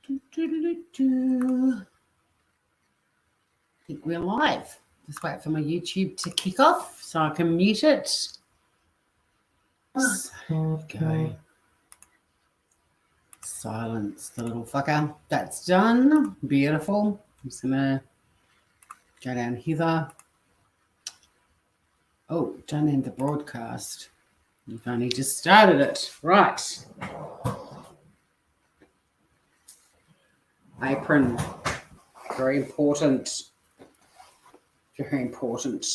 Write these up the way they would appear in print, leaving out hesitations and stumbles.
I think we're live. Just wait for my YouTube to kick off so I can mute it. Okay. Silence the little fucker. That's done. Beautiful. I'm just going to go down hither. Oh, don't end the broadcast. You've only just started it. Right. Apron. Very important. Very important.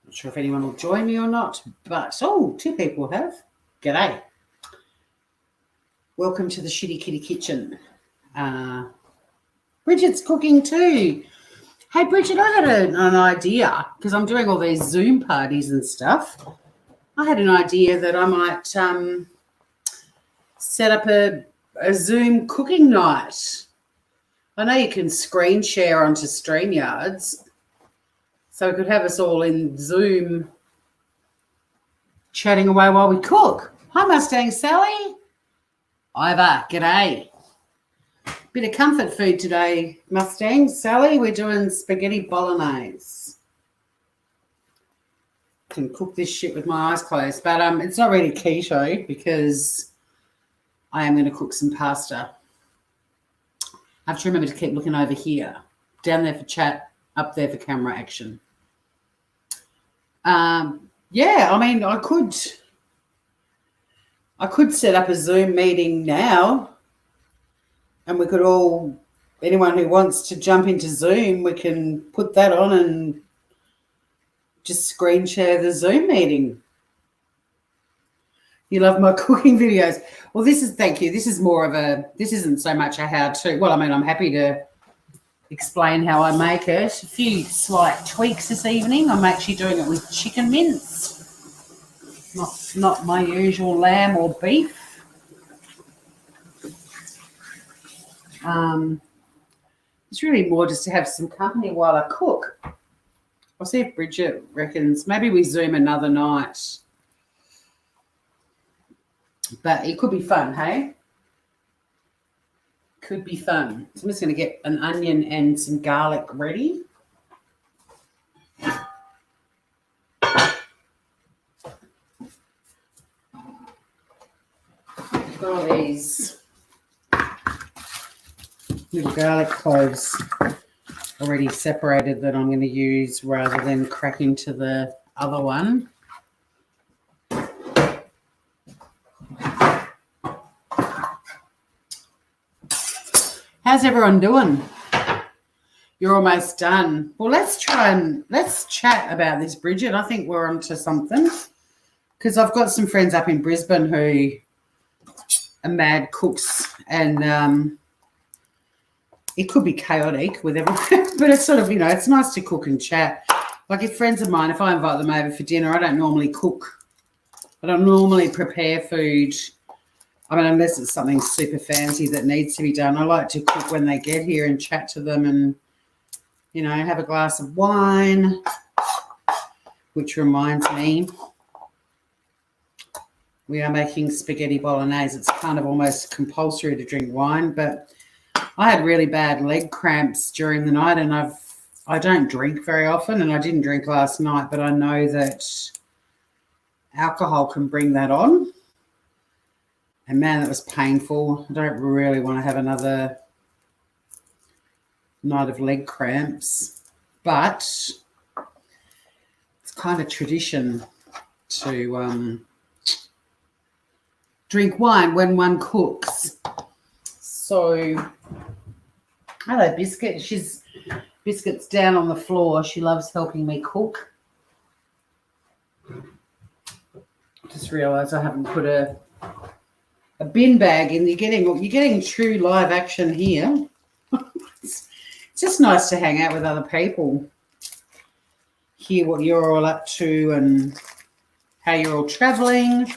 Not sure if anyone will join me or not, but two people have. G'day. Welcome to the Shitty Kitty Kitchen. Bridget's cooking too. Hey Bridget, I had an idea because I'm doing all these Zoom parties and stuff. I had an idea that I might set up a Zoom cooking night. I know you can screen share onto StreamYards, so we could have us all in Zoom chatting away while we cook. Hi, Mustang Sally. Ivor, g'day. Bit of comfort food today, Mustang Sally. We're doing spaghetti bolognese. Can cook this shit with my eyes closed, but it's not really keto because I am going to cook some pasta. I have to remember to keep looking over here. Down there for chat, up there for camera action. Yeah, I mean, I could set up a Zoom meeting now and we could all, anyone who wants to jump into Zoom, we can put that on and just screen share the Zoom meeting. You love my cooking videos. Well, thank you. This is more of this isn't so much a how-to. Well, I mean, I'm happy to explain how I make it. A few slight tweaks this evening. I'm actually doing it with chicken mince, not my usual lamb or beef. It's really more just to have some company while I cook. I'll see if Bridget reckons maybe we Zoom another night. But it could be fun, hey? Could be fun. So I'm just going to get an onion and some garlic ready. I've got all these little garlic cloves already separated that I'm going to use rather than crack into the other one. How's everyone doing? You're almost done. Well, let's chat about this, Bridget. I think we're onto something because I've got some friends up in Brisbane who are mad cooks and it could be chaotic with everyone, but it's sort of, it's nice to cook and chat. Like if friends of mine, if I invite them over for dinner, I don't normally cook. I don't normally prepare food. I mean, unless it's something super fancy that needs to be done. I like to cook when they get here and chat to them and, have a glass of wine, which reminds me, we are making spaghetti bolognese. It's kind of almost compulsory to drink wine, but I had really bad leg cramps during the night and I don't drink very often and I didn't drink last night, but I know that alcohol can bring that on. And man, that was painful. I don't really want to have another night of leg cramps, but it's kind of tradition to drink wine when one cooks. So, hello, Biscuit. Biscuit's down on the floor. She loves helping me cook. Just realised I haven't put a bin bag in. You're getting true live action here. It's just nice to hang out with other people, hear what you're all up to and how you're all traveling.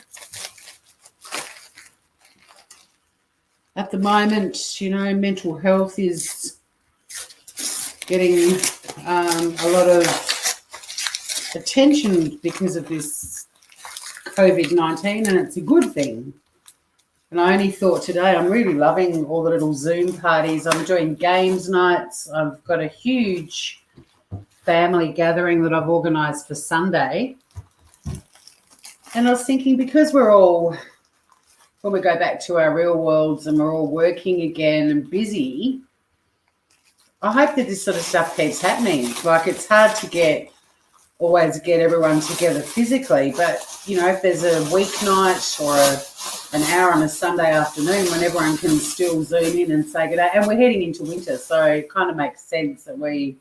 At the moment, mental health is getting a lot of attention because of this COVID-19, and it's a good thing. And I only thought today, I'm really loving all the little Zoom parties. I'm doing games nights. I've got a huge family gathering that I've organised for Sunday. And I was thinking, because we're all, when we go back to our real worlds and we're all working again and busy, I hope that this sort of stuff keeps happening. Like, it's hard to always get everyone together physically, but, you know, if there's a weeknight or an hour on a Sunday afternoon when everyone can still Zoom in and say good day, and we're heading into winter, so it kind of makes sense that we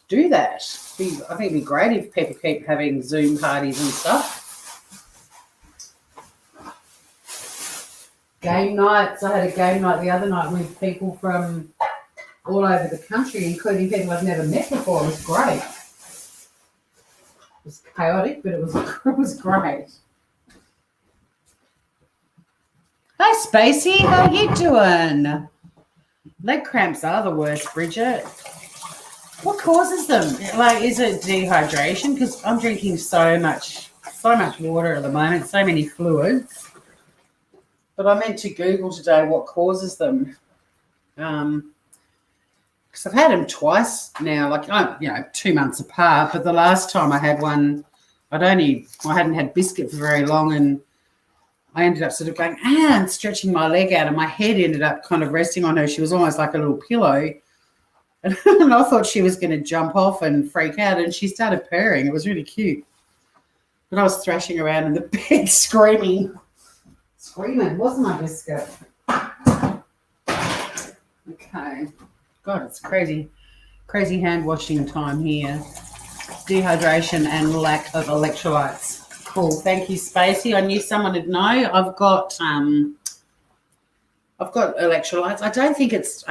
do that. I think it'd be great if people keep having Zoom parties and stuff. Game nights. I had a game night the other night with people from all over the country, including people I've never met before. It was great. It was chaotic, but it was great. Hi, Spacey. How are you doing? Leg cramps are the worst, Bridget. What causes them? Like, is it dehydration? Because I'm drinking so much water at the moment, so many fluids. But I meant to Google today what causes them. Because I've had them twice now, like, 2 months apart. But the last time I had one, I hadn't had biscuit for very long, and I ended up sort of going, and stretching my leg out, and my head ended up kind of resting on her. She was almost like a little pillow. And I thought she was going to jump off and freak out, and she started purring. It was really cute. But I was thrashing around in the bed screaming. Wasn't my biscuit? Okay. God, it's crazy hand washing time here. Dehydration and lack of electrolytes. Cool. Thank you, Spacey. I knew someone would know. I've got electrolytes. I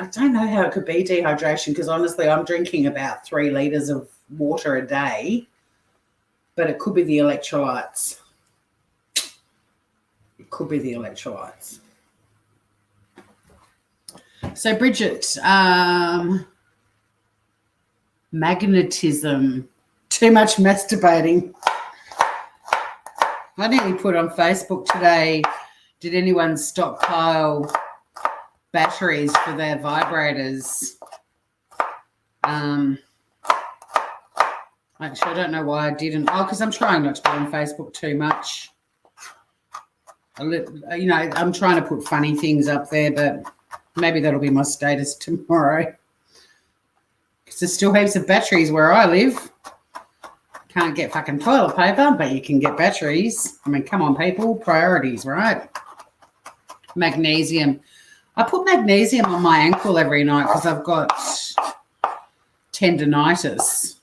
don't know how it could be dehydration, because honestly, I'm drinking about 3 litres of water a day, but it could be the electrolytes. It could be the electrolytes. So, Bridget, magnetism, too much masturbating. I nearly put on Facebook today, did anyone stockpile batteries for their vibrators? Actually, I don't know why I didn't. Oh, because I'm trying not to be on Facebook too much. I'm trying to put funny things up there, but maybe that'll be my status tomorrow. Because there's still heaps of batteries where I live. Can't get fucking toilet paper, but you can get batteries. I mean, come on, people. Priorities, right? Magnesium. I put magnesium on my ankle every night because I've got tendinitis.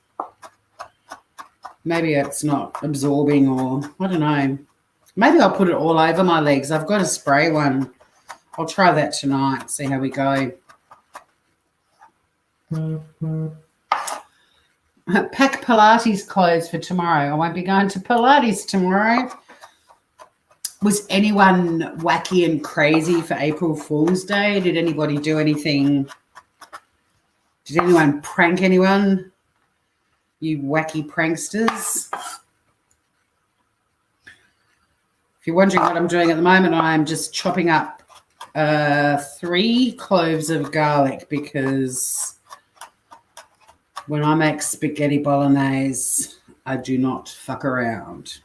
Maybe it's not absorbing, or I don't know. Maybe I'll put it all over my legs. I've got a spray one. I'll try that tonight, see how we go. Pack Pilates clothes for tomorrow. I won't be going to Pilates tomorrow. Was anyone wacky and crazy for April Fool's Day? Did anybody do anything? Did anyone prank anyone? You wacky pranksters. If you're wondering what I'm doing at the moment, I'm just chopping up 3 cloves of garlic, because when I make spaghetti bolognese, I do not fuck around.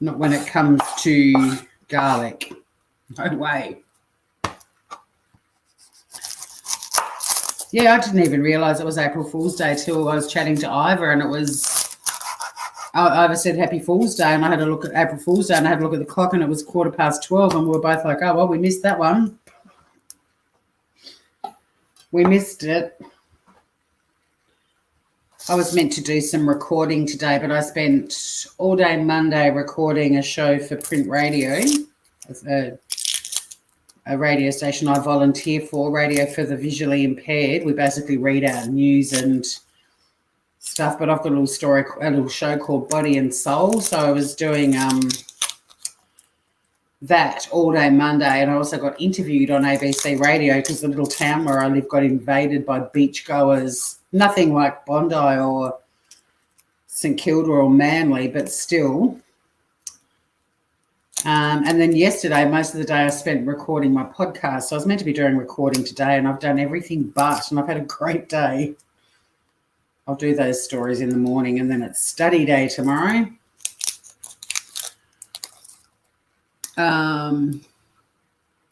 Not when it comes to garlic. No way. Yeah, I didn't even realise it was April Fool's Day till I was chatting to Ivor, and Ivor said Happy Fool's Day, and I had a look at April Fool's Day, and I had a look at the clock, and it was 12:15, and we were both like, oh, well, we missed that one. We missed it. I was meant to do some recording today, but I spent all day Monday recording a show for print radio, a radio station I volunteer for, Radio for the Visually Impaired. We basically read out news and stuff, but I've got a little show called Body and Soul. So I was doing that all day Monday, and I also got interviewed on ABC Radio because the little town where I live got invaded by beachgoers. Nothing like Bondi or St Kilda or Manly, but still. And then yesterday, most of the day I spent recording my podcast. So I was meant to be doing recording today, and I've done everything but, and I've had a great day. I'll do those stories in the morning, and then it's study day tomorrow.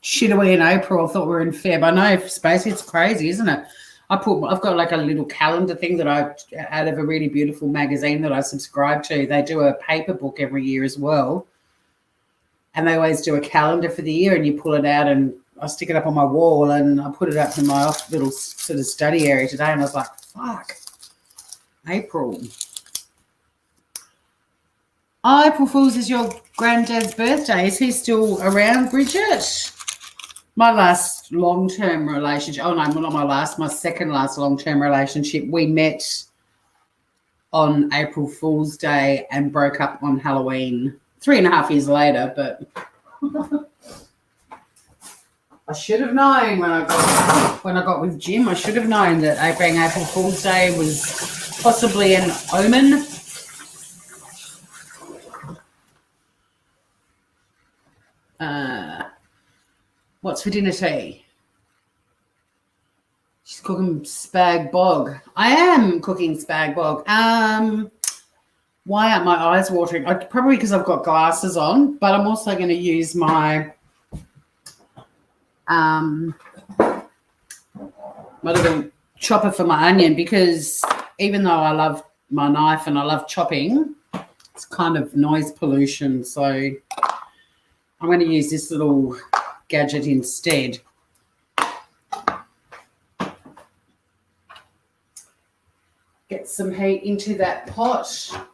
Shit away in April. I thought we were in Feb. I know, Space, it's crazy, isn't it? I've got like a little calendar thing that I out of a really beautiful magazine that I subscribe to. They do a paper book every year as well. And they always do a calendar for the year, and you pull it out, and I stick it up on my wall, and I put it up in my little sort of study area today, and I was like, fuck, April. Oh, April Fool's is your granddad's birthday. Is he still around, Bridget? My last long-term relationship, oh no, not my last, my second last long-term relationship, we met on April Fool's Day and broke up on Halloween. 3.5 years later, but I should have known when I got with Jim. I should have known that being April Fool's Day was possibly an omen. What's for dinner tea? She's cooking spag bog. I am cooking spag bog. Why aren't my eyes watering? Probably because I've got glasses on, but I'm also going to use my little chopper for my onion, because even though I love my knife and I love chopping, it's kind of noise pollution. So I'm going to use this little gadget instead. Get some heat into that pot.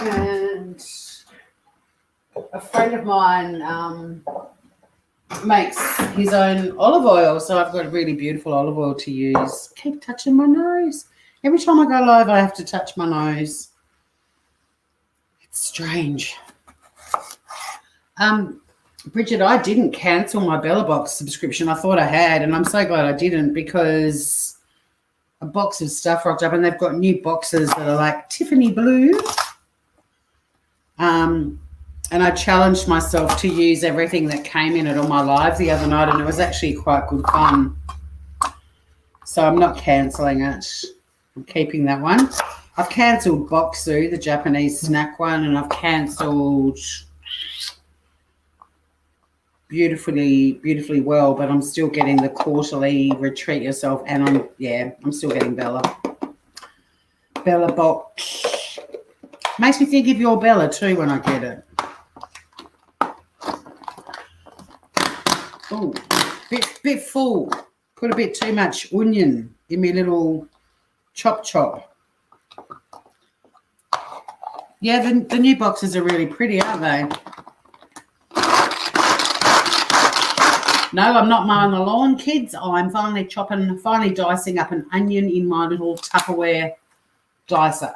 And a friend of mine makes his own olive oil, so I've got a really beautiful olive oil to use. Keep touching my nose. Every time I go live, I have to touch my nose. It's strange. Bridget, I didn't cancel my Bella Box subscription. I thought I had, and I'm so glad I didn't, because a box of stuff rocked up, and they've got new boxes that are like Tiffany blue. And I challenged myself to use everything that came in it on my live the other night, and it was actually quite good fun. So I'm not cancelling it. I'm keeping that one. I've cancelled Boksu, the Japanese snack one, and I've cancelled beautifully well, but I'm still getting the quarterly Retreat Yourself, and I'm still getting Bella Box. Makes me think of your Bella too when I get it. Oh, bit full. Put a bit too much onion in my little chop. Yeah, the new boxes are really pretty, aren't they? No, I'm not mowing the lawn, kids. I'm finally dicing up an onion in my little Tupperware dicer.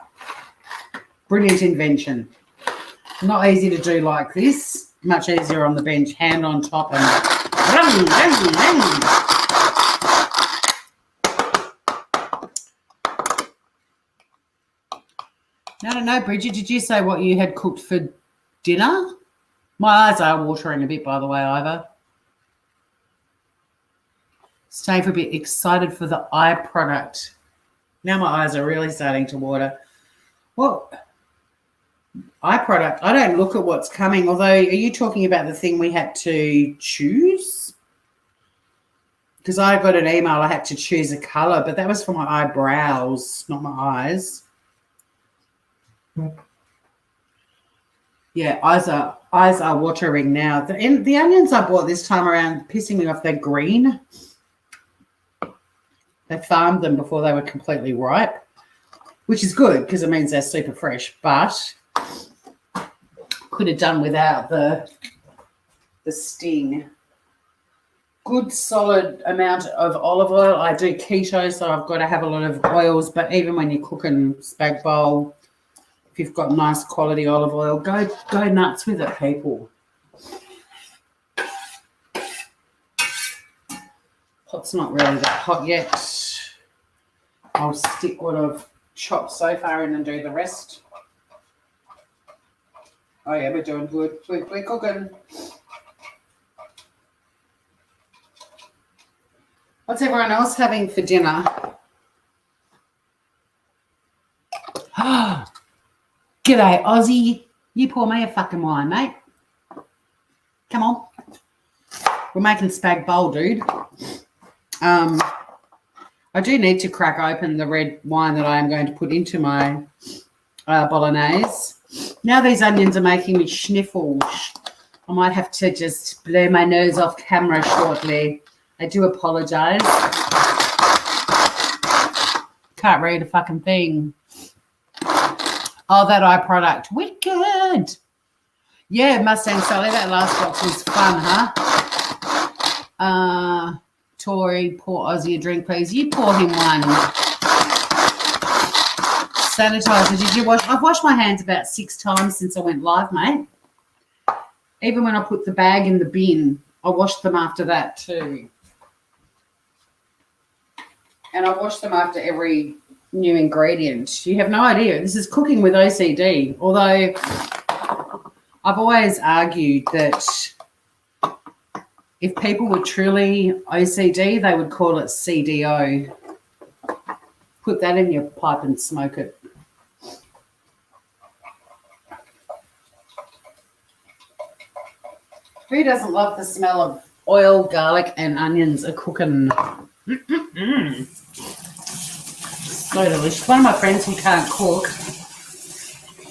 Brilliant invention. Not easy to do like this. Much easier on the bench. Hand on top and... No, Bridget, did you say what you had cooked for dinner? My eyes are watering a bit, by the way, Ivor. Stay for a bit. Excited for the eye product. Now my eyes are really starting to water. What eye product? I don't look at what's coming, although are you talking about the thing we had to choose? Because I got an email I had to choose a colour, but that was for my eyebrows, not my eyes. Yeah, eyes are watering now. The onions I bought this time around pissing me off. They're green. They farmed them before they were completely ripe, which is good because it means they're super fresh, but could have done without the sting. Good solid amount of olive oil. I do keto, so I've got to have a lot of oils, but even when you're cooking spag bowl, if you've got nice quality olive oil, go nuts with it, people. Pot's not really that hot yet. I'll stick what I've chopped so far in and do the rest. Oh, yeah, we're doing good. We're cooking. What's everyone else having for dinner? G'day, Aussie. You pour me a fucking wine, mate. Come on. We're making spag bowl, dude. I do need to crack open the red wine that I am going to put into my bolognese. Now these onions are making me sniffle. I might have to just blow my nose off camera shortly. I do apologise. Can't read a fucking thing. Oh, that eye product. Wicked. Yeah, Mustang Sally, that last box was fun, huh? Tori, pour Aussie a drink, please. You pour him one. Sanitizer. Did you wash? I've washed my hands about 6 times since I went live, mate. Even when I put the bag in the bin, I washed them after that too. And I wash them after every new ingredient. You have no idea. This is cooking with OCD. Although I've always argued that if people were truly OCD, they would call it CDO. Put that in your pipe and smoke it. Who doesn't love the smell of oil, garlic, and onions a cooking? So delicious. One of my friends who can't cook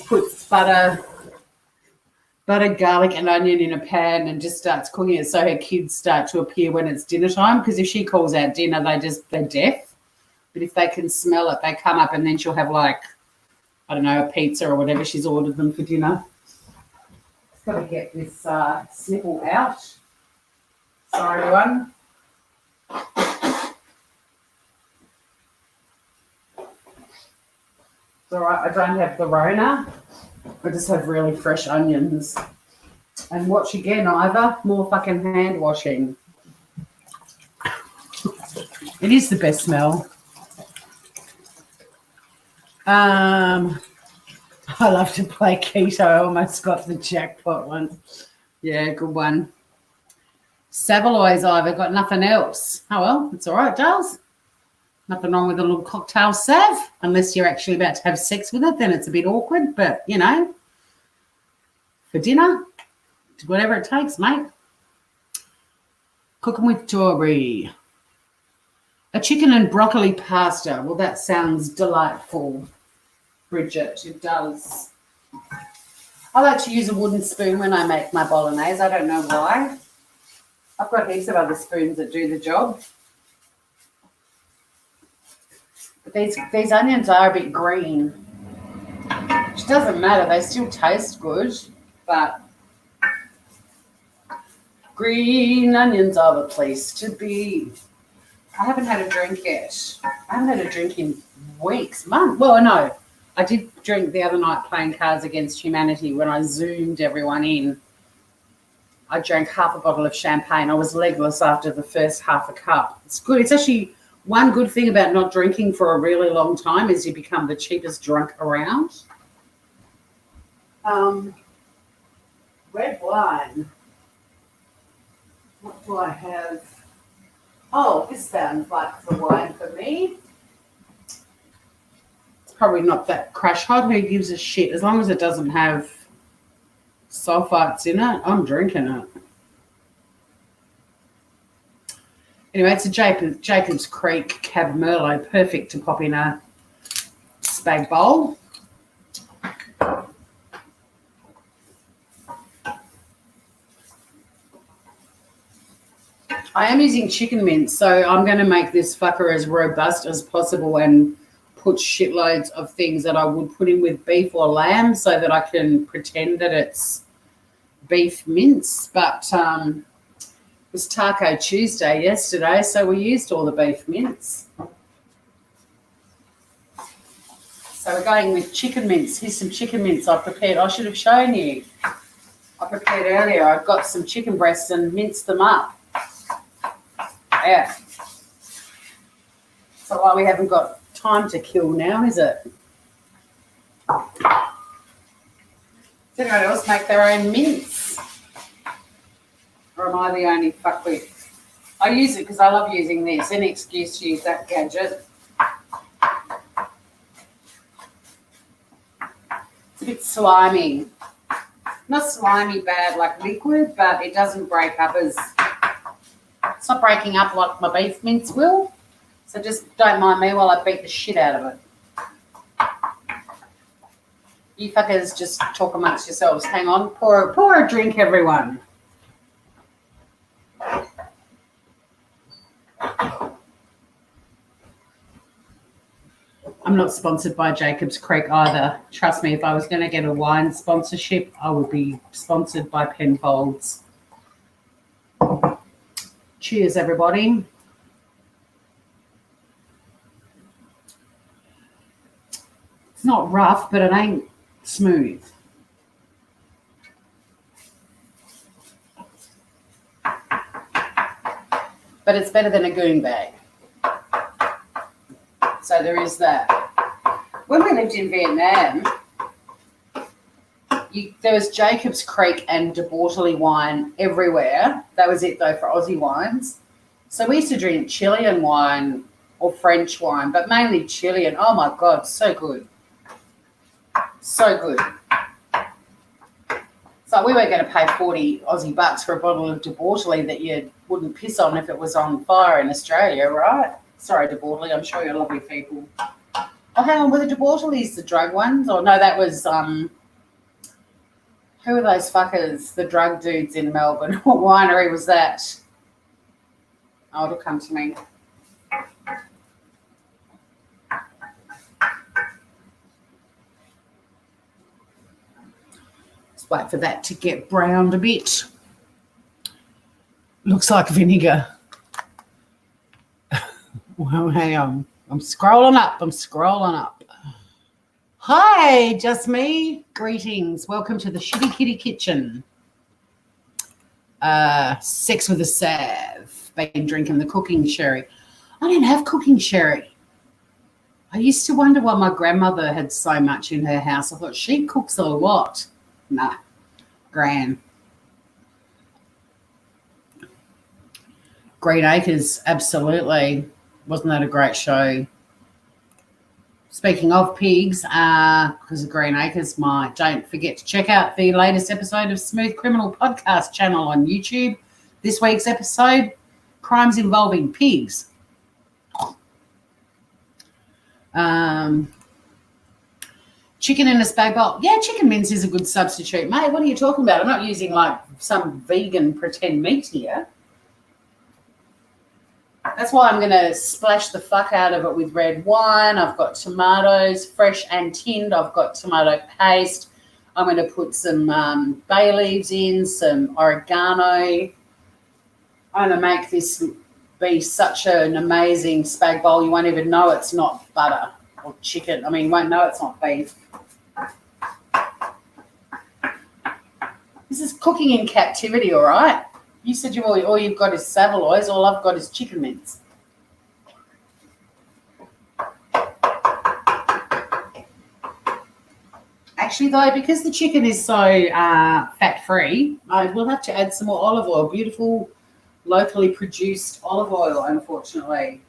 puts butter, garlic, and onion in a pan and just starts cooking it so her kids start to appear when it's dinner time. Because if she calls out dinner, they're deaf. But if they can smell it, they come up and then she'll have like, I don't know, a pizza or whatever she's ordered them for dinner. Just got to get this snipple out. Sorry, everyone. It's all right. I don't have the Rona. I just have really fresh onions. And watch again, either. More fucking hand washing. It is the best smell. I love to play keto. I almost got the jackpot one. Yeah, good one. Savaloy's either got nothing else. Oh, well, it's all right, Dales. Nothing wrong with a little cocktail sav, unless you're actually about to have sex with it. Then it's a bit awkward, but, you know, for dinner, whatever it takes, mate. Cooking with Tori. A chicken and broccoli pasta. Well, that sounds delightful, Bridget. It does. I like to use a wooden spoon when I make my bolognese. I don't know why. I've got heaps of other spoons that do the job. But these onions are a bit green, which doesn't matter. They still taste good, but green onions are the place to be. I haven't had a drink yet. I haven't had a drink in weeks, months. Well, no, I did drink the other night playing Cards Against Humanity when I Zoomed everyone in. I drank half a bottle of champagne. I was legless after the first half a cup. It's good. It's actually one good thing about not drinking for a really long time is you become the cheapest drunk around. Red wine. What do I have? Oh, this sounds like the wine for me. It's probably not that crash hot. Who gives a shit? As long as it doesn't have sulfites in it, I'm drinking it. Anyway, it's a Jacob's Creek Cab Merlot, perfect to pop in a spag bowl. I am using chicken mince, so I'm going to make this fucker as robust as possible and put shitloads of things that I would put in with beef or lamb so that I can pretend that it's beef mince. But it was Taco Tuesday yesterday, so we used all the beef mince. So we're going with chicken mince. Here's some chicken mince I prepared. I should have shown you. I prepared earlier. I've got some chicken breasts and minced them up. Yeah. So why we haven't got time to kill now, is it? Is anyone else make their own mince? Or am I the only fuckwit? I use it because I love using this. Any excuse to use that gadget. It's a bit slimy. Not slimy bad like liquid, but it doesn't break up as... It's not breaking up like my beef mince will. So just don't mind me while I beat the shit out of it. You fuckers just talk amongst yourselves. Hang on. Pour a drink, everyone. I'm not sponsored by Jacob's Creek either. Trust me, if I was going to get a wine sponsorship, I would be sponsored by Penfolds. Cheers, everybody. It's not rough, but it ain't smooth. But it's better than a goon bag. So there is that. When we lived in Vietnam, there was Jacob's Creek and de Botoll wine everywhere. That was it, though, for Aussie wines. So we used to drink Chilean wine or French wine, but mainly Chilean. Oh, my God, so good. So good. So we weren't going to pay 40 Aussie bucks for a bottle of de Botoll that you wouldn't piss on if it was on fire in Australia, right? Sorry, de Botoll, I'm sure you're lovely people. Oh, hang on, were the de Bottolls the drug ones? Or no, that was, who are those fuckers, the drug dudes in Melbourne? What winery was that? Oh, it'll come to me. Just wait for that to get browned a bit. Looks like vinegar. Well, hang on. I'm scrolling up. Hi, just me. Greetings. Welcome to the Shitty Kitty Kitchen. Sex with a Sav. Been drinking the cooking sherry. I don't have cooking sherry. I used to wonder why my grandmother had so much in her house. I thought she cooks a lot. Nah, Gran. Green Acres, absolutely. Wasn't that a great show? Speaking of pigs, because of Green Acres, don't forget to check out the latest episode of Smooth Criminal Podcast channel on YouTube. This week's episode, crimes involving pigs. Chicken in a spag bowl. Yeah, chicken mince is a good substitute. Mate, what are you talking about? I'm not using like some vegan pretend meat here. That's why I'm going to splash the fuck out of it with red wine. I've got tomatoes, fresh and tinned. I've got tomato paste. I'm going to put some bay leaves in, some oregano. I'm going to make this be such an amazing spag bowl. You won't even know it's not butter or chicken. I mean, you won't know it's not beef. This is cooking in captivity, all right? You said all you've got is Savoys. All I've got is chicken mince. Actually, though, because the chicken is so fat-free, I will have to add some more olive oil. Beautiful, locally produced olive oil, unfortunately.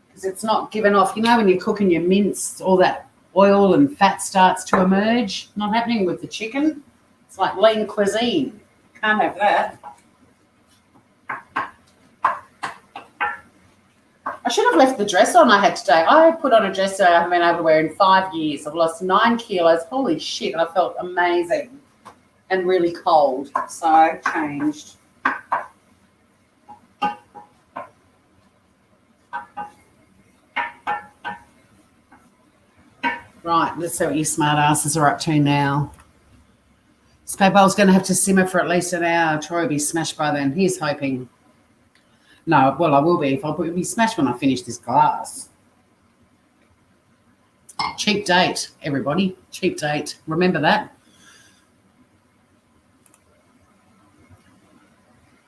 Because it's not given off. You know when you're cooking your mince, all that oil and fat starts to emerge? Not happening with the chicken. It's like lean cuisine. Can't have that. I should have left the dress on I had today. I put on a dress that I haven't been able to wear in 5 years. I've lost 9 kilos. Holy shit, I felt amazing and really cold. So I changed. Right, let's see what you smart asses are up to now. Spag bowl's going to have to simmer for at least an hour. Troy will be smashed by then. He's hoping. No, well, I will be. I'll be smashed when I finish this glass. Cheap date, everybody. Cheap date. Remember that.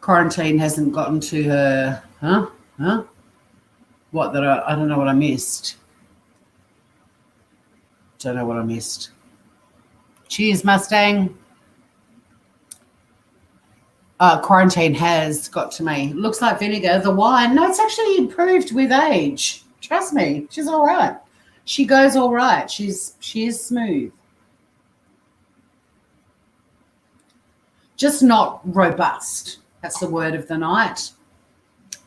Quarantine hasn't gotten to her. Huh? What? I don't know what I missed. Don't know what I missed. Cheers, Mustang. Quarantine has got to me. Looks like vinegar. The wine, no, it's actually improved with age. Trust me, she's all right. She goes all right. She is smooth. Just not robust. That's the word of the night.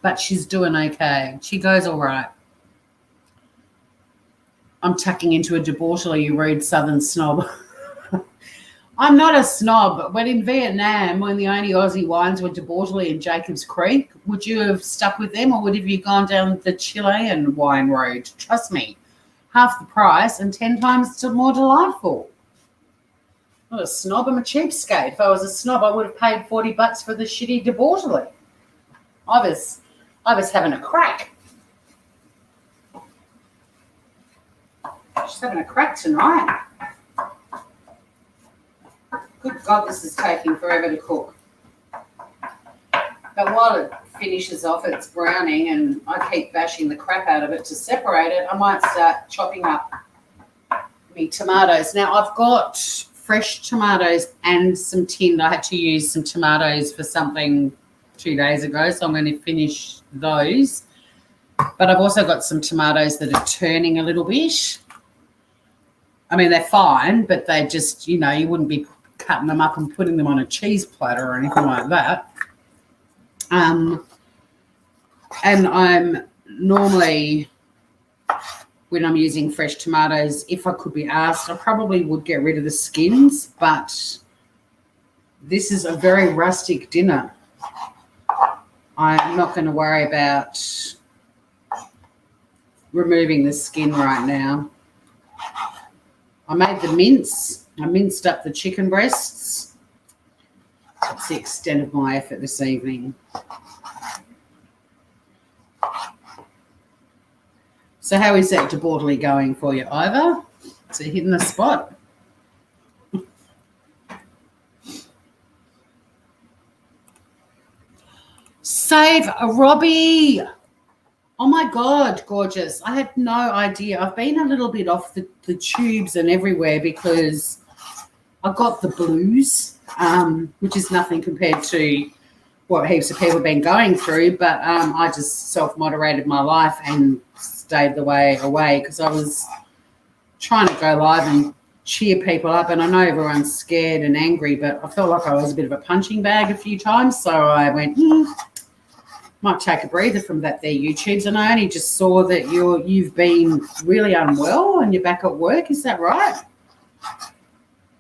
But she's doing okay. She goes all right. I'm tucking into a Botoll, you rude southern snob. I'm not a snob, but in Vietnam, when the only Aussie wines were Botoll and Jacob's Creek, would you have stuck with them or would have you gone down the Chilean wine road? Trust me, half the price and 10 times more delightful. I'm not a snob, I'm a cheapskate. If I was a snob, I would have paid $40 for the shitty Botoll. I was having a crack. She's having a crack tonight. Good God, this is taking forever to cook. But while it finishes off, it's browning and I keep bashing the crap out of it to separate it, I might start chopping up my tomatoes. Now, I've got fresh tomatoes and some tinned. I had to use some tomatoes for something 2 days ago, so I'm going to finish those. But I've also got some tomatoes that are turning a little bit. I mean, they're fine, but they just, you know, you wouldn't be cutting them up and putting them on a cheese platter or anything like that. And I'm normally, when I'm using fresh tomatoes, if I could be asked, I probably would get rid of the skins, but this is a very rustic dinner. I'm not going to worry about removing the skin right now. I made the mince. I minced up the chicken breasts. That's the extent of my effort this evening. So how is that Botoll going for you, Ivor? Is it hitting the spot? Save Robbie. Oh, my God, gorgeous. I had no idea. I've been a little bit off the tubes and everywhere because I got the blues, which is nothing compared to what heaps of people have been going through, but I just self-moderated my life and stayed the way away because I was trying to go live and cheer people up, and I know everyone's scared and angry, but I felt like I was a bit of a punching bag a few times, so I went, might take a breather from that there YouTubes, and I only just saw that you've been really unwell and you're back at work. Is that right?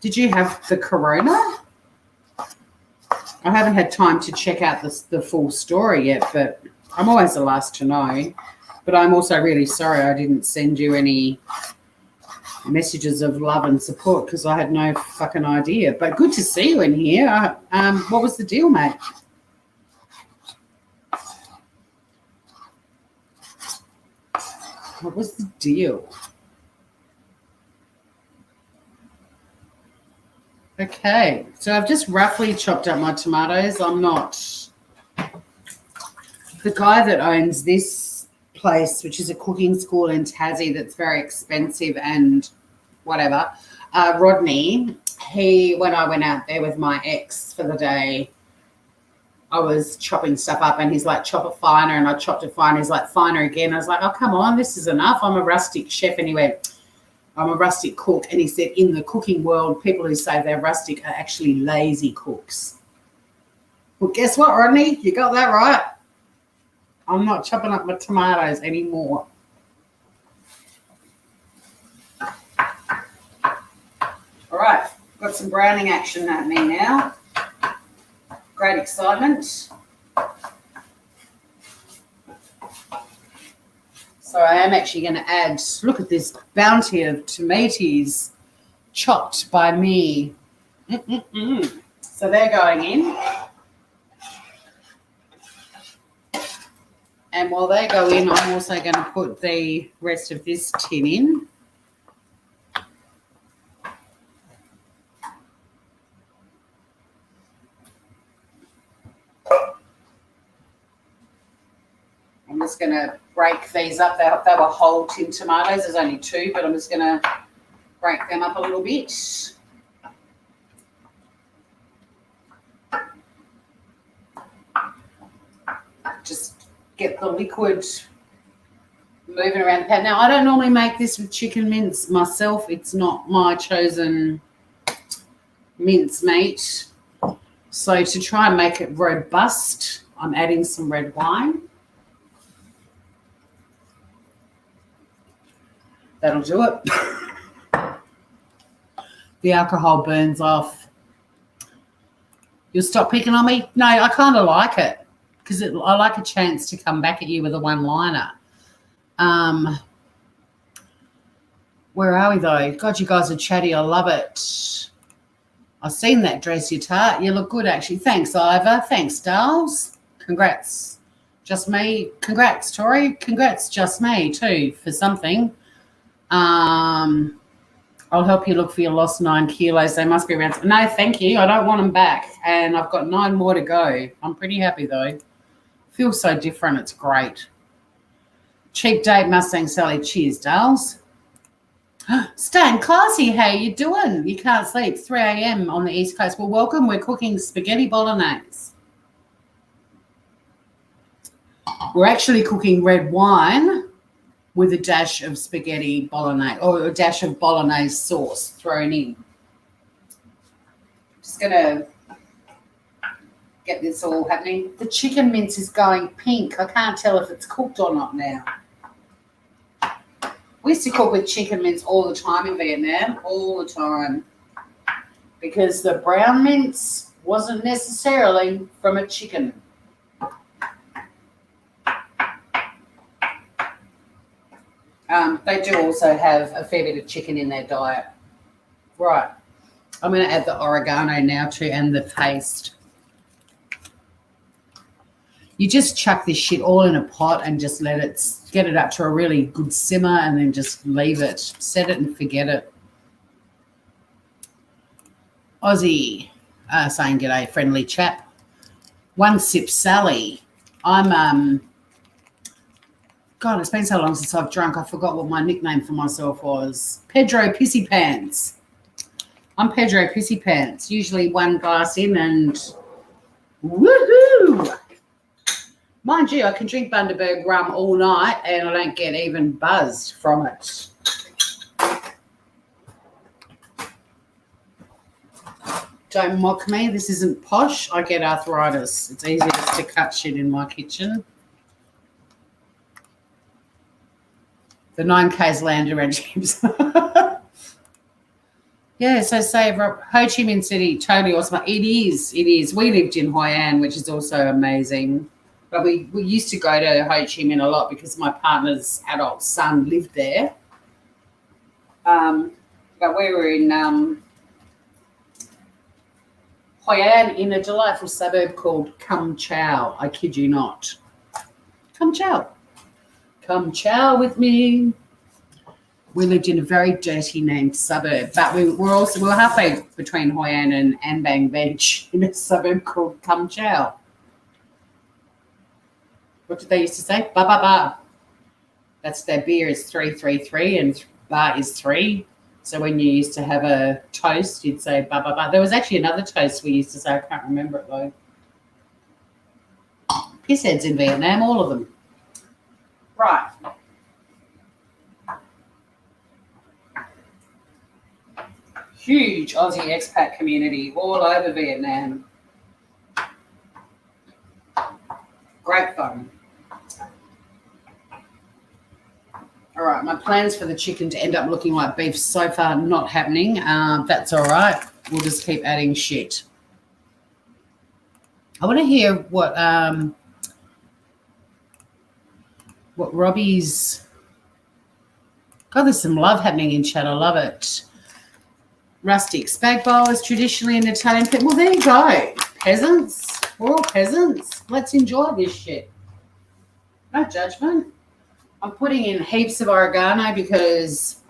Did you have the corona? I haven't had time to check out the full story yet, but I'm always the last to know. But I'm also really sorry I didn't send you any messages of love and support because I had no fucking idea. But good to see you in here. What was the deal, mate? What was the deal? Okay, so I've just roughly chopped up my tomatoes. I'm not... The guy that owns this place, which is a cooking school in Tassie that's very expensive and whatever, Rodney, when I went out there with my ex for the day, I was chopping stuff up and he's like, chop it finer, and I chopped it finer. He's like, finer again. I was like, oh, come on, this is enough. I'm a rustic chef. And he went, I'm a rustic cook. And he said, in the cooking world, people who say they're rustic are actually lazy cooks. Well, guess what, Rodney? You got that right. I'm not chopping up my tomatoes anymore. All right, got some browning action happening now. Great excitement. So I am actually going to add, look at this bounty of tomatoes chopped by me. So they're going in. And while they go in, I'm also going to put the rest of this tin in. I'm just going to break these up. They were whole tin tomatoes. There's only two, but I'm just going to break them up a little bit. just get the liquid moving around the pan. Now, I don't normally make this with chicken mince myself. It's not my chosen mince meat. So to try and make it robust, I'm adding some red wine. That'll do it. The alcohol burns off. You'll stop picking on me? No, I kind of like it because I like a chance to come back at you with a one-liner. Where are we, though? God, you guys are chatty. I love it. I've seen that dress, you tart. You look good, actually. Thanks, Ivor. Thanks, Darls. Congrats. Just me. Congrats, Tori. Congrats, just me, too, for something. I'll help you look for your lost 9 kilos. They must be around. No, thank you. I don't want them back. And I've got 9 more to go. I'm pretty happy, though. Feels so different. It's great. Cheap date, Mustang Sally. Cheers, Darls. Stayin Classy, how you doing? You can't sleep. 3 a.m. on the East Coast. Well, welcome. We're cooking spaghetti bolognese. We're actually cooking red wine with a dash of spaghetti bolognese or a dash of bolognese sauce thrown in. Just going to get this all happening. The chicken mince is going pink. I can't tell if it's cooked or not now. We used to cook with chicken mince all the time in Vietnam, all the time, because the brown mince wasn't necessarily from a chicken. They do also have a fair bit of chicken in their diet. Right. I'm going to add the oregano now too and the paste. You just chuck this shit all in a pot and just let it get it up to a really good simmer and then just leave it. Set it and forget it. Aussie saying g'day, friendly chap. One sip Sally. I'm God, it's been so long since I've drunk. I forgot what my nickname for myself was. Pedro Pissy Pants. I'm Pedro Pissy Pants. Usually 1 glass in and woohoo! Mind you, I can drink Bundaberg rum all night and I don't get even buzzed from it. Don't mock me. This isn't posh. I get arthritis. It's easier just to cut shit in my kitchen. The 9Ks land around chips. Yeah, so save Ho Chi Minh City, totally awesome. It is. It is. We lived in Hoi An, which is also amazing. But we used to go to Ho Chi Minh a lot because my partner's adult son lived there. But we were in Hoi An in a delightful suburb called Cum Chau. I kid you not. Cum Chau. Come chow with me. We lived in a very dirty named suburb, but we were halfway between Hoi An and An Bang Beach in a suburb called Cum Chau. What did they used to say? Ba ba ba. That's their beer is 333 and bar is 3. So when you used to have a toast, you'd say ba ba ba. There was actually another toast we used to say. I can't remember it though. Pissheads in Vietnam, all of them. Right. Huge Aussie expat community all over Vietnam. Great fun. All right, my plans for the chicken to end up looking like beef so far not happening. That's all right. We'll just keep adding shit. I want to hear what Robbie's. God, there's some love happening in chat. I love it. Rustic spag bowl is traditionally an Italian food. Well, there you go. Peasants. We're all peasants. Let's enjoy this shit. No judgment. I'm putting in heaps of oregano because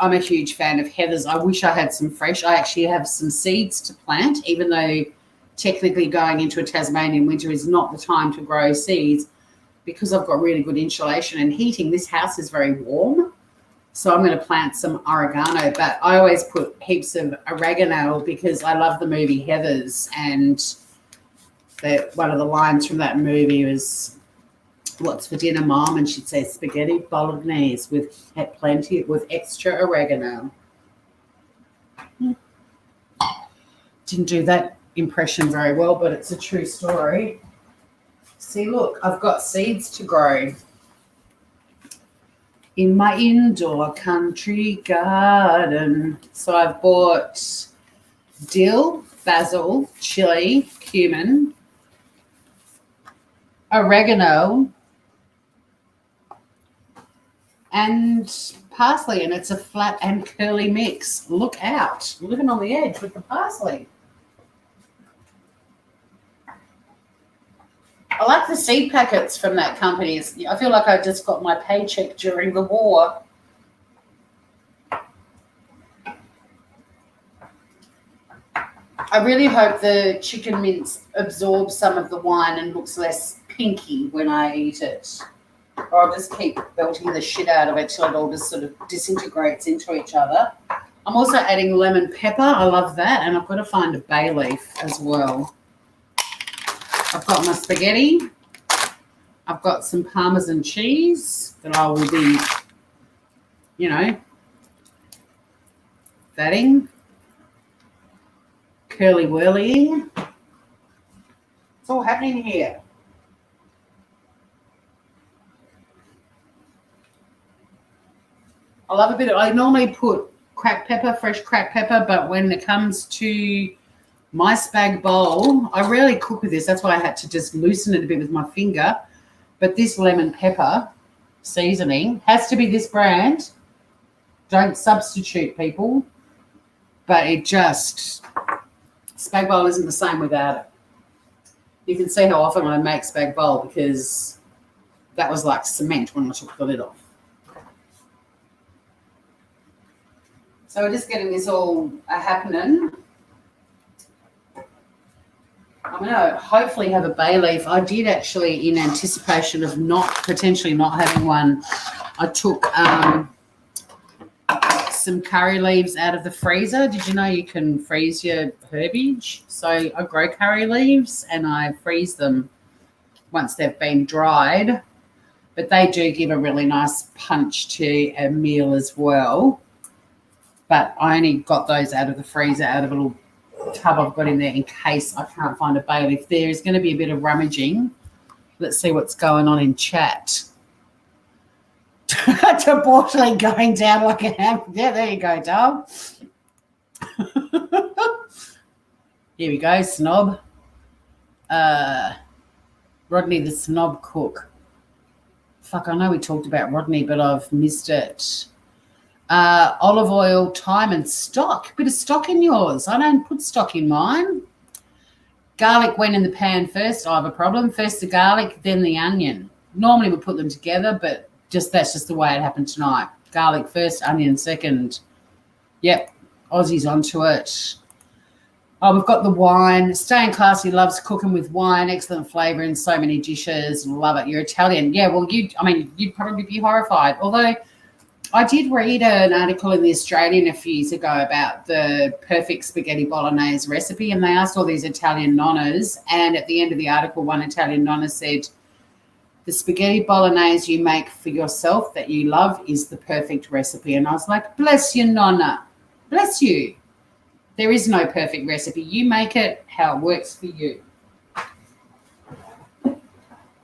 I'm a huge fan of heathers. I wish I had some fresh. I actually have some seeds to plant, even though technically going into a Tasmanian winter is not the time to grow seeds. Because I've got really good insulation and heating, this house is very warm. So I'm going to plant some oregano, but I always put heaps of oregano because I love the movie Heathers and one of the lines from that movie was, "What's for dinner, Mom?" And she'd say, "Spaghetti bolognese with extra oregano." Didn't do that impression very well, but it's a true story. See, look, I've got seeds to grow in my indoor country garden. So I've bought dill, basil, chili, cumin, oregano, and parsley, and it's a flat and curly mix. Look out, living on the edge with the parsley. I like the seed packets from that company. I feel like I just got my paycheck during the war. I really hope the chicken mince absorbs some of the wine and looks less pinky when I eat it. Or I'll just keep belting the shit out of it till it all just sort of disintegrates into each other. I'm also adding lemon pepper. I love that. And I've got to find a bay leaf as well. I've got my spaghetti. I've got some Parmesan cheese that I will be, fatting. Curly whirly. It's all happening here. I love I normally put cracked pepper, fresh cracked pepper, but when it comes to my Spag bowl, I rarely cook with this. That's why I had to just loosen it a bit with my finger. But this lemon pepper seasoning has to be this brand. Don't substitute, people. But Spag bowl isn't the same without it. You can see how often I make Spag bowl because that was like cement when I took the lid off. So we're just getting this all happening. I'm going to hopefully have a bay leaf. I did actually, in anticipation of potentially not having one, I took some curry leaves out of the freezer. Did you know you can freeze your herbage? So I grow curry leaves and I freeze them once they've been dried. But they do give a really nice punch to a meal as well. But I only got those out of the freezer, out of a little tub I've got in there in case I can't find a bay leaf. There is going to be a bit of rummaging. Let's see what's going on in chat. Botoll going down like a ham. Yeah, there you go, Dub. Here we go, snob. Rodney the snob cook. Fuck, I know we talked about Rodney, but I've missed it. Olive oil, thyme, and stock. Bit of stock in yours. I don't put stock in mine. Garlic went in the pan first. I have a problem. First the garlic, then the onion. Normally we put them together, but that's just the way it happened tonight. Garlic first, onion second. Yep, Aussie's onto it. Oh, we've got the wine. Stayin Classy loves cooking with wine. Excellent flavour in so many dishes. Love it. You're Italian. Yeah, well, you'd probably be horrified. Although I did read an article in The Australian a few years ago about the perfect spaghetti bolognese recipe, and they asked all these Italian nonnas, and at the end of the article, one Italian nonna said, the spaghetti bolognese you make for yourself that you love is the perfect recipe. And I was like, bless you, nonna. Bless you. There is no perfect recipe. You make it how it works for you.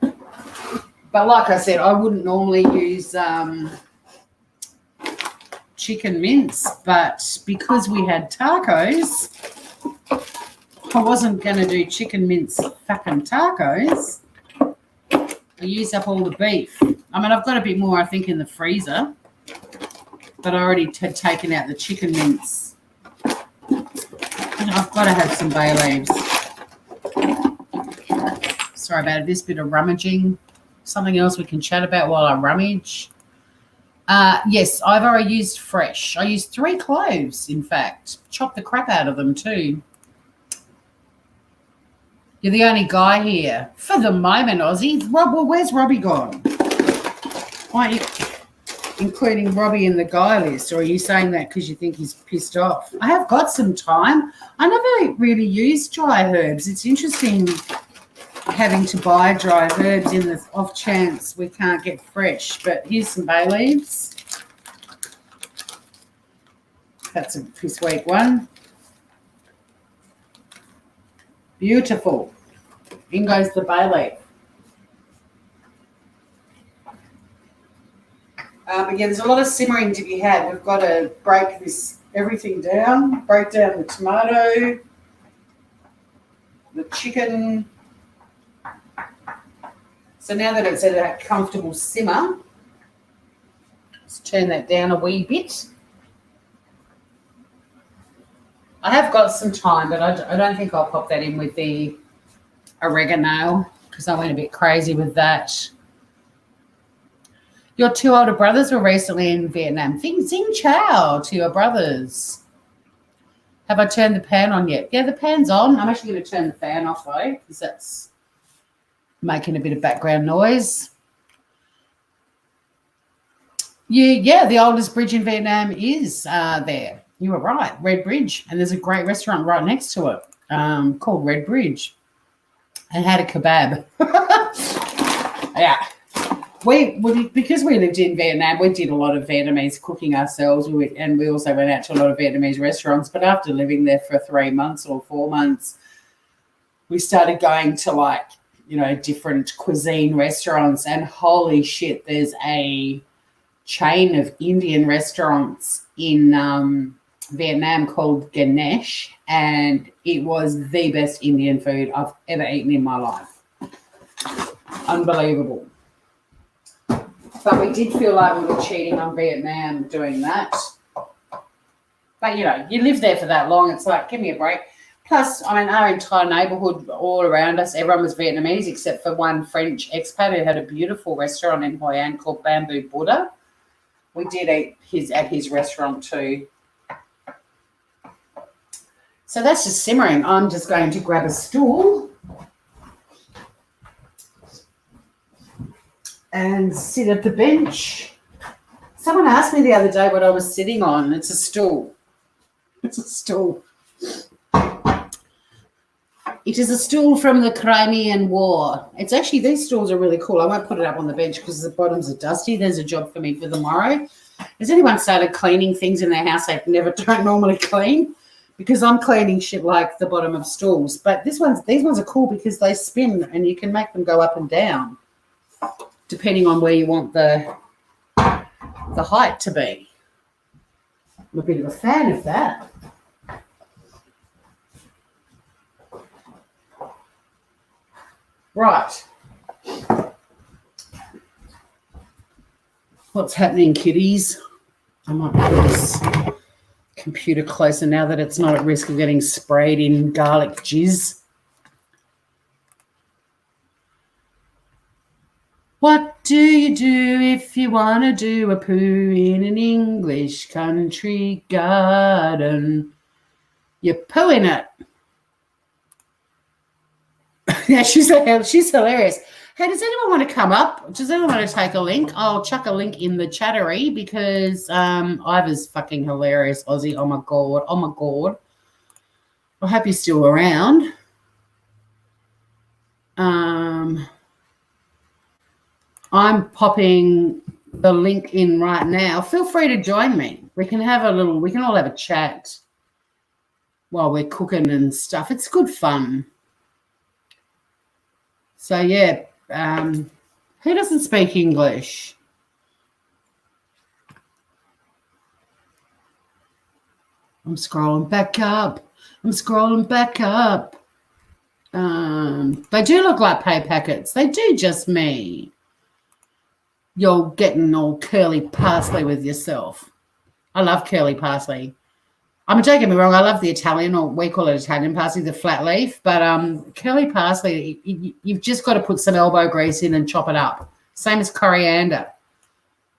But like I said, I wouldn't normally use chicken mince, but because we had tacos, I wasn't going to do chicken mince fucking tacos. I used up all the beef. I mean, I've got a bit more, I think, in the freezer, but I already had taken out the chicken mince. I've got to have some bay leaves. Sorry about this bit of rummaging. Something else we can chat about while I rummage. Yes, I've already used fresh. I used 3 cloves, in fact. Chopped the crap out of them too. You're the only guy here. For the moment, Aussie. Well, where's Robbie gone? Why aren't you including Robbie in the guy list? Or are you saying that because you think he's pissed off? I have got some time. I never really use dry herbs. It's interesting having to buy dry herbs in the off chance we can't get fresh. But here's some bay leaves. That's a this week one. Beautiful. In goes the bay leaf. Again, there's a lot of simmering to be had. We've got to break everything down. Break down the tomato, the chicken. So now that it's at a comfortable simmer, let's turn that down a wee bit. I have got some time, but I don't think I'll pop that in with the oregano because I went a bit crazy with that. Your two older brothers were recently in Vietnam. Xing Chao to your brothers. Have I turned the pan on yet? Yeah, the pan's on. I'm actually going to turn the fan off though because that's making a bit of background noise. Yeah, the oldest bridge in Vietnam is there. You were right, Red Bridge. And there's a great restaurant right next to it called Red Bridge. And had a kebab. Yeah. Because we lived in Vietnam, we did a lot of Vietnamese cooking ourselves, and we also went out to a lot of Vietnamese restaurants. But after living there for 3 months or 4 months, we started going to different cuisine restaurants. And holy shit, there's a chain of Indian restaurants in Vietnam called Ganesh, and it was the best Indian food I've ever eaten in my life. Unbelievable. But we did feel like we were cheating on Vietnam doing that. But, you live there for that long. It's like, give me a break. Plus, our entire neighbourhood all around us, everyone was Vietnamese except for one French expat who had a beautiful restaurant in Hoi An called Bamboo Buddha. We did eat at his restaurant too. So that's just simmering. I'm just going to grab a stool and sit at the bench. Someone asked me the other day what I was sitting on. It's a stool. It's a stool. It is a stool from the Crimean War. It's actually, these stools are really cool. I won't put it up on the bench because the bottoms are dusty. There's a job for me for tomorrow. Has anyone started cleaning things in their house they don't normally clean? Because I'm cleaning shit like the bottom of stools. But these ones are cool because they spin and you can make them go up and down depending on where you want the height to be. I'm a bit of a fan of that. Right. What's happening, kiddies? I might put this computer closer now that it's not at risk of getting sprayed in garlic jizz. What do you do if you want to do a poo in an English country garden? You poo in it. Yeah, she's hilarious. Hey, does anyone want to come up? Does anyone want to take a link? I'll chuck a link in the chattery because Iva's fucking hilarious, Aussie. Oh, my God. Oh, my God. I hope you're still around. I'm popping the link in right now. Feel free to join me. We can all have a chat while we're cooking and stuff. It's good fun. So, yeah, who doesn't speak English? I'm scrolling back up. They do look like pay packets. They do, just me. You're getting all curly parsley with yourself. I love curly parsley. Don't get me wrong, I love the Italian, or we call it Italian parsley, the flat leaf. But curly parsley, you've just got to put some elbow grease in and chop it up. Same as coriander.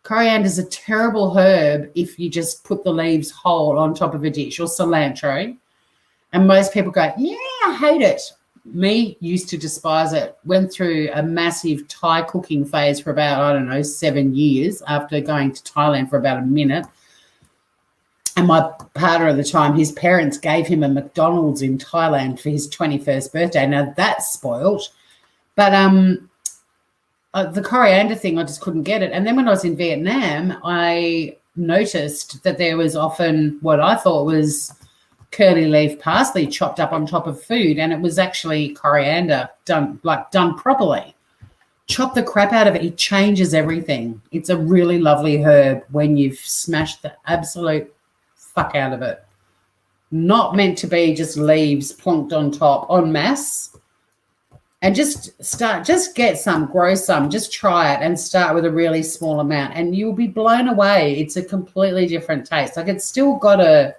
Coriander is a terrible herb if you just put the leaves whole on top of a dish, or cilantro. And most people go, yeah, I hate it. Me used to despise it. Went through a massive Thai cooking phase for about, 7 years after going to Thailand for about a minute. And my partner at the time, his parents gave him a McDonald's in Thailand for his 21st birthday. Now, that's spoiled But the coriander thing, I just couldn't get it. And then when I was in Vietnam, I noticed that there was often what I thought was curly leaf parsley chopped up on top of food, and it was actually coriander done properly. Chop the crap out of it. It changes everything. It's a really lovely herb when you've smashed the absolute fuck out of it. Not meant to be just leaves plonked on top en masse. And just get some, grow some, just try it and start with a really small amount and you'll be blown away. It's a completely different taste. Like it's still got a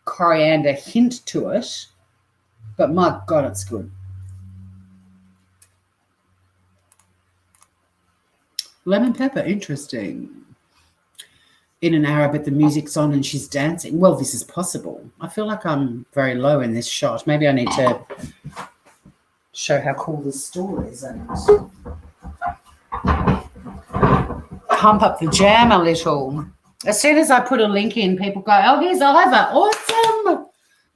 coriander hint to it, but my God, it's good. Lemon pepper, interesting. In an Arab, but the music's on and she's dancing. Well, this is possible. I feel like I'm very low in this shot. Maybe I need to show how cool this store is and pump up the jam a little. As soon as I put a link in, people go, oh, here's Ivor. Awesome.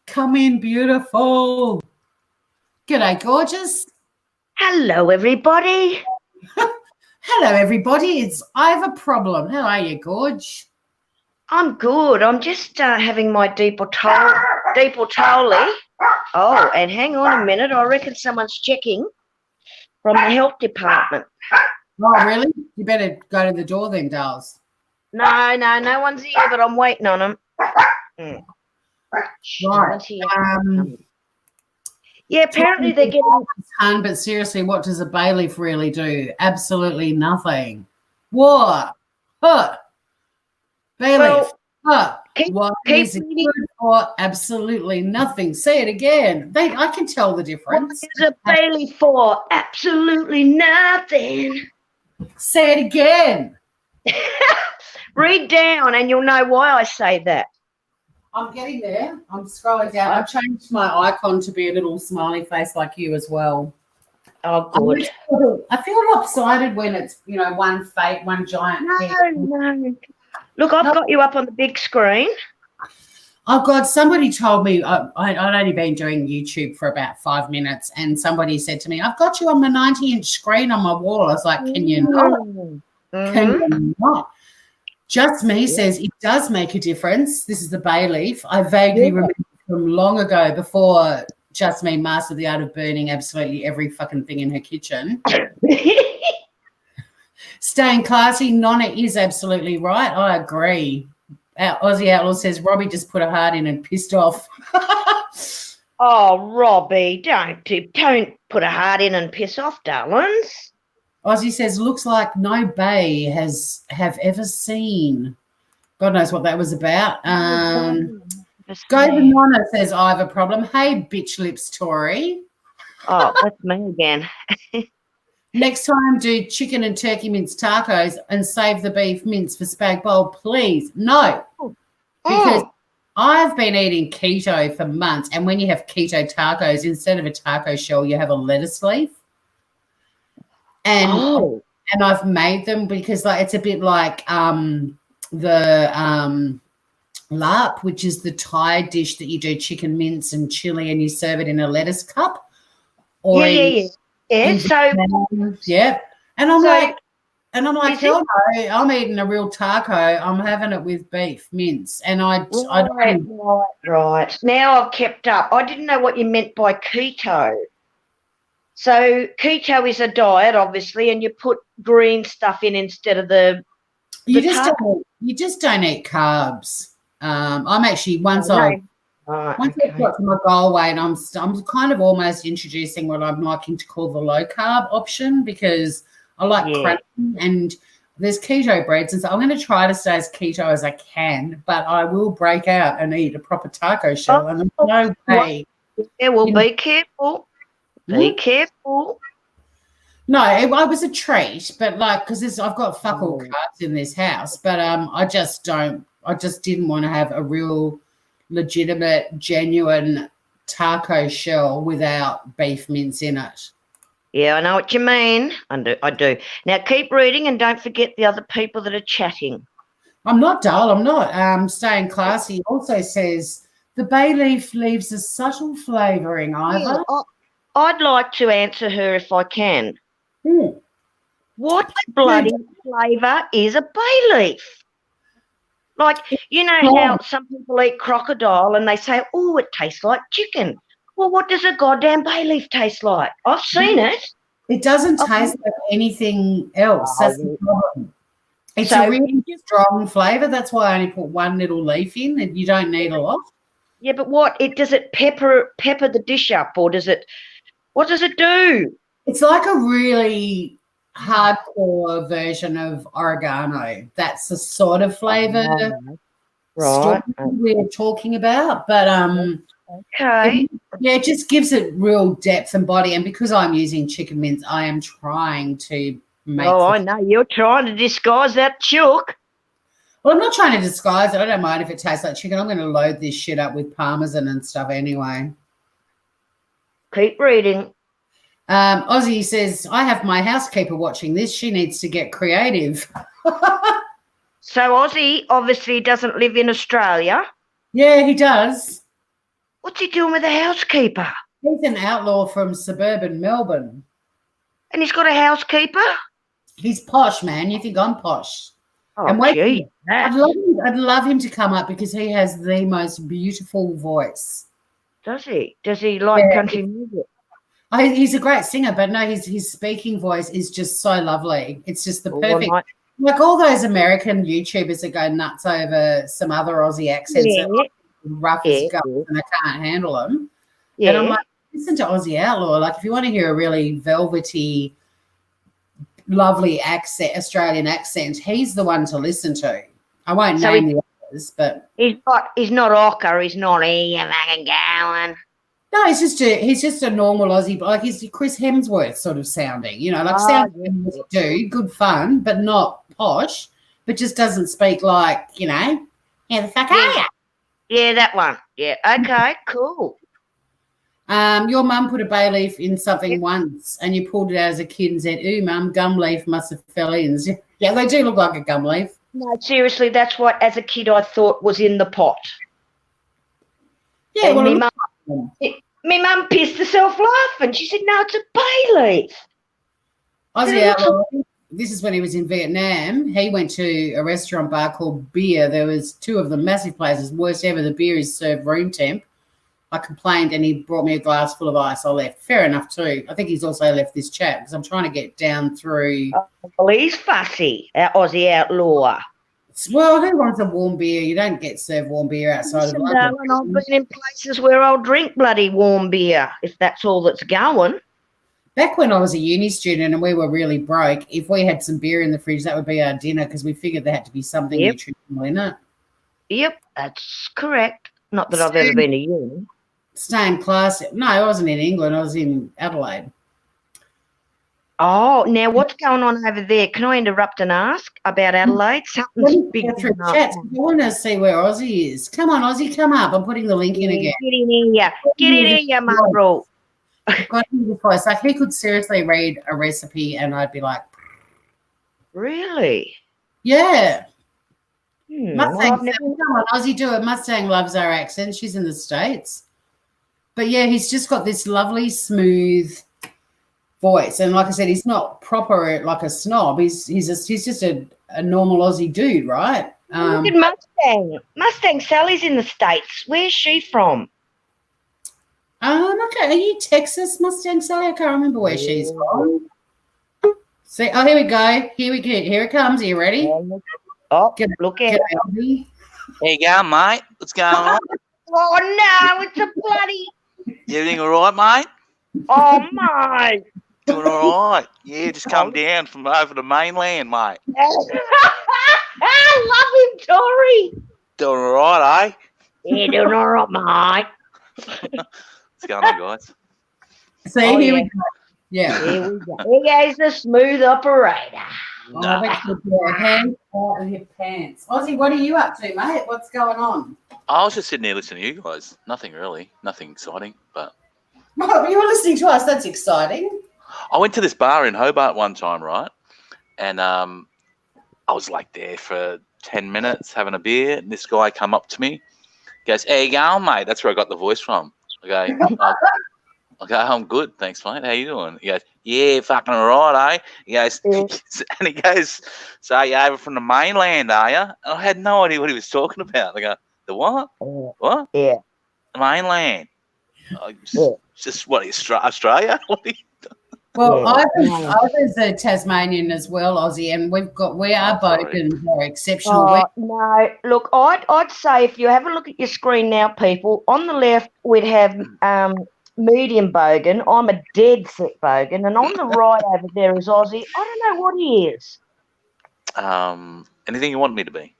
Come in, beautiful. G'day, gorgeous. Hello, everybody. Hello, everybody. It's Ivor Problem. How are you, Gorge? I'm good. I'm just having my deep Botoll. Oh, and hang on a minute. I reckon someone's checking from the health department. Oh, really? You better go to the door then, Darls. No one's here, but I'm waiting on them. Right. Yeah, apparently they're getting... But seriously, what does a bay leaf really do? Absolutely nothing. What? Huh? Bay leaf. Huh? What is it good for? Absolutely nothing. Say it again. I can tell the difference. What is a bay leaf for? Absolutely nothing. Say it again. Read down and you'll know why I say that. I'm getting there. I'm scrolling down. I've changed my icon to be a little smiley face like you as well. Oh, good. I feel lopsided when it's, one giant. No. Look, I've got you up on the big screen. Oh, God, somebody told me, I'd only been doing YouTube for about 5 minutes, and somebody said to me, I've got you on my 90-inch screen on my wall. I was like, can you not? Mm-hmm. Can you not? Just Me says it does make a difference. This is the bay leaf. I vaguely remember from long ago before Just Me mastered the art of burning absolutely every fucking thing in her kitchen. Stayin Classy, Nonna is absolutely right. I agree. Aussie Outlaw says Robbie just put a heart in and pissed off. Oh, Robbie, don't put a heart in and piss off, darlings. Aussie says, looks like no bay have ever seen. God knows what that was about. Go to Nonna, says I have a problem. Hey, bitch lips, Tori. Oh, that's me again. Next time, do chicken and turkey mince tacos and save the beef mince for Spag bowl, please. No, because I've been eating keto for months, and when you have keto tacos, instead of a taco shell, you have a lettuce leaf. And I've made them because it's a bit like the larp, which is the Thai dish that you do chicken mince and chili and you serve it in a lettuce cup. Or Yeah. Yeah. And I'm like, hell no, I'm eating a real taco. I'm having it with beef mince. And I don't. Right. Now I've kept up. I didn't know what you meant by keto. So keto is a diet, obviously, and you put green stuff in instead of you just don't eat carbs. I'm actually once I've got to my goal weight, I'm kind of almost introducing what I'm liking to call the low carb option because I like crunching and there's keto breads, and so I'm going to try to stay as keto as I can, but I will break out and eat a proper taco shell, and there's no way. Yeah, well, be careful. Be careful. No, it was a treat, but because I've got fuck all carbs in this house, but I just didn't want to have a real legitimate, genuine taco shell without beef mince in it. Yeah, I know what you mean. I do. Now keep reading and don't forget the other people that are chatting. I'm not dull. I'm not. Stayin Classy also says the bay leaf leaves a subtle flavouring, Ivor. I'd like to answer her if I can. Hmm. What bloody flavour is a bay leaf? Like, you know how some people eat crocodile and they say, oh, it tastes like chicken. Well, what does a goddamn bay leaf taste like? I've seen it. It doesn't taste like anything else. That's the problem. It's a really strong flavour. That's why I only put one little leaf in, and you don't need a lot. Yeah, but does it pepper the dish up, or what does it do? It's like a really hardcore version of oregano. That's the sort of flavour Right. we're talking about. But Okay. it just gives it real depth and body. And because I'm using chicken mince, I am trying to make. Oh, I know you're trying to disguise that chook. Well, I'm not trying to disguise it. I don't mind if it tastes like chicken. I'm going to load this shit up with parmesan and stuff anyway. Keep reading. Aussie says, I have my housekeeper watching this. She needs to get creative. So Aussie obviously doesn't live in Australia. Yeah, he does. What's he doing with a housekeeper? He's an outlaw from suburban Melbourne. And he's got a housekeeper? He's posh, man. You think I'm posh. Oh, and wait, gee. I'd love him to come up because he has the most beautiful voice. Does he? Does he like country music? He's a great singer, but no, his speaking voice is just so lovely. It's just the perfect, like all those American YouTubers that go nuts over some other Aussie accents that are rough as guts and I can't handle them. Yeah. And I'm like, listen to Aussie Outlaw. Like if you want to hear a really velvety, lovely accent, Australian accent, he's the one to listen to. I won't name the others, but he's not Ocker, he's not fucking going. No, he's just a normal Aussie, like he's Chris Hemsworth sort of sounding, you know, like sounding dude, good fun, but not posh, but just doesn't speak like, you know, how the fuck are you? Yeah, that one. Yeah, okay, cool. Your mum put a bay leaf in something once and you pulled it out as a kid and said, ooh, mum, gum leaf must have fell in. Yeah, they do look like a gum leaf. No, seriously, that's what, as a kid, I thought was in the pot. Yeah, and my mum pissed herself laughing. She said, no, it's a bay leaf. Aussie Outlaw, this is when he was in Vietnam. He went to a restaurant bar called Beer. There was two of them, massive places, worst ever. The beer is served room temp. I complained and he brought me a glass full of ice. I left. Fair enough too. I think he's also left this chat because I'm trying to get down through. Well, he's fussy, our Aussie Outlaw. Well, who wants a warm beer? You don't get served warm beer outside of London. I've been in places where I'll drink bloody warm beer if that's all that's going. Back when I was a uni student and we were really broke, if we had some beer in the fridge, that would be our dinner because we figured there had to be something nutritional in it. Yep, that's correct. Not that I've ever been to uni. Stayin Classy. No, I wasn't in England. I was in Adelaide. Oh, now what's going on over there? Can I interrupt and ask about Adelaide? Something's big. I want to see where Aussie is. Come on, Aussie, come up. I'm putting the link in again. Get in here. Get in here, mongrel. It's like he could seriously read a recipe and I'd be like, really? Yeah. Mustang, come on, Aussie, do it. Mustang loves our accent. She's in the States. But yeah, he's just got this lovely, smooth voice. And like I said, he's not proper like a snob. He's just a normal Aussie dude, right? Look at Mustang. Mustang Sally's in the States. Where's she from? Okay. Are you Texas, Mustang Sally? I can't remember where she's from. See, oh, here we go. Here it comes. Are you ready? Oh, look at it. There you go, mate. What's going on? Oh, no, it's a bloody... Everything all right, mate? Oh, mate. Doing all right. Yeah, just come down from over the mainland, mate. I love him, Tori. Doing all right, eh? Yeah, doing all right, mate. What's going on, guys? See, here we go. Yeah. Here we go. Here goes the smooth operator. No. Your hands out of your pants. Aussie, what are you up to, mate? What's going on? I was just sitting there listening to you guys. Nothing really. Nothing exciting, but... Oh, you were listening to us. That's exciting. I went to this bar in Hobart one time, right? And I was like there for 10 minutes having a beer, and this guy come up to me, goes, "Hey, you going, mate?" That's where I got the voice from. Okay. I go, I'm good, thanks, mate. How you doing? He goes, yeah, fucking all right, eh? He goes, Yeah. and he goes, so you're over from the mainland, are you? And I had no idea what he was talking about. I go, the what? What? Yeah. The mainland. I Yeah. just what, Australia? What are you- Well, Yeah. I was a Tasmanian as well, Aussie, and we are sorry. bogans are exceptional. Oh, no. Look, I'd say if you have a look at your screen now, people, on the left we'd have medium bogan. I'm a dead set bogan. And on the right over there is Aussie. I don't know what he is. Anything you want me to be?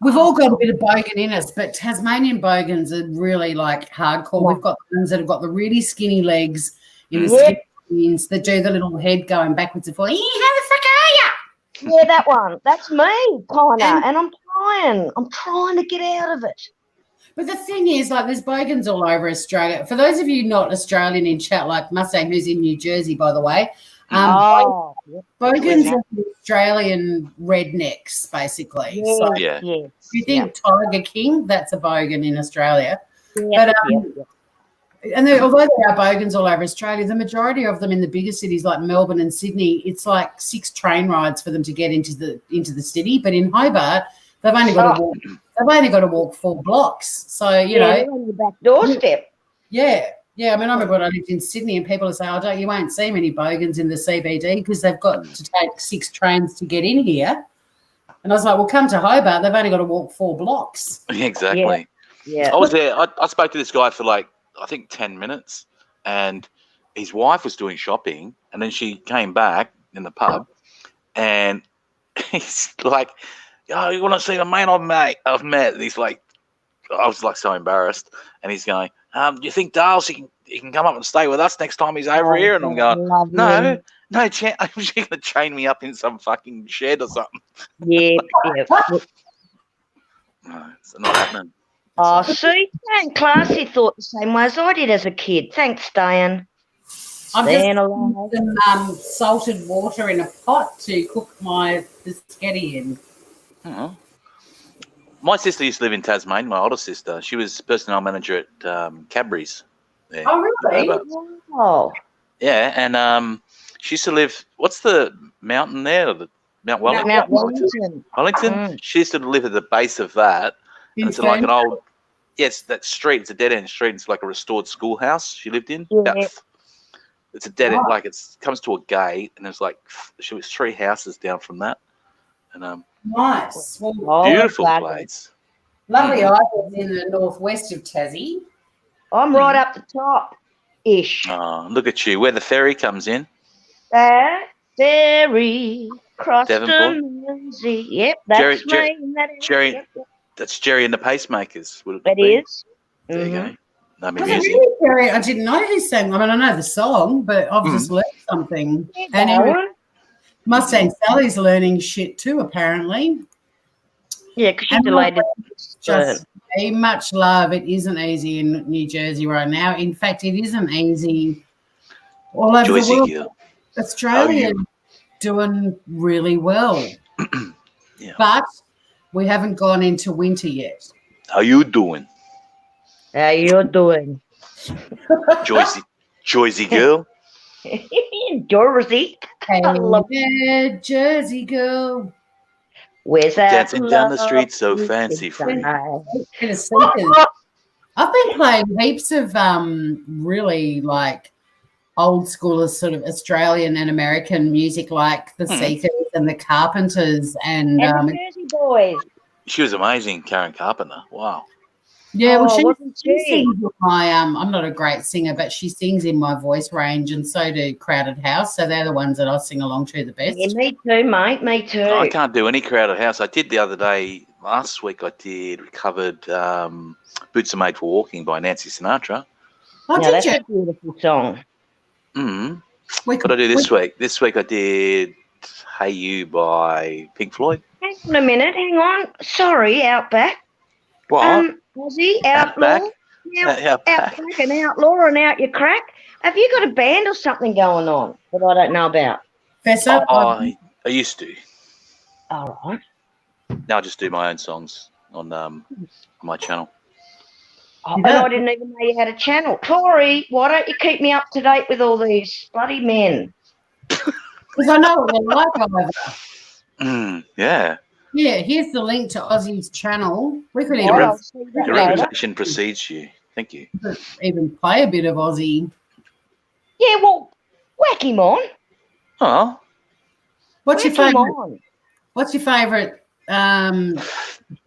We've all got a bit of bogan in us, but Tasmanian bogans are really like hardcore. Yeah. We've got ones that have got the really skinny legs in the Yep. skinny jeans that do the little head going backwards and forwards. How the fuck are you? Yeah, that one. That's me, kind of. And- And I'm trying to get out of it. But the thing is, like, there's bogans all over Australia. For those of you not Australian in chat, like Mustang, who's in New Jersey, by the way, bogans are the Australian rednecks, basically. Yes, So Yeah. yes. if you think Tiger King, that's a bogan in Australia. Yeah, But, yeah. And although there are bogans all over Australia, the majority of them in the bigger cities like Melbourne and Sydney, it's like 6 train rides for them to get into the city. But in Hobart, they've only got to walk. They've only got to walk 4 blocks. So you know, they're on your back doorstep. yeah. I mean, I remember when I lived in Sydney, and people would say, "Oh, you won't see many bogans in the CBD because they've got to take 6 trains to get in here." And I was like, "Well, come to Hobart. They've only got to walk 4 blocks." Exactly. Yeah. I was there. I spoke to this guy for like, I think 10 minutes, and his wife was doing shopping, and then she came back in the pub, and he's like, "Oh, you want to see the mate I've met?" And he's like, I was like so embarrassed, and he's going, "Do you think Dales he can come up and stay with us next time he's over here?" And I'm going, no chance. I'm just going to chain me up in some fucking shed or something. Yeah, yeah. No, it's not happening. Oh, see, Stayin Classy thought the same way as I did as a kid. Thanks, Stayin. I'm Stayin' just alive. putting some salted water in a pot to cook my biscotti in. Oh. My sister used to live in Tasmania, my older sister. She was personnel manager at Cadbury's. There. Oh, really? Oh, Yeah, and she used to live, what's the mountain there? Mount Wellington? Mount Wellington. Wellington? Mm. She used to live at the base of that. And it's like an Insane. old, yes, that street. It's a dead-end street. It's like a restored schoolhouse she lived in. Yeah. It's a dead-end, Wow. like it comes to a gate, and there's like, she was 3 houses down from that. And Nice. Well, Oh, beautiful glad- place. lovely islands in the northwest of Tassie. I'm right up the top-ish. Oh, look at you, where the ferry comes in. Ferry crossed the Devonport? Mersey. Yep, that's Jerry- me. That is. Jerry- Yep, yep. That's Jerry and the Pacemakers. Would it That be? is. There you Mhm. go. No Was it music. really Jerry? I didn't know who sang. I mean, I know the song, but I've just learned something. Yeah, And anyway, Darren. Mustang Sally's learning shit too, apparently. Yeah, because she's And delayed. Just very much love. It isn't easy in New Jersey right now. In fact, it isn't easy all over Joycey the world. Gill. Australia doing really well. Yeah. But we haven't gone into winter yet. How you doing, How you doing? Joycey girl? Jersey. Hey love- there, Jersey girl. Where's that? Dancing down the love street so you fancy free. inside? Bit of Seekers. I've been playing heaps of really like old school sort of Australian and American music, like the Seekers and the Carpenters, and And the Jersey boys. She was amazing, Karen Carpenter. Wow. yeah. Well, Oh, she wasn't she? sings in my I'm not a great singer, but she sings in my voice range, and so do Crowded House. So they're the ones that I sing along to the best. Yeah, me too, mate. Me too. I can't do any Crowded House. I did the other day, last week covered Boots Are Made for Walking by Nancy Sinatra. Oh, Yeah, did that's you? a beautiful song. Mm. We What did I do this week? This week I did Hey You by Pink Floyd. Hang on a minute. Hang on. Sorry, Outback. What? Aussie Outlaw. Outback? Now, Outback. Outback and Outlaw and Out Your Crack. Have you got a band or something going on that I don't know about? Fess up. I used to. All right. Now I just do my own songs on my channel. And I didn't even know you had a channel. Tori, why don't you keep me up to date with all these bloody men? Because I know what they're like, Oliver. Yeah. Yeah, here's the link to Aussie's channel. We could Right, I'll see that Your later. reputation precedes you. Thank you. even play a bit of Aussie. Yeah, well, whack him on. Oh, What's your Whack him favourite? on. What's your favourite cover,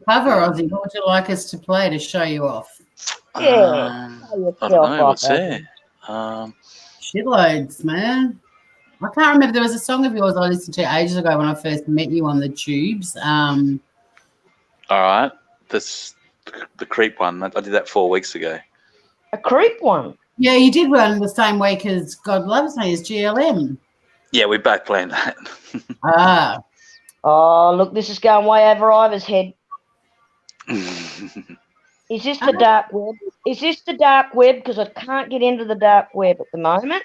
Aussie? What would you like us to play to show you off? Yeah. I don't know. What's there? Shitloads, man. I can't remember. There was a song of yours I listened to ages ago when I first met you on the tubes. All right. This the creep one. I did that 4 weeks ago. A creep one. Yeah, you did one the same week as God Loves Me as GLM. Yeah, we both planned that. Ah. Oh, look, this is going way over Ivor's head. Is this the dark web? Is this the dark web? Because I can't get into the dark web at the moment.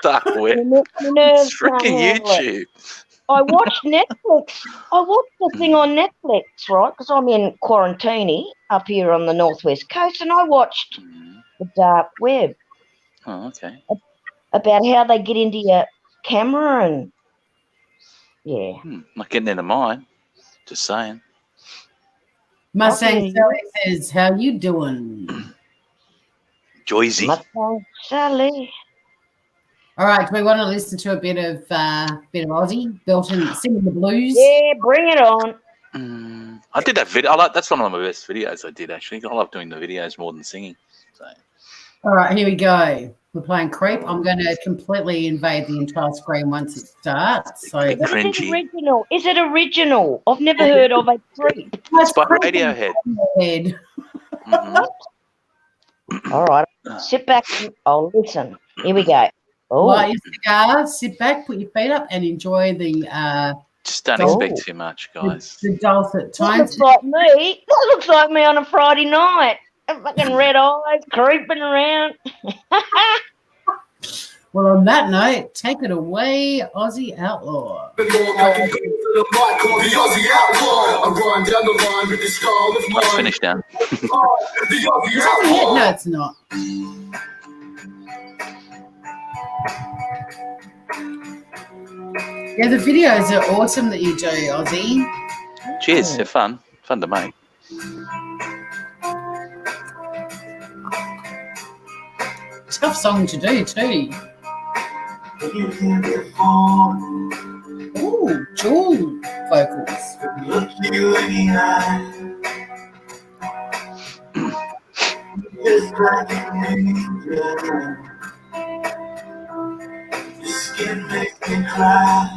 Dark web. It's freaking YouTube. I watched Netflix. I watched the thing on Netflix, right? Because I'm in quarantine up here on the northwest coast, and I watched the dark web. Oh, okay. About how they get into your camera and Not getting into mine. Just saying. Mustang Sally says, "How you doing?" Joyzy. Mustang Sally. All right, do we want to listen to a bit of Aussie, belting, singing the blues? Yeah, bring it on. I did that video. That's one of my best videos I did, actually. I love doing the videos more than singing. So. All right, here we go. We're playing Creep. I'm going to completely invade the entire screen once it starts. So Is it original? Is it original? I've never heard of a Creep. It's by Radiohead. All right, sit back and I'll listen. Here we go. Light your cigar, sit back, put your feet up, and enjoy the. Just don't expect too much, guys. The dulcet tones. That looks like me. That looks like me on a Friday night. Fucking red eyes, creeping around. Well, on that note, take it away, Aussie Outlaw. Let's finish now. No, it's not. Yeah, the videos are awesome that you do, Aussie. Cheers, they're fun. Fun to make. Tough song to do too. Ooh, Jewel vocals. Look you in the eye. Just like an angel. Your skin makes me cry.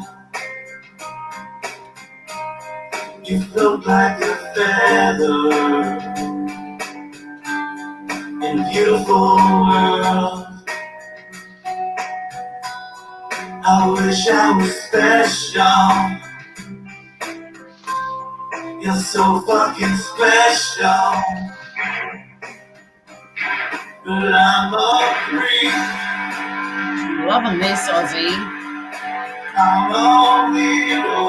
You float like a feather in a beautiful world. I wish I was special. You're so fucking special. But I'm a creep. Loving this, Aussie. I'm a weirdo.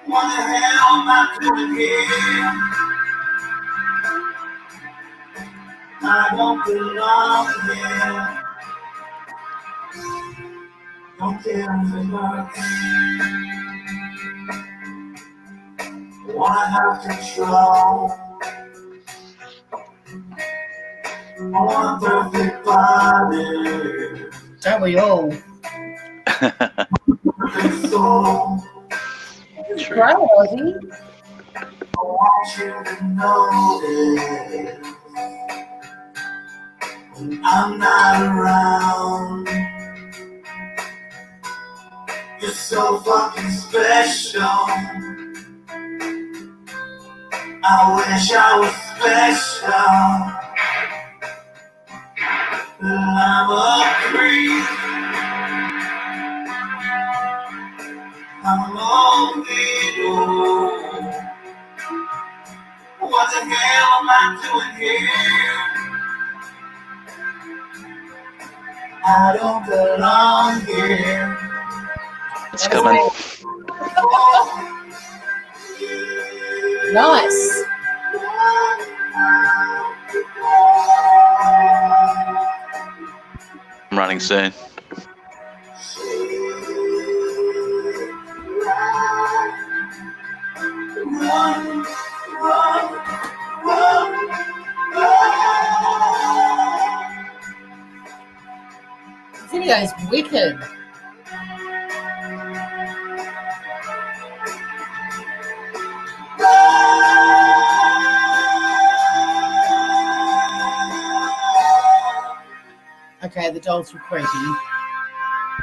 What the hell am I doing here? I don't belong here. Don't care if it hurts. Wanna have control. I want a perfect body. Don't we all? Perfect soul. True. Right, Aussie. I want you to notice when I'm not around. You're so fucking special. I wish I was special. But I'm a creep. I'm a weirdo. What the hell am I doing here? I don't belong here. It's coming. Nice. I'm running soon. Run, run, run, run. The video's wicked. Okay, the dolls were creepy.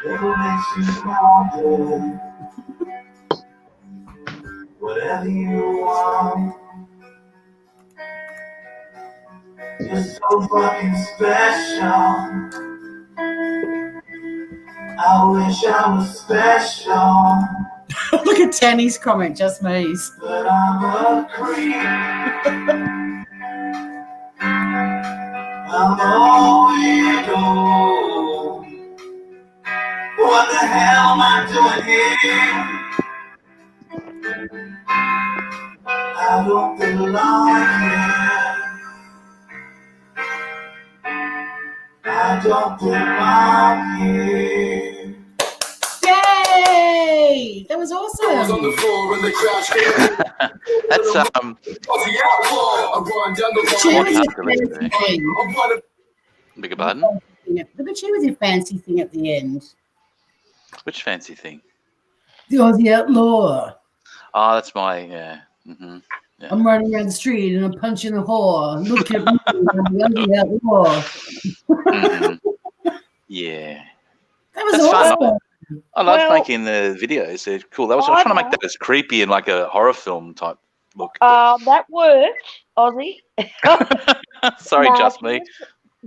Whatever makes you smile, whatever you want. You're so fucking special. I wish I was special, Look at Tanny's comment, just me's. but I'm a creep. I'm a weirdo. What the hell am I doing here? I don't belong here. I don't belong here. Yay! That was awesome. on the floor in the crowd. That's Aussie Outlaw. I run down the She line. was a fancy thing. I'm one of bigger button. Look at you with your fancy thing at the end. Which fancy thing? The Aussie Outlaw. Oh, that's my yeah. Mm-hmm. I'm running around the street and I'm punching a whore. Look at me, I'm the Aussie Outlaw. Mm-hmm. Yeah, That was that's awesome. fun. I love Well- making the videos. They're cool. I was trying to make that as creepy and like a horror film type look. That worked, Aussie. Sorry, No, just me.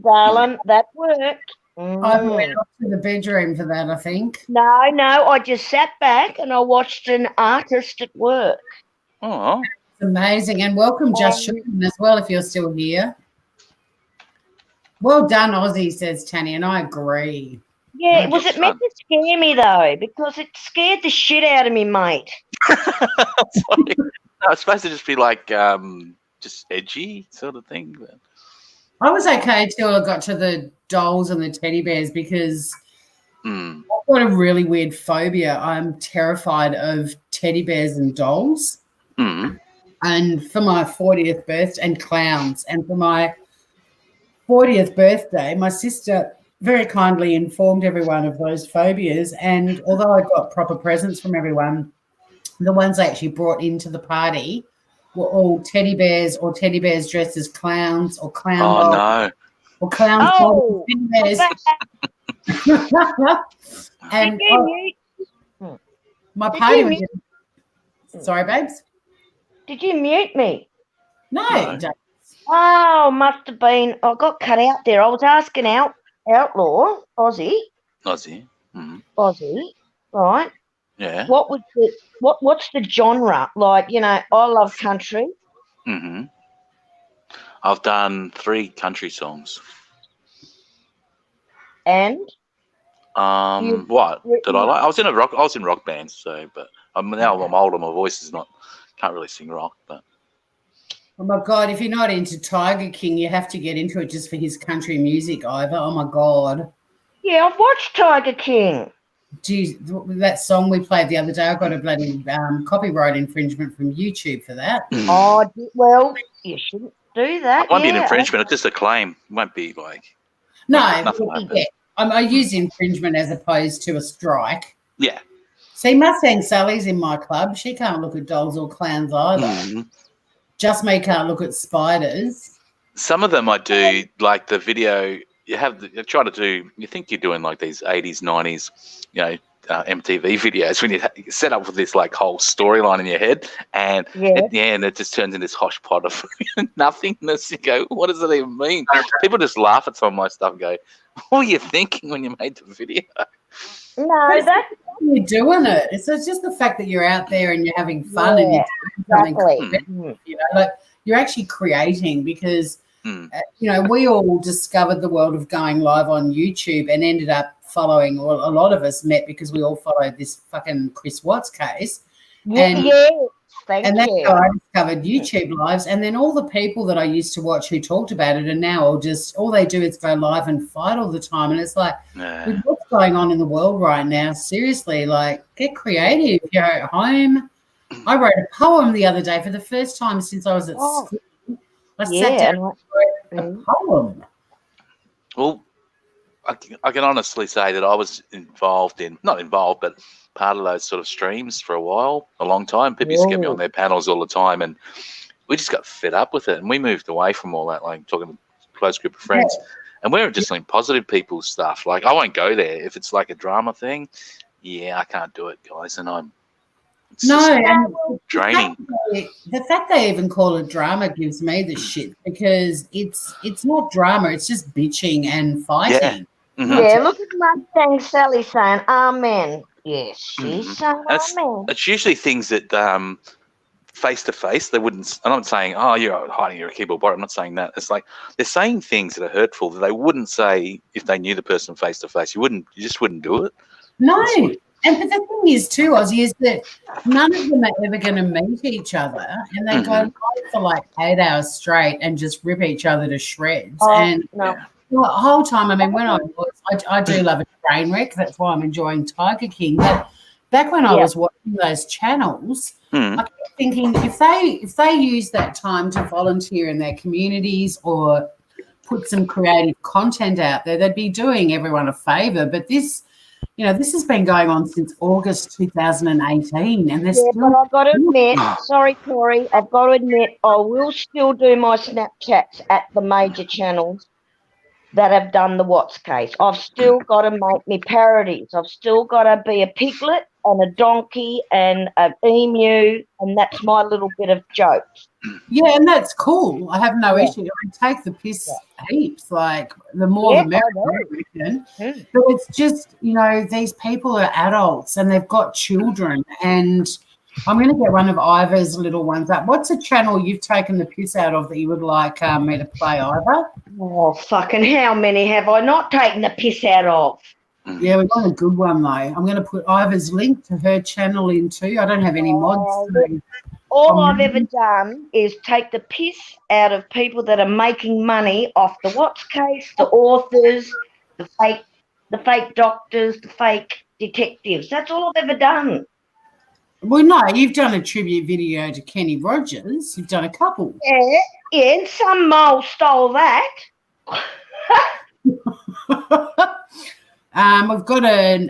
Darling, that worked. I Mm. went off to the bedroom for that, I think. No, I just sat back and I watched an artist at work. Oh, It's amazing. And welcome, Just Shooting, as well, if you're still here. Well done, Aussie, says Tanny, and I agree. Yeah, Mm, was it's it meant to scare me though? Because it scared the shit out of me, mate. sorry. No, it's supposed to just be like just edgy sort of thing. But... I was okay till I got to the dolls and the teddy bears because Mm. I've got a really weird phobia. I'm terrified of teddy bears and dolls. Mm. And for my 40th birthday, and clowns, and for my 40th birthday, my sister very kindly informed everyone of those phobias. And although I got proper presents from everyone, the ones I actually brought into the party were all teddy bears or teddy bears dressed as clowns or clown Oh dolls no. or clowns Oh, teddy bears. And Did you mute? my Did party you was mute? sorry, babes. Did you mute me? No, No. don't. Oh, must have been. I got cut out there. I was asking Outlaw Aussie, Aussie. Mm. Aussie, right? Yeah. What would the what's the genre? Like, I love country. Mm-hmm. I've done 3 country songs. And You- What did I like? I was in rock bands, so but now I'm older. My voice is not. Can't really sing rock, but Oh my God, if you're not into Tiger King, you have to get into it just for his country music, Ivor. Oh my God. yeah, I've watched Tiger King. Geez, that song we played the other day, I got a bloody copyright infringement from YouTube for that. Oh, well, you shouldn't do that. it won't be an yeah. infringement. It's just a claim. It won't be like No, nothing like that. yeah, I use infringement as opposed to a strike. Yeah. See, Mustang Sally's in my club. She can't look at dolls or clowns either. Mhm. Just me can't look at spiders. Some of them I do, like the video. You try to do. You think you're doing like these 80s, 90s, MTV videos when you set up with this like whole storyline in your head, and Yeah. at the end it just turns into this hodgepodge of nothingness. You go, what does it even mean? People just laugh at some of my stuff and go, what were you thinking when you made the video? No, that's You're doing it. It's just the fact that you're out there and you're having fun and you're doing something exactly. cool, like you're actually creating because Mm. we all discovered the world of going live on YouTube and ended up following, or a lot of us met because we all followed this fucking Chris Watts case. Yeah, And- yeah. Thank And that's you. how I discovered YouTube lives. And then all the people that I used to watch who talked about it, and now all they do is go live and fight all the time. And it's like, with what's going on in the world right now, seriously, like, get creative. You're at home. I wrote a poem the other day for the first time since I was at school. I sat down and wrote a poem. Well, I can honestly say that I was not involved, but part of those sort of streams for a long time. People used to get me on their panels all the time, and we just got fed up with it, and we moved away from all that, like talking to a close group of friends. And we're just doing positive people's stuff. Like, I won't go there if it's like a drama thing. Yeah, I can't do it, guys, and draining. The fact they even call it drama gives me the shit, because it's not drama, it's just bitching and fighting. Yeah, look at Mustang Sally saying amen. Yes, she's saying amen. It's usually things that face to face they wouldn't. I'm not saying, oh, you're hiding your keyboard warrior. I'm not saying that. It's like they're saying things that are hurtful that they wouldn't say if they knew the person face to face. You just wouldn't do it. No. And the thing is too, Ozzy, is that none of them are ever going to meet each other, and they go live for like 8 hours straight and just rip each other to shreds. The whole time, I mean, when I do love a train wreck. That's why I'm enjoying Tiger King. But back when I was watching those channels, I kept thinking, if they use that time to volunteer in their communities or put some creative content out there, they'd be doing everyone a favour. But this has been going on since August 2018, and there's but I've got to admit, sorry, Corey, I've got to admit, I will still do my Snapchats at the major channels that have done the Watts case. I've still got to make me parodies. I've still got to be a piglet and a donkey and an emu, and that's my little bit of jokes. Yeah, and that's cool. I have no issue. I take the piss heaps. Like, the more the merrier. But it's just, these people are adults and they've got children, and I'm going to get one of Iva's little ones up. What's a channel you've taken the piss out of that you would like me to play, Iva? Oh, fucking how many have I not taken the piss out of? Yeah, we've got a good one, though. I'm going to put Iva's link to her channel in too. I don't have any mods. All I've ever done is take the piss out of people that are making money off the Watts case, the authors, the fake doctors, the fake detectives. That's all I've ever done. Well, no, you've done a tribute video to Kenny Rogers. You've done a couple. Yeah, and some mole stole that. We've got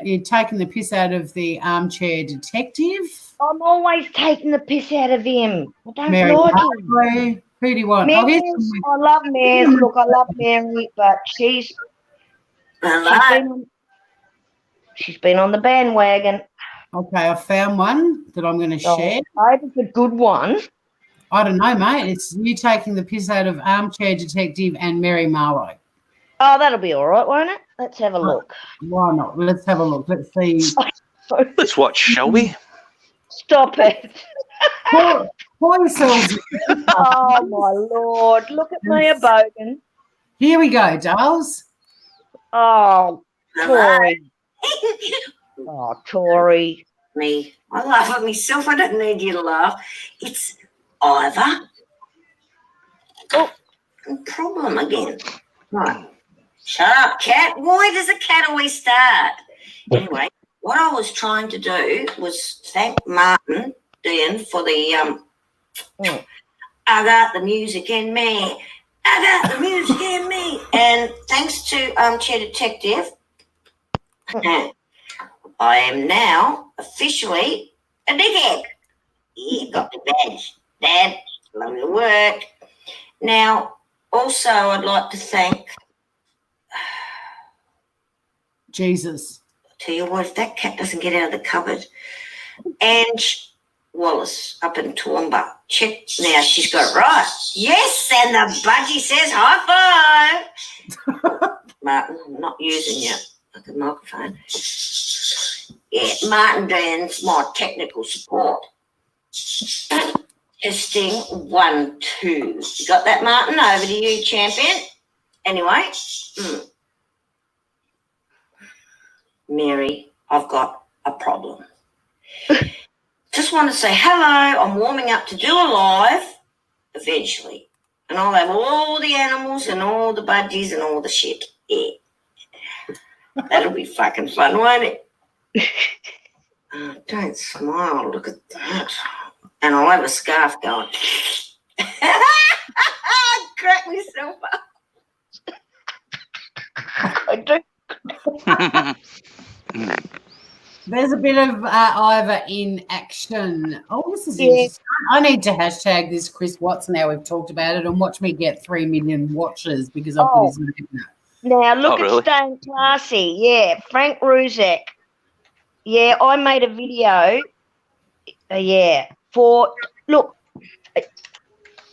you're taking the piss out of the armchair detective. I'm always taking the piss out of him. I don't Mary like him. Who do you want? Mary, I love Mary. Look, I love Mary, but she's been on the bandwagon. Okay, I found one that I'm going to share. I think it's a good one. I don't know, mate. It's you taking the piss out of Armchair Detective and Mary Marlowe. Oh, that'll be all right, won't it? Let's have a look. Why not? Let's have a look. Let's see. Let's watch, shall we? Stop it. Pour yourselves. Oh, my Lord. Look at me, a bogan. Here we go, dolls. Oh, Tori. Oh, Tori. Me. I laugh at myself. I don't need you to laugh. It's Iva. Oh, problem again. Right. Shut up, cat. Why does a cat always start? Anyway, what I was trying to do was thank Martin Dean for the I got the music in me. I got the music in me. And thanks to Chair Detective, I am now officially a dickhead. You got the badge. Dad, love your work. Now, also, I'd like to thank Jesus. Tell you what, if that cat doesn't get out of the cupboard, Ange Wallace up in Toowoomba. Check now, she's got it right. Yes, and the budgie says high five. Martin, I'm not using you like a microphone. Yeah, Martin Dan's my technical support. Testing 1, 2. You got that, Martin? Over to you, champion. Anyway, Mary, I've got a problem. just want to say hello. I'm warming up to do a live eventually. And I'll have all the animals and all the budgies and all the shit. Yeah. That'll be fucking fun, won't it? Oh, don't smile. Look at that. And I'll have a scarf going. I crack myself up. I do. There's a bit of Ivor in action. Oh, this is Yeah. interesting. I need to hashtag this Chris Watts now we've talked about it and watch me get 3 million watches because I put his name in it. Now look Oh, really? at Stayin Classy. Yeah, Frank Ruzek. Yeah, I made a video. Look,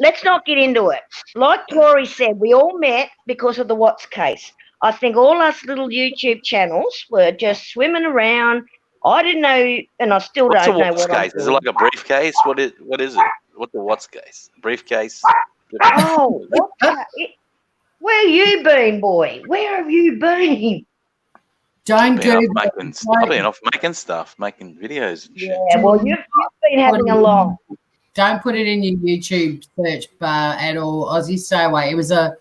let's not get into it. Like Tori said, we all met because of the Watts case. I think all us little YouTube channels were just swimming around. I didn't know, and I still What's don't a know Watts what I'm case? Is it doing. like a briefcase? What is it? What's the Watts case? Briefcase? Oh, what's that? Where you been, boy? Where have you been? Don't I've been Google off making, I've been off making stuff, making videos and shit. Yeah, well, you've been having a lot. Don't put it in your YouTube search bar at all. Aussie, stay away. It was a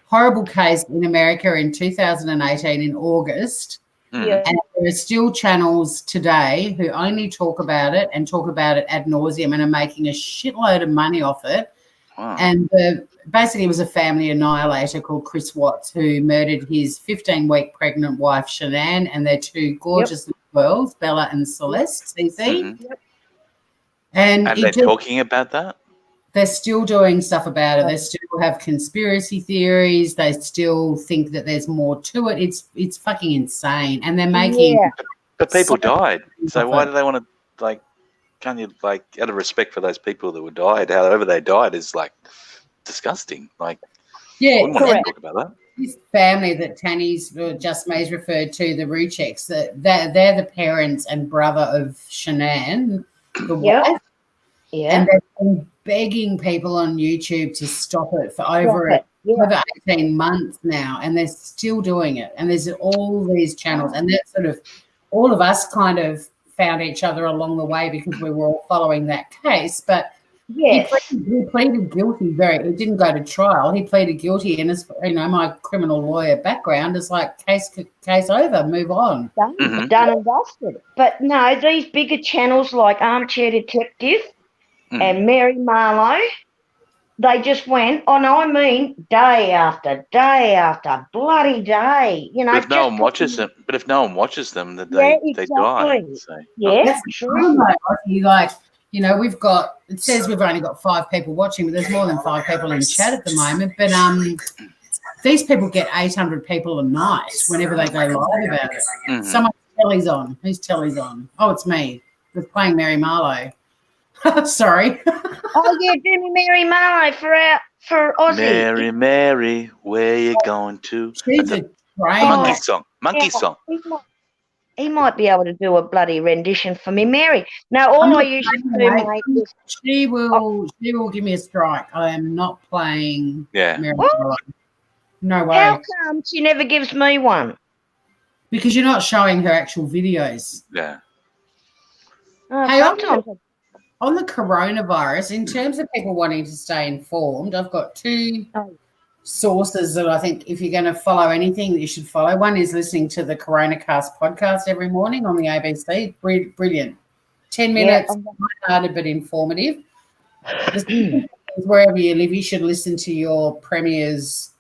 horrible case in America in 2018 in August. Yeah. And there are still channels today who only talk about it and talk about it ad nauseum and are making a shitload of money off it. Wow. And basically it was a family annihilator called Chris Watts who murdered his 15-week pregnant wife, Shanann, and their two gorgeous little girls, Bella and Celeste, CC. Mhm. And they're talking about that? they're still doing stuff about it. They still have conspiracy theories. They still think that there's more to it. It's fucking insane. And they're making... Yeah. But people So- died. So why do they want to, like, can't you, like, out of respect for those people that were died, however they died is, like, disgusting. Like, I Yeah, wouldn't want to correct. talk about that. this family that Tanny's just May's referred to, the Rucheks, they're the parents and brother of Shanann, the Yep. wife, Yeah. and they've been begging people on YouTube to stop it for over Yeah. over 18 months now, and they're still doing it. And there's all these channels, and that's sort of all of us kind of found each other along the way because we were all following that case. But Yes. he pleaded guilty. It didn't go to trial. He pleaded guilty, and as you know, my criminal lawyer background is like case over, move on. Done, Mhm. done and dusted. But no, these bigger channels like Armchair Detective and Mary Marlowe, they just went on. I mean, day after bloody day. You know, But if no just one watches them, then Yeah, they die. exactly. So, Yeah, That's the true. problem, though, Aussie. Like, you know, it says we've only got 5 people watching, but there's more than 5 people in chat at the moment. But these people get 800 people a night whenever they go live about it. Mhm. Someone's telly's on. Whose telly's on? Oh, it's me. We're playing Mary Marlowe. Sorry. Oh yeah, do me Mary Marlowe for Aussie. Mary, where you going to? She's That's a a train. monkey Oh. song. Monkey Yeah, song. He might be able to do a bloody rendition for me, Mary. No, all I usually do, mate, is She will give me a strike. I am not playing Yeah. Mary What? Marlowe. No way. how come she never gives me one? Because you're not showing her actual videos. Yeah. Oh, Hey, sometimes On the coronavirus, in terms of people wanting to stay informed, I've got 2 sources that I think if you're going to follow anything that you should follow. One is listening to the Coronacast podcast every morning on the ABC. Brilliant. 10 minutes, lighthearted but informative. The second is wherever you live, you should listen to your premier's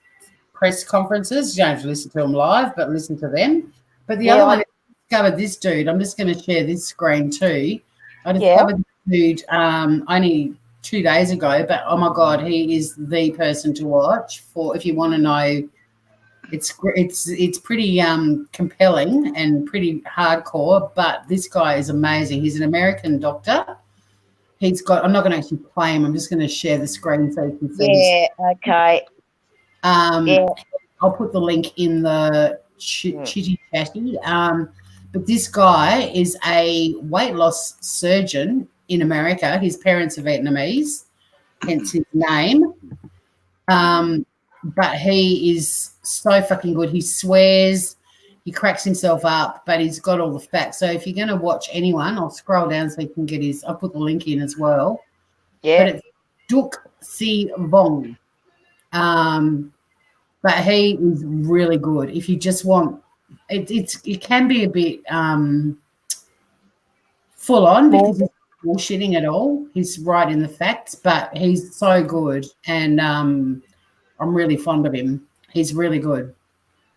press conferences. You don't have to listen to them live, but listen to them. But the other one, I discovered this dude. I'm just going to share this screen too. I discovered this dude only 2 days ago, but oh my God, he is the person to watch for if you want to know. It's pretty compelling and pretty hardcore, but this guy is amazing. He's an American doctor. He's got. I'm not going to actually play him. I'm just going to share the screen so you can see. Yeah, okay. I'll put the link in the chitty chatty. But this guy is a weight loss surgeon in America. His parents are Vietnamese, hence his name. But he is so fucking good. He swears. he cracks himself up, but he's got all the facts. So if you're going to watch anyone, I'll scroll down so you can get his. I'll put the link in as well. Yeah. But it's Duk Si Vong. But he is really good. If you just want, it can be a bit full on because he's not bullshitting at all. He's right in the facts, but he's so good, and I'm really fond of him. He's really good.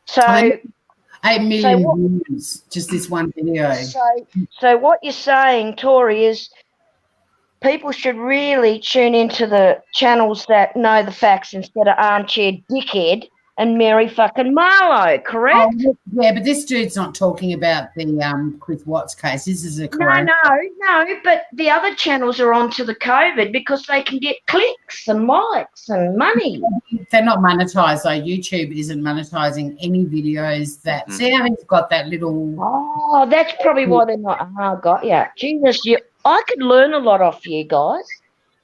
So 8 million views, just this one video. So what you're saying, Tori, is people should really tune into the channels that know the facts instead of Armchair Dickhead and Mary fucking Marlowe, correct? Oh, yeah, but this dude's not talking about the Chris Watts case. This is a corona. No, but the other channels are onto the COVID because they can get clicks and likes and money. They're not monetized, though. YouTube isn't monetizing any videos that. See how he's got that little. Oh, that's probably why they're not. Oh, got ya. Jesus, I could learn a lot off you guys.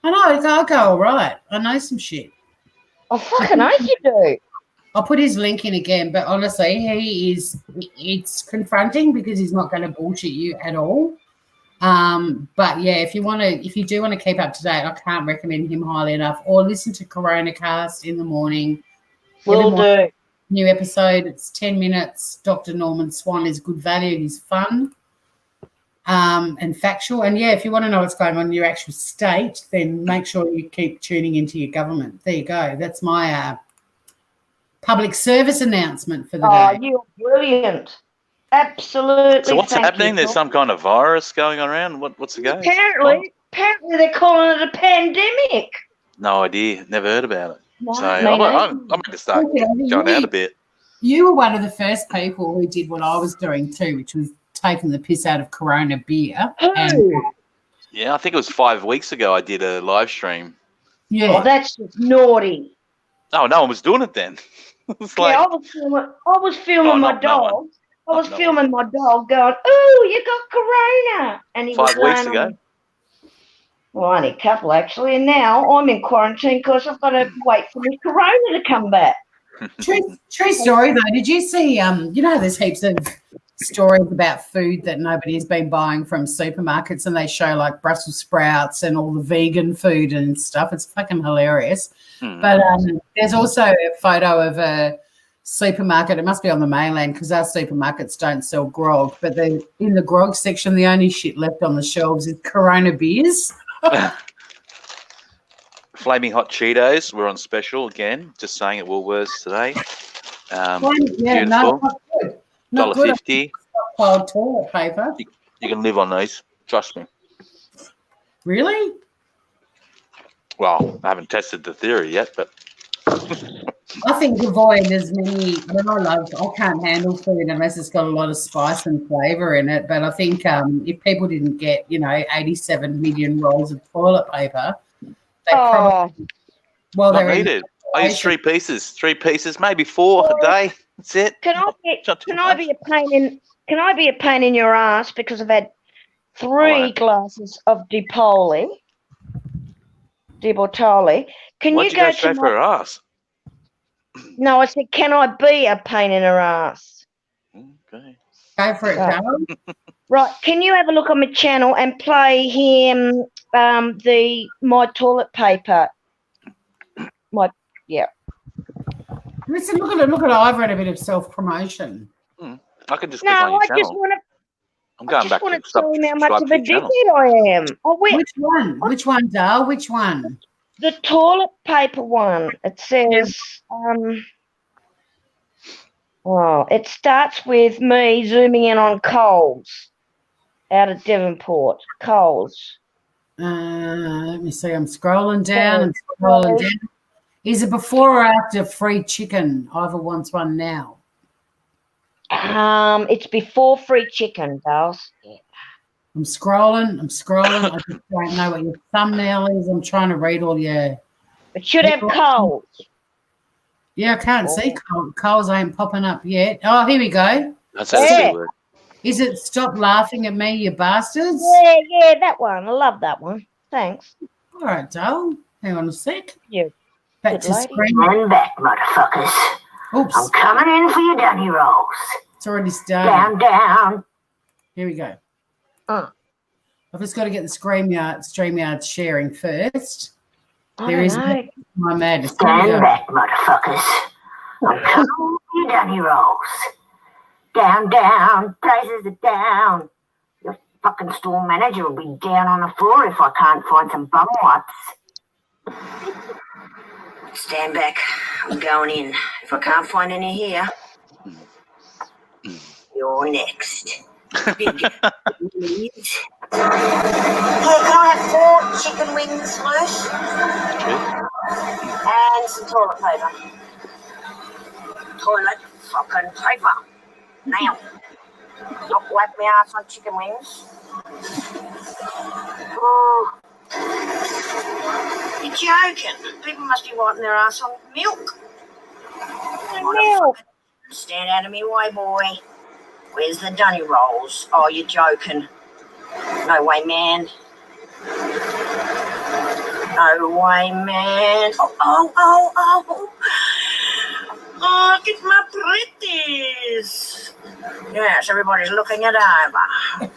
I know, I'll go all right. I know some shit. I fucking oath you do. I'll put his link in again, but honestly, it's confronting because he's not going to bullshit you at all. But yeah, if you do want to keep up to date, I can't recommend him highly enough. Or listen to Corona Cast in the morning. Will do. New episode. It's 10 minutes. Dr. Norman Swan is good value. He's fun and factual. And yeah, if you want to know what's going on in your actual state, then make sure you keep tuning into your government. There you go. That's my public service announcement for the day. Oh, you're brilliant. Absolutely. So what's happening? There's some kind of virus going around? What's the go? Apparently they're calling it a pandemic. No idea. Never heard about it. No, So I'm going to start going out a bit. You were one of the first people who did what I was doing too, which was taking the piss out of Corona beer. Yeah, I think it was 5 weeks ago I did a live stream. Yeah. Oh, that's just naughty. Oh, no one was doing it then. It's like, Yeah, I was filming my dog. I was filming my dog going, "Oh, you got Corona," and he 5 was weeks ago. Well, only a couple actually, and now I'm in quarantine because I've got to wait for my Corona to come back. True story though. Did you see? You know, there's heaps of stories about food that nobody has been buying from supermarkets, and they show like Brussels sprouts and all the vegan food and stuff. It's fucking hilarious. But there's also a photo of a supermarket. It must be on the mainland because our supermarkets don't sell grog. But in the grog section, the only shit left on the shelves is Corona beers. Flaming Hot Cheetos were on special again. Just saying at Woolworths today. Yeah, no, not good. Not good. $1.50. Stockpiled toilet paper. You can live on these. Trust me. Really? Well, I haven't tested the theory yet, but I think avoid as many. I can't handle food unless it's got a lot of spice and flavour in it. But I think if people didn't get, 87 million rolls of toilet paper, they probably not needed. I use 3 pieces. 3 pieces, maybe 4 a day. That's it. Can I be a pain in your ass because I've had 3 glasses of Botoll. Can Why'd you go straight for her ass? No, I said, can I be a pain in her ass? Okay. Go for it, darling. Right. Can you have a look on my channel and play him my toilet paper? Listen, look at it. I've read a bit of self-promotion. I can just click on your channel. I'm going back to tell him how much of a dickhead I am. Which one? Which one, Dale? Which one? The toilet paper one. It says, it starts with me zooming in on Coles out of Devonport. Coles. Let me see. I'm scrolling down. Is it before or after free chicken? Ivor wants one now. It's before free chicken, Dales. Yeah. I'm scrolling. I just don't know what your thumbnail is. I'm trying to read all your. It should have Coles. Yeah, I can't see Coles. Coles ain't popping up yet. Oh, here we go. That's actually weird. Is it Stop Laughing at Me, You Bastards? Yeah, that one. I love that one. Thanks. All right, Dale. Hang on a sec. Yeah. Back to screen. Run back, motherfuckers. Oops. I'm coming in for your dunny rolls. It's already started. Down, down. Here we go. Oh. I've just got to get the StreamYard sharing first. I There don't is know. my madness. Here we Stand go. back, motherfuckers. I'm coming with you, Danny Rolls. Down, down. Prices are down. Your fucking store manager will be down on the floor if I can't find some bum wipes. Stand back. I'm going in. If I can't find any here, you're next. Big please. Hey, can I have 4 chicken wings loose? And some toilet paper. Toilet fucking paper. Now. Not wipe my ass on chicken wings. Oh. You're joking. People must be wiping their ass on milk. Milk. Stand out of me way, boy. Where's the dunny rolls? Oh, you're joking. No way, man. No way, man. Oh. Oh, look at my pretties. Yes, everybody's looking it over.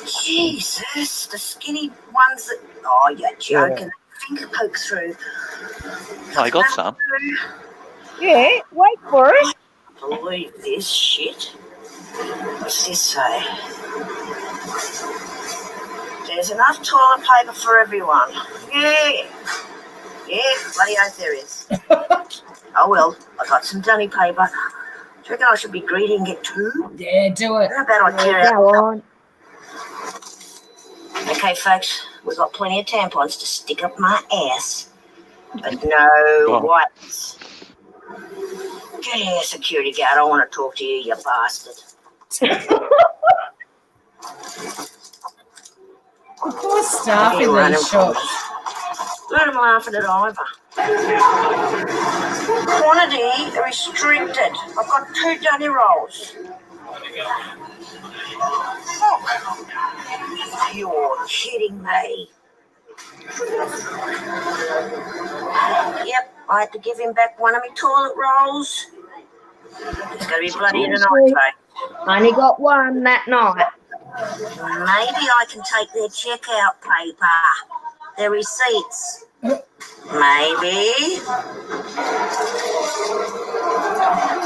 Jesus, the skinny ones that... Oh, you're joking. Finger poke through. Oh, I got some. Yeah, wait for it. Believe this shit. What's this say? There's enough toilet paper for everyone. Yeah, bloody oath there is. Oh well, I got some dunny paper. Do you reckon I should be greedy and get 2? Yeah, do it. How about I tear Go out? on. Okay, folks, we've got plenty of tampons to stick up my ass, but no wipes. Get here, security guard. I want to talk to you, you bastard. The poor staff in Running these from shops. me. Let them laughing at Ivor. Quantity restricted. I've got 2 dunny rolls. Oh, you're kidding me. Yep, I had to give him back one of my toilet rolls. It's going to be bloody in an eye. Only got 1 that night. Maybe I can take their checkout paper, their receipts. Maybe.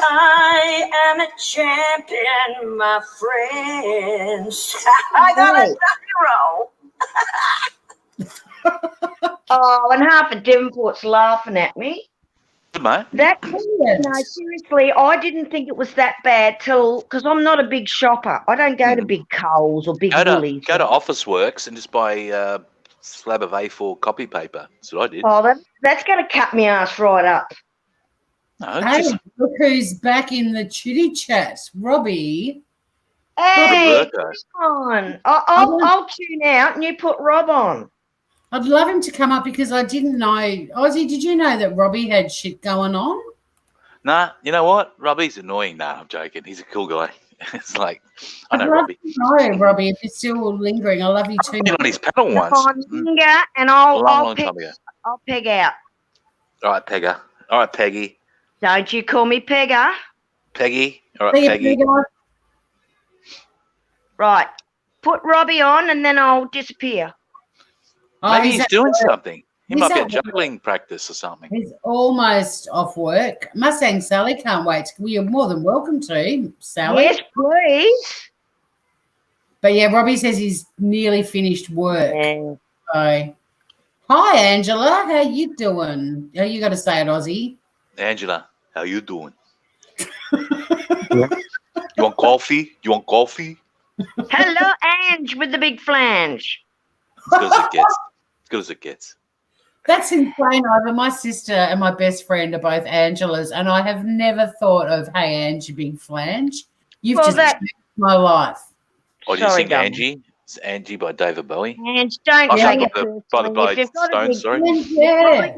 I am a champion, my friends. I got a ducky roll. Oh, and half of Devonport's laughing at me. Good, mate. That no, seriously, I didn't think it was that bad because I'm not a big shopper. I don't go to big Coles or big Woolies. Go to Office Works and just buy a slab of A4 copy paper. That's what I did. Oh, that's going to cut my ass right up. No, Hey, just look who's back in the chitty chat. Robbie. Hey, Roberto. come on. I'll tune out and you put Rob on. I'd love him to come up because I didn't know. Ozzy, did you know that Robbie had shit going on? Nah, you know what? Robbie's annoying. Nah, I'm joking. He's a cool guy. It's like, I know I'd love Robbie. to know, Robbie, if you're still lingering. I love you too. I've been on his panel once. On finger and Long I'll time ago. peg out. All right, Pegger. All right, Peggy. Don't you call me Pegger. Peggy. All right, See you, Peggy. Peter. Right. Put Robbie on and then I'll disappear. Oh, Maybe he's doing something. He He's might be at at juggling practice or something. He's almost off work. Mustang Sally can't wait. Well, you're more than welcome to, Sally. Yes, please. But yeah, Robbie says he's nearly finished work. Yeah. So, hi, Angela. How you doing? Oh, you got to say it, Aussie. Angela, how you doing? You want coffee? You want coffee? Hello, Ange with the big flange. As good as it gets. As good as it gets. That's insane, Ivor. My sister and my best friend are both Angelas, and I have never thought of, hey, Ange, you big flange. You've Well, just changed my life. Or do you Sorry, sing darling. Angie? It's Angie by David Bowie. Ange, don't Oh, take by it the personally. If you've got a Stones, big- sorry. Yeah.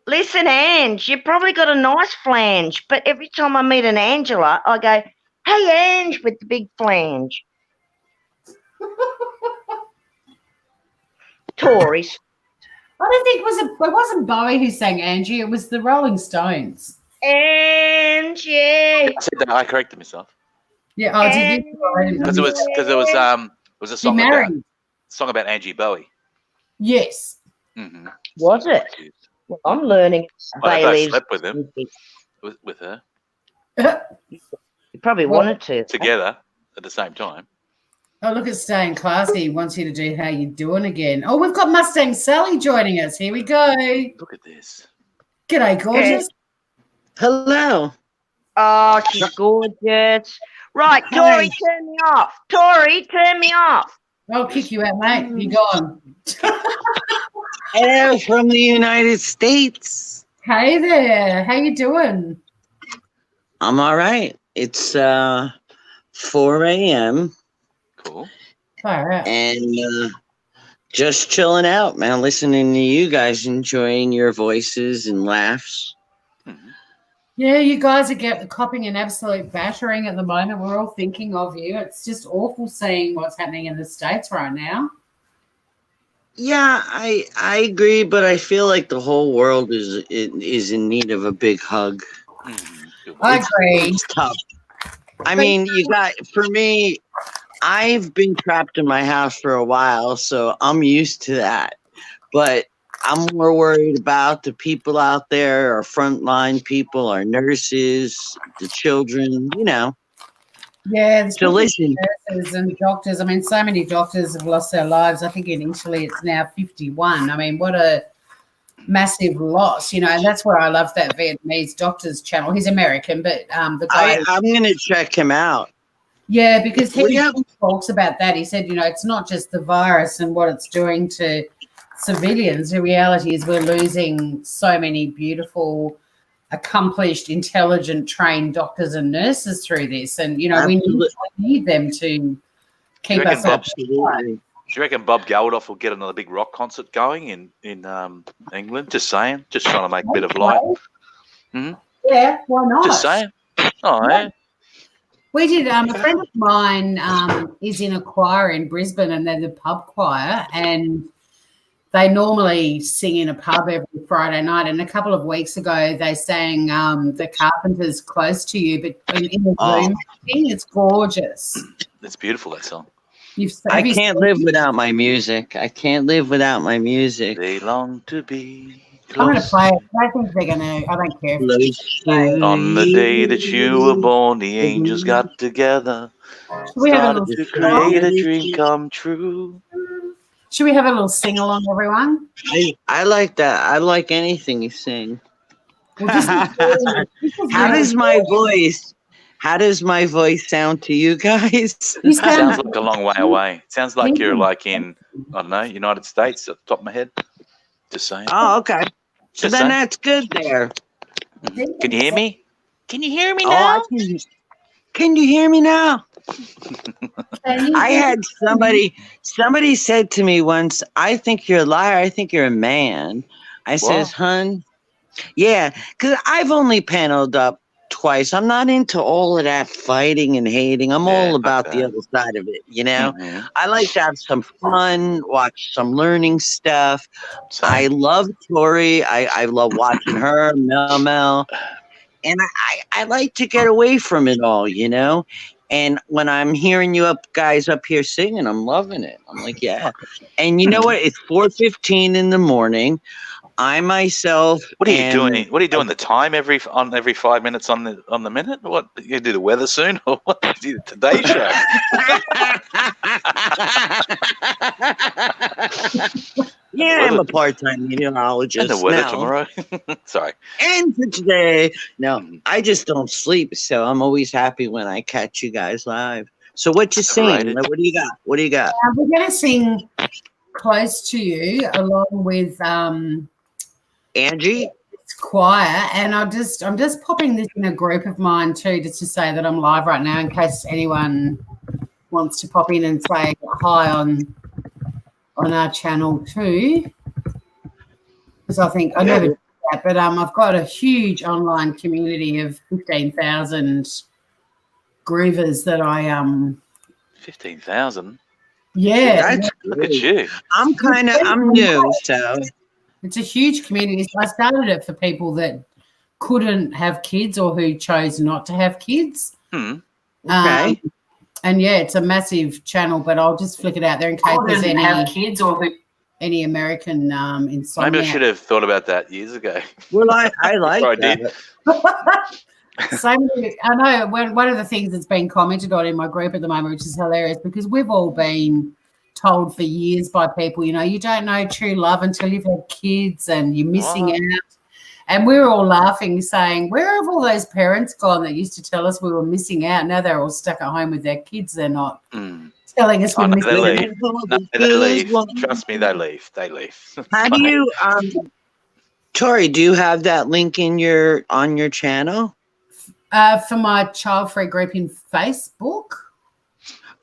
Listen, Ange, you've probably got a nice flange, but every time I meet an Angela, I go, hey, Ange with the big flange. Tories. I don't think it wasn't Bowie who sang Angie. It was the Rolling Stones. Angie. I said that. I corrected myself Yeah, oh, did you? because it was a song about Angie Bowie. Yes. Mm-hmm. Was it? Well, I'm learning. I both Bailey's slept with him, with her You probably wanted to. together at the same time. Oh, look at Stayin Classy. He wants you to do How You Doing again. Oh, we've got Mustang Sally joining us. Here we go. Look at this. G'day, gorgeous. Hello. Oh, she's gorgeous. Right, Tori, turn me off. Tori, turn me off. I'll kick you out, mate. You gone. Hello from the United States. Hey there. How you doing? I'm all right. It's 4 a.m. Cool. Far out. and just chilling out, man. Listening to you guys, enjoying your voices and laughs. Yeah, you guys are copping an absolute battering at the moment. We're all thinking of you. It's just awful seeing what's happening in the States right now. Yeah, I agree, but I feel like the whole world is in need of a big hug. I agree. It's tough. I mean, for me, I've been trapped in my house for a while, so I'm used to that. But I'm more worried about the people out there, our frontline people, our nurses, the children, Yeah, to listen. Nurses and doctors. I mean, so many doctors have lost their lives. I think in Italy it's now 51. I mean, what a massive loss, and that's where I love that Vietnamese doctor's channel. He's American, but the guy... I'm going to check him out. Yeah, because he talks about that. He said, it's not just the virus and what it's doing to civilians. The reality is we're losing so many beautiful, accomplished, intelligent, trained doctors and nurses through this. And, we need them to keep us up. Do you reckon Bob Geldof will get another big rock concert going in England? Just saying. Just trying to make a bit of light. Mm-hmm. Yeah, why not? Just saying. Oh, yeah. We did. A friend of mine is in a choir in Brisbane, and they're the pub choir, and they normally sing in a pub every Friday night. And a couple of weeks ago, they sang "The Carpenters Close to You," but in the Zoom thing, it's gorgeous. It's beautiful, that song. I can't live without my music. I can't live without my music. They long to be. I'm going to play it. I think they're going to. I don't care. On the day that you were born, the angels got together, started to create a dream come true. Should we have a little sing along, everyone? I like that. I like anything you sing. Well, How does my voice sound to you guys? Sounds like a long way away. It sounds like you're like in, I don't know, United States at the top of my head. Just saying. Oh, okay. So then that's good there. Can you hear me? Can you hear me now? Can you hear me now? I had somebody said to me once, I think you're a liar. I think you're a man. I says, hun, yeah, because I've only paneled up twice. I'm not into all of that fighting and hating. I'm all about the other side of it, Mm-hmm. I like to have some fun, watch some learning stuff. Same. I love Tori. I love watching her, Mel. And I like to get away from it all, And when I'm hearing you guys up here singing, I'm loving it. I'm like, yeah. And you know what? It's 4:15 in the morning. I myself. What are you doing? What are you doing? The time every 5 minutes on the minute? What you do the weather soon, or what? You do the Today Show? Yeah, I'm a part-time meteorologist. And the weather now. tomorrow. Sorry. And for today. No, I just don't sleep, so I'm always happy when I catch you guys live. So what you sing? What do you got? What do you got? We're going to sing "Close to You" along with Angie. Choir, and I'm just popping this in a group of mine too, just to say that I'm live right now in case anyone wants to pop in and say hi on our channel too, because I think I never did that, but I've got a huge online community of 15,000 groovers that I 15,000. Yeah, Look at you. I'm new, so it's a huge community. So I started it for people that couldn't have kids or who chose not to have kids. Okay. And yeah, it's a massive channel, but I'll just flick it out there in case there's any have kids or who any American insomniac. Maybe I should have thought about that years ago. Well, I like Or I that. did. So I know one of the things that's been commented on in my group at the moment, which is hilarious, because we've all been told for years by people, you know, you don't know true love until you've had kids and you're missing out. And we were all laughing, saying, where have all those parents gone that used to tell us we were missing out? Now they're all stuck at home with their kids. They're not telling us we're missing they out. leave. No, they leave. Trust me, they leave. They leave. How do you, Tori, do you have that link in on your channel? For my child-free group in Facebook.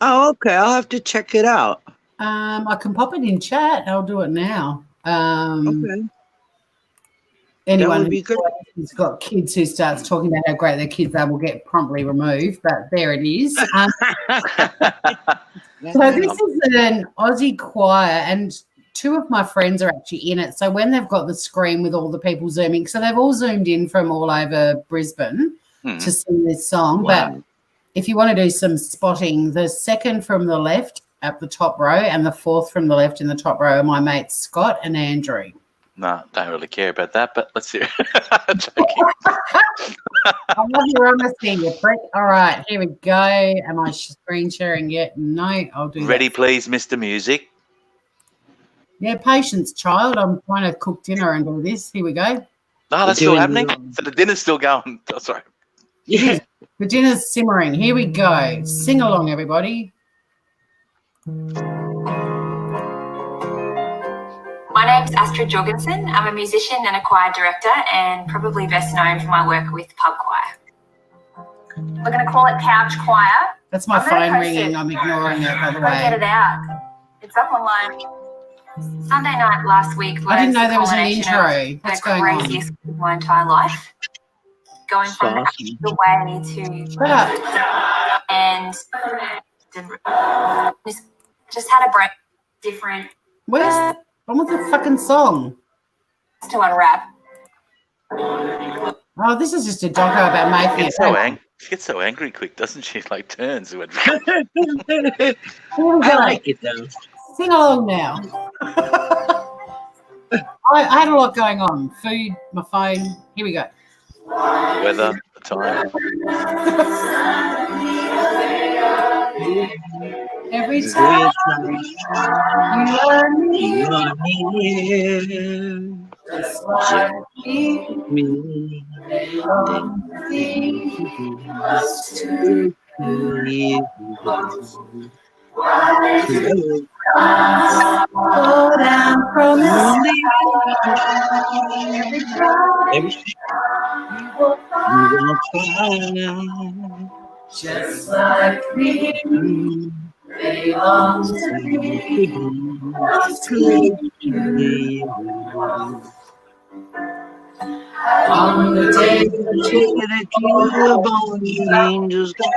Oh, okay. I'll have to check it out. I can pop it in chat. I'll do it now. Okay. Anyone be good. who's got kids who starts talking about how great their kids are will get promptly removed, but there it is. So this is an Aussie choir, and two of my friends are actually in it. So when they've got the screen with all the people zooming, so they've all zoomed in from all over Brisbane to sing this song. Wow. But if you want to do some spotting, the second from the left at the top row and the fourth from the left in the top row are my mates Scott and Andrew. No, don't really care about that, but let's hear it. I love your honesty, you prick. All right, here we go. Am I screen sharing yet? No, I'll do Ready, that. please, Mr. Music. Yeah, patience, child. I'm trying to cook dinner and do this. Here we go. No, that's still happening. So the dinner's still going. Oh, sorry. Yeah. The dinner's simmering. Here we go. Sing along, everybody. My name's Astrid Jorgensen. I'm a musician and a choir director and probably best known for my work with pub choir. We're going to call it couch choir. That's my I'm gonna phone post ringing. it. I'm ignoring it, by the Go get it way. out. It's up online. Sunday night last week was I didn't know there was an culmination intro. of What's the going on? craziest of my entire life. Going from Awesome. the way to Shut up. and just had a break different Where's I want the fucking song? to unwrap. Oh, this is just a doco about making it. She gets so angry quick, doesn't she? Like turns. Here we I go. like it though. Sing along now. I had a lot going on. Food, my phone. Here we go. Weather, the time. Every time you are near, just like me, they long to see us two. Fall down from the sky. Every time you will find, just like me, they long to be us two. On the day that you were born, the angels got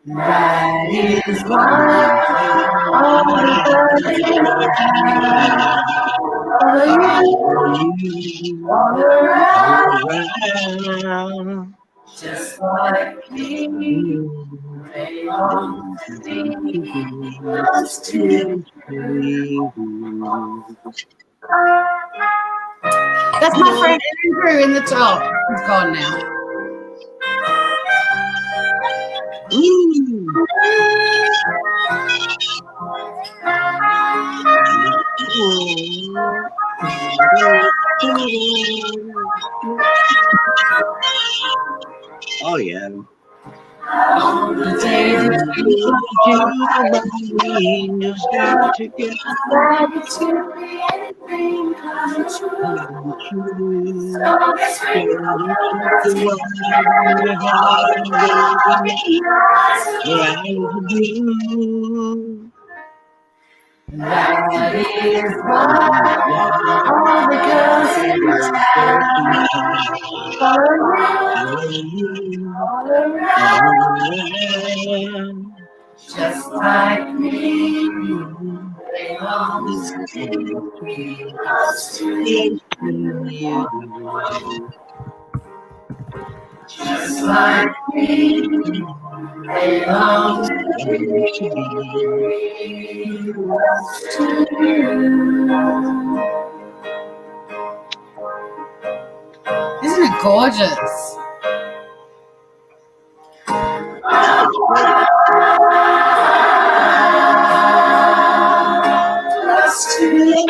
that is why all the around, just like me, they long to be us two. That's my friend Andrew in the top. He's gone now. Oh yeah. On the day that Angels got together. That is why all the girls in town just like me, they long to be close to you. Just like me, they long to be close to you. Isn't it gorgeous? Close to you.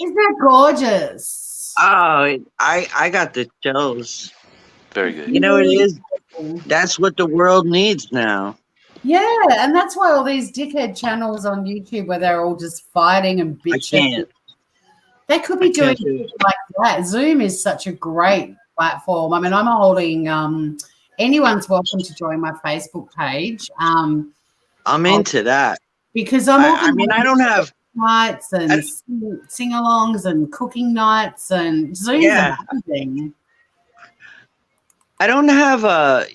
Isn't that gorgeous? Oh, I got the chills. Very good. You know what it is? That's what the world needs now. Yeah, and that's why all these dickhead channels on YouTube where they're all just fighting and bitching. They could be doing it like that. Zoom is such a great platform. I mean, I'm holding anyone's welcome to join my Facebook page. I'm into that. Because I'm I mean, I don't have nights and sing-alongs and cooking nights and Zoom's amazing. I don't have a,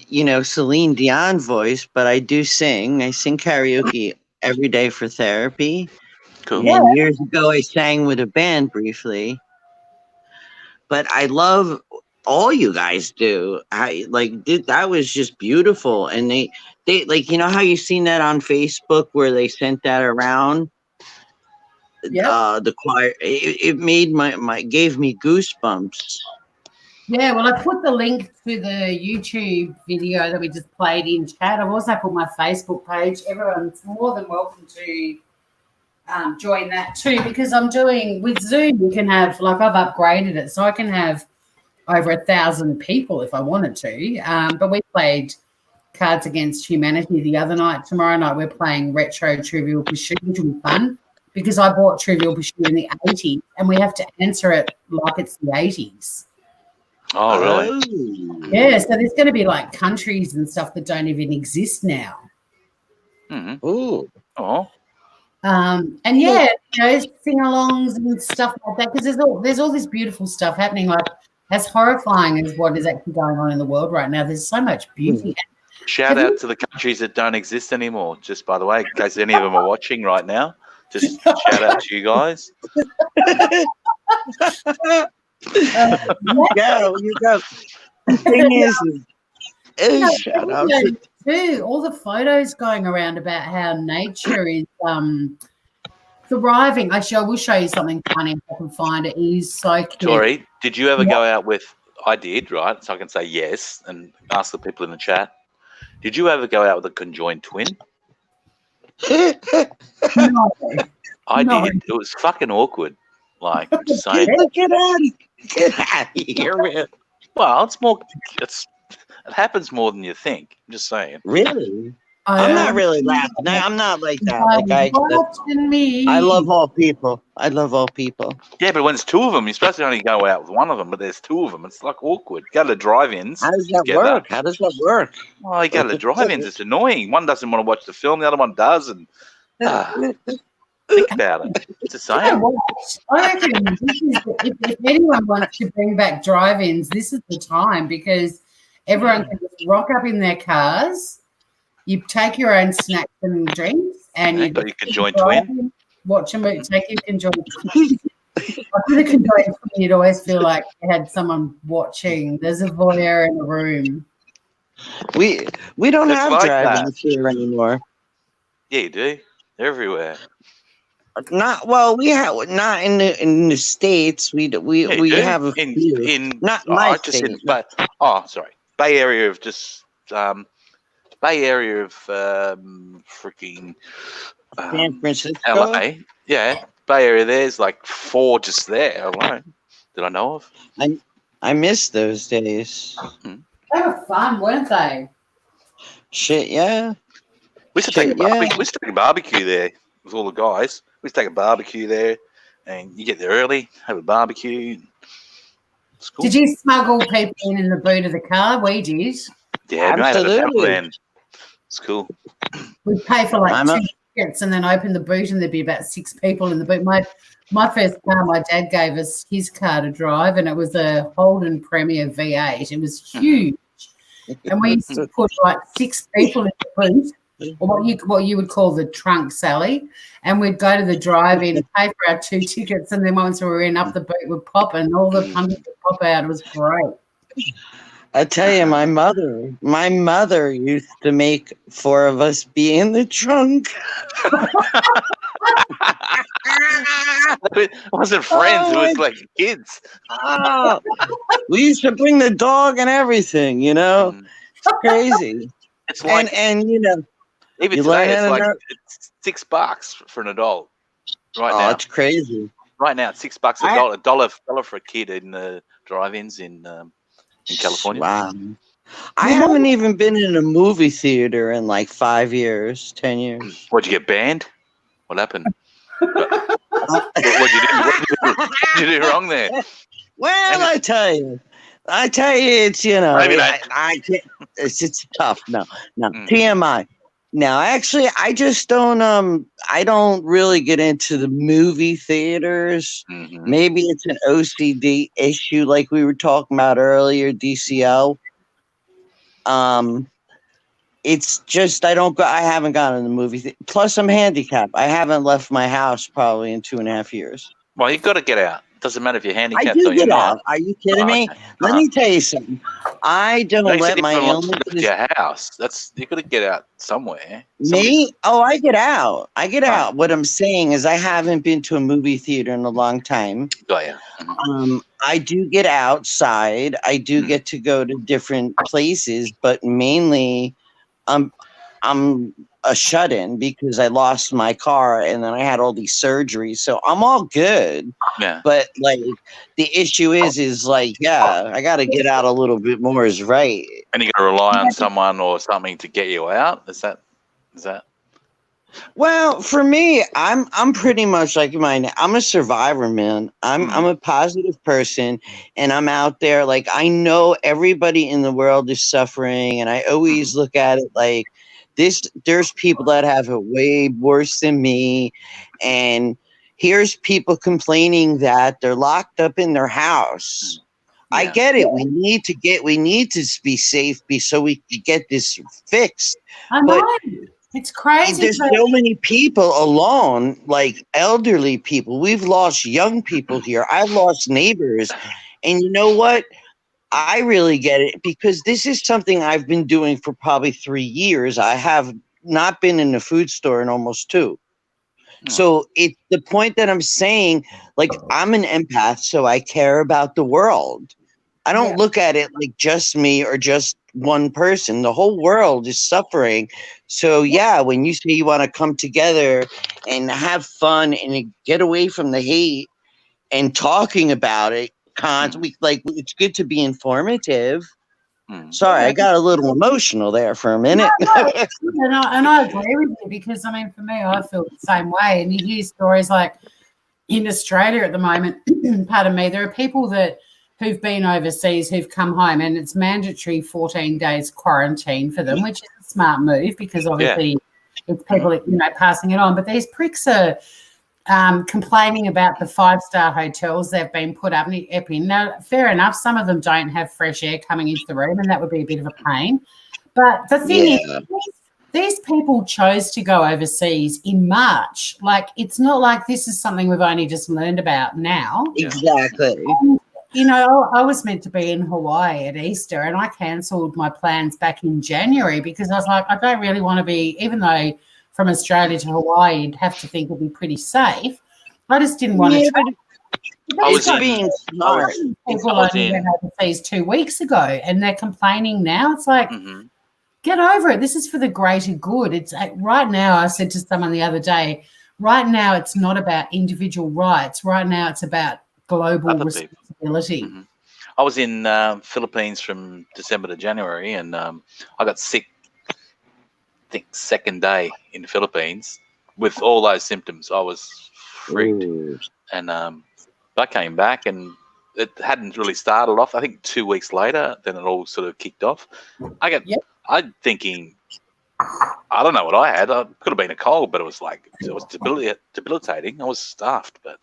Celine Dion voice, but I do sing. I sing karaoke every day for therapy. Cool. And years ago, I sang with a band briefly. But I love all you guys do. That was just beautiful. And they like, you know how you seen that on Facebook where they sent that around? The choir. It made gave me goosebumps. Yeah, well, I put the link to the YouTube video that we just played in chat. I've also put my Facebook page. Everyone's more than welcome to join that too, because I'm doing with Zoom. You can have I've upgraded it, so I can have over 1,000 people if I wanted to. But we played Cards Against Humanity the other night. Tomorrow night we're playing Retro Trivial Pursuit, which will be fun because I bought Trivial Pursuit in the 80s, and we have to answer it like it's the 80s. Oh, really? Yeah, so there's going to be like countries and stuff that don't even exist now. Mm-hmm. Ooh. Oh. And sing-alongs and stuff like that, because there's all this beautiful stuff happening. Like, as horrifying as what is actually going on in the world right now, there's so much beauty. Shout out to the countries that don't exist anymore. Just by the way, in case any of them are watching right now, just shout out to you guys. You go. The thing is shout out too. All the photos going around about how nature is thriving. Actually, I will show you something funny if I can find it. It is so cute. Tori, did you ever go out with? I did, right? So I can say yes and ask the people in the chat. Did you ever go out with a conjoined twin? No. I did. It was fucking awkward. Like, I'm just saying. Get out of here, man. Well, it happens more than you think. I'm just saying. Really? I'm not really laughing. No, I'm not like that. I love all people. Yeah, but when it's two of them, you're supposed to only go out with one of them, but there's two of them. It's like awkward. Go to drive-ins. How does that work? Oh, you go to the drive-ins. It's annoying. One doesn't want to watch the film. The other one does. And think about it. It's the same. I reckon if anyone wants to bring back drive-ins, this is the time, because everyone can just rock up in their cars. You take your own snacks and drinks, and you can join twin. Watch a movie. Take your conjoined twin. With a conjoined twin, you'd always feel like you had someone watching. There's a voyeur in the room. We don't have drive-ins here anymore. Yeah, you do. They're everywhere. We have not in the States. We have a few. In not my state. sorry. Bay Area of just freaking San Francisco. LA. Yeah, Bay Area. There's like 4 just there alone that I know of. I miss those days. They were fun, weren't they? Shit, yeah. We used to take a barbecue there with all the guys. We used to take a barbecue there, and you get there early, have a barbecue. It's cool. Did you smuggle people in the boot of the car? We did. Yeah, absolutely. It's cool. We'd pay for like 2 tickets and then open the boot, and there'd be about 6 people in the boot. My first car, my dad gave us his car to drive, and it was a Holden Premier V8. It was huge. And we used to put like 6 people in the boot, or what you would call the trunk, Sally, and we'd go to the drive-in, pay for our 2 tickets, and then once we were in, up the boot would pop, and all the punters would pop out. It was great. I tell you, my mother used to make 4 of us be in the trunk. It wasn't friends. It was like kids. Oh, we used to bring the dog and everything. It's crazy. It's like, and even today, it's like it's $6 for an adult. Right now, it's crazy. Right now, it's $6 a dollar for a kid in the drive-ins in California. Wow. I haven't even been in a movie theater in like 5 years, 10 years. What'd you get banned? What happened? What'd you do wrong there? Well, I tell you, it's Maybe I can't. It's tough. No. TMI. Now, actually, I just don't. I don't really get into the movie theaters. Mm-hmm. Maybe it's an OCD issue, like we were talking about earlier. DCO. It's just I haven't gone to the movie. Plus, I'm handicapped. I haven't left my house probably in 2.5 years. Well, you've got to get out. Doesn't matter if you're handicapped or you're not. Out. Are you kidding me? Okay. Let me tell you something. I don't let my illness. Your house. You've got to get out somewhere. Me? Oh, I get out. What I'm saying is I haven't been to a movie theater in a long time. Oh, yeah. Mm-hmm. I do get outside. I do get to go to different places, but mainly I'm a shut-in because I lost my car and then I had all these surgeries. So I'm all good. Yeah. But like the issue is like, yeah, I got to get out a little bit more is right. And you got to rely on someone or something to get you out. Is that? Well, for me, I'm pretty much like I'm a survivor, man. I'm a positive person, and I'm out there. Like I know everybody in the world is suffering, and I always look at it like this. There's people that have it way worse than me, and here's people complaining that they're locked up in their house. Yeah. I get it. We need to be safe, so we can get this fixed. I know. It's crazy. There's so many people alone, like elderly people. We've lost young people here. I've lost neighbors. And you know what? I really get it because this is something I've been doing for probably 3 years. I have not been in a food store in almost 2. So it's the point that I'm saying, like, I'm an empath, so I care about the world. I don't look at it like just me or just one person. The whole world is suffering. So yeah, when you say you want to come together and have fun and get away from the hate and talking about it, it's good to be informative. Sorry, I got a little emotional there for a minute. And I agree with you because, I mean, for me, I feel the same way. And you hear stories like in Australia at the moment, pardon me, there are people who've been overseas, who've come home, and it's mandatory 14 days quarantine for them, which is a smart move because obviously it's people, passing it on. But these pricks are complaining about the 5-star hotels they've been put up in. Now, fair enough, some of them don't have fresh air coming into the room, and that would be a bit of a pain. But the thing is, these people chose to go overseas in March. Like, it's not like this is something we've only just learned about now. Exactly. And, I was meant to be in Hawaii at Easter, and I cancelled my plans back in January because I was like, I don't really want to be, even though from Australia to Hawaii, you'd have to think it'd be pretty safe. I just didn't want to travel. I was It's in- being smart. People I was only went in- overseas 2 weeks ago, and they're complaining now. It's like, Mhm. get over it. This is for the greater good. It's right now. I said to someone the other day, right now it's not about individual rights. Right now it's about global Other people. responsibility. Mhm. I was in Philippines from December to January, and I got sick. I think second day in the Philippines with all those symptoms. I was freaked, Ooh. and I came back, and it hadn't really started off. I think 2 weeks later, then it all sort of kicked off. I'm thinking, I don't know what I had. It could have been a cold, but it was debilitating. I was stuffed, but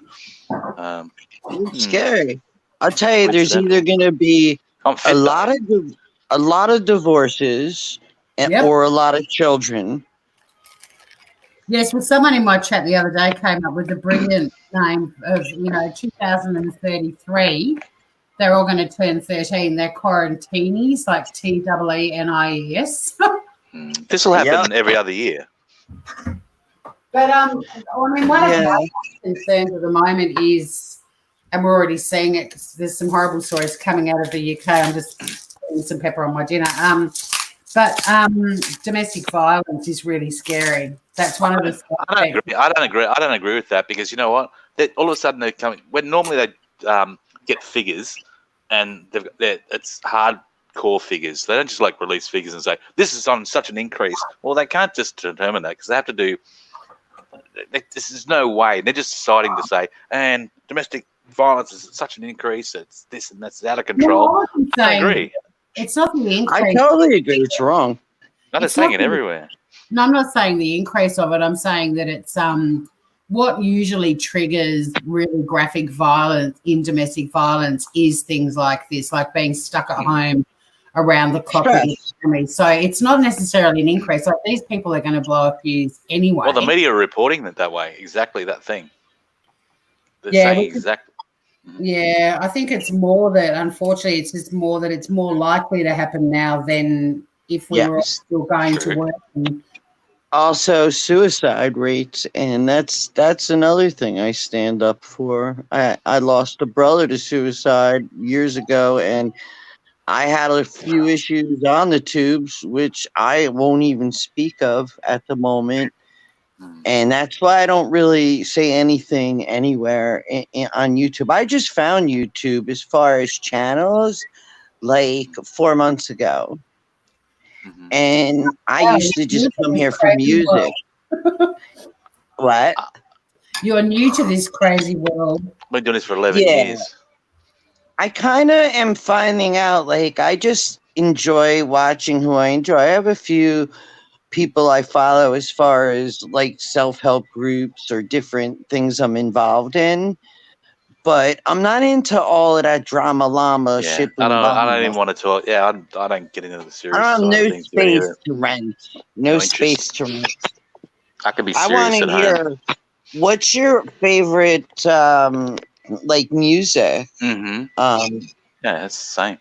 It's scary. I'll tell you, there's Coincidental. either going to be I'm fit, a though. lot of divorces Yep. or a lot of children. Yes, well, someone in my chat the other day came up with the brilliant name of 2033. They're all going to turn 13. They're quarantinis, like TEENIES. This will happen every other year. But I mean, one of Yeah. my concerns at the moment is, and we're already seeing it because there's some horrible stories coming out of the UK. I'm just putting some pepper on my dinner. But domestic violence is really scary. That's one of the. I don't agree with that, because you know what? All of a sudden they're coming. When normally they get figures, and it's hardcore figures. They don't just like release figures and say this is on such an increase. Well, they can't just determine that, because they have to do. This is no way. They're just deciding to say, and domestic violence is such an increase. It's this and that's out of control. I agree. It's not the increase. I totally agree. It's wrong. No, they're It's saying not it the- everywhere. No, I'm not saying the increase of it. I'm saying that it's what usually triggers really graphic violence in domestic violence is things like this, like being stuck at home around the clock with your family. So it's not necessarily an increase. Like, these people are going to blow a fuse anyway. Well, the media are reporting it that way. Exactly that thing. They're Yeah, saying exactly. Yeah, I think it's more that, unfortunately, it's just more that it's more likely to happen now than if we were all still going to work. Also, suicide rates, and that's another thing I stand up for. I lost a brother to suicide years ago, and I had a few issues on the tubes, which I won't even speak of at the moment. And that's why I don't really say anything anywhere on YouTube. I just found YouTube as far as channels like 4 months ago. And I used to just come here for music. What? You're new to this crazy world. I've been doing this for 11 years. I kind of am finding out, like, I just enjoy watching who I enjoy. I have a few people I follow as far as like self-help groups or different things I'm involved in, but I'm not into all of that drama llama shit. I don't even want to talk. Yeah, I don't get into the serious I don't side have of no things. space to rent. No space to rent. I can be I serious want at to home. hear, what's your favorite like music? Yeah, that's the same.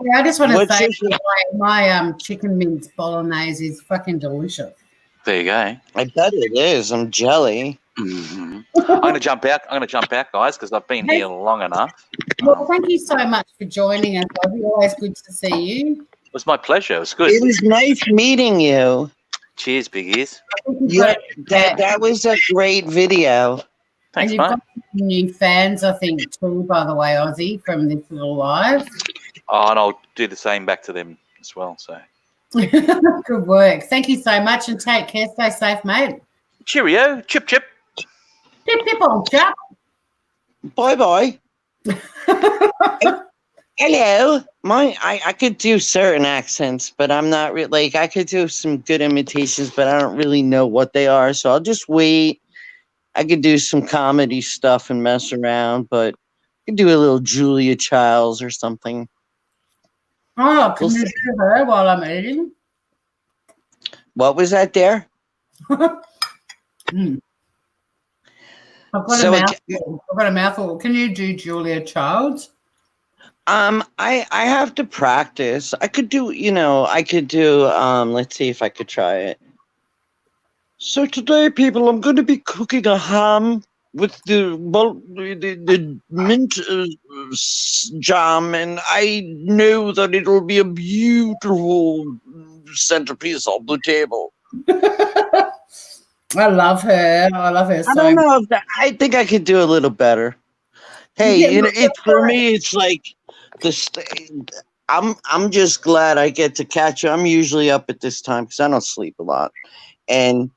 Yeah, I just want to What's say your- my chicken mince bolognese is fucking delicious. There you go. I bet it is. I'm jelly. I'm gonna jump out. Guys, because I've been here long enough. Well, thank you so much for joining us. It's always good to see you. It was my pleasure. It was good. It was nice meeting you. Cheers, big ears. Yeah, that was a great video. Thanks, and you've mate. got some new fans, I think, too, by the way, Aussie, from this little live. Oh, and I'll do the same back to them as well. So, Good work. Thank you so much, and take care. Stay safe, mate. cheerio, chip chip. Pip, pip, old chap. Bye bye. Hello. I could do certain accents, but I'm not really like I could do some good imitations, but I don't really know what they are. So I'll just wait. I could do some comedy stuff and mess around, but I could do a little Julia Childs or something. Oh, can you do her while I'm eating? What was that there? I've got So a mouthful. I've got a mouthful. Can you do Julia Childs? I have to practice. I could do, let's see if I could try it. So today, people, I'm going to be cooking a ham with the mint jam, and I know that it'll be a beautiful centerpiece of the table. I love her. I love her so I don't know if I think I could do a little better. Hey, Yeah, you know, look, it's for me. It's like I'm just glad I get to catch you. I'm usually up at this time because I don't sleep a lot, and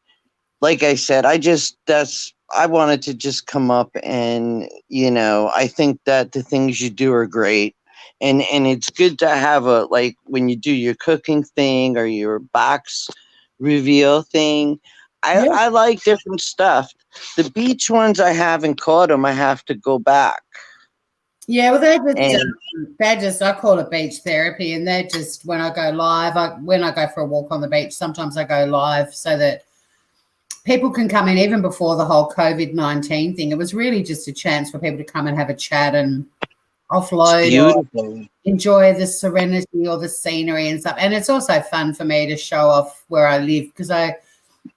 like I said, I wanted to just come up and, you know, I think that the things you do are great. And it's good to have like when you do your cooking thing or your box reveal thing. Yeah. I like different stuff. The beach ones I haven't caught them. I have to go back. Yeah, well, they're just, I call it beach therapy, and they're just when I go live, when I go for a walk on the beach, sometimes I go live so that people can come in even before the whole COVID-19 thing. It was really just a chance for people to come and have a chat and offload or enjoy the serenity or the scenery and stuff. And it's also fun for me to show off where I live because I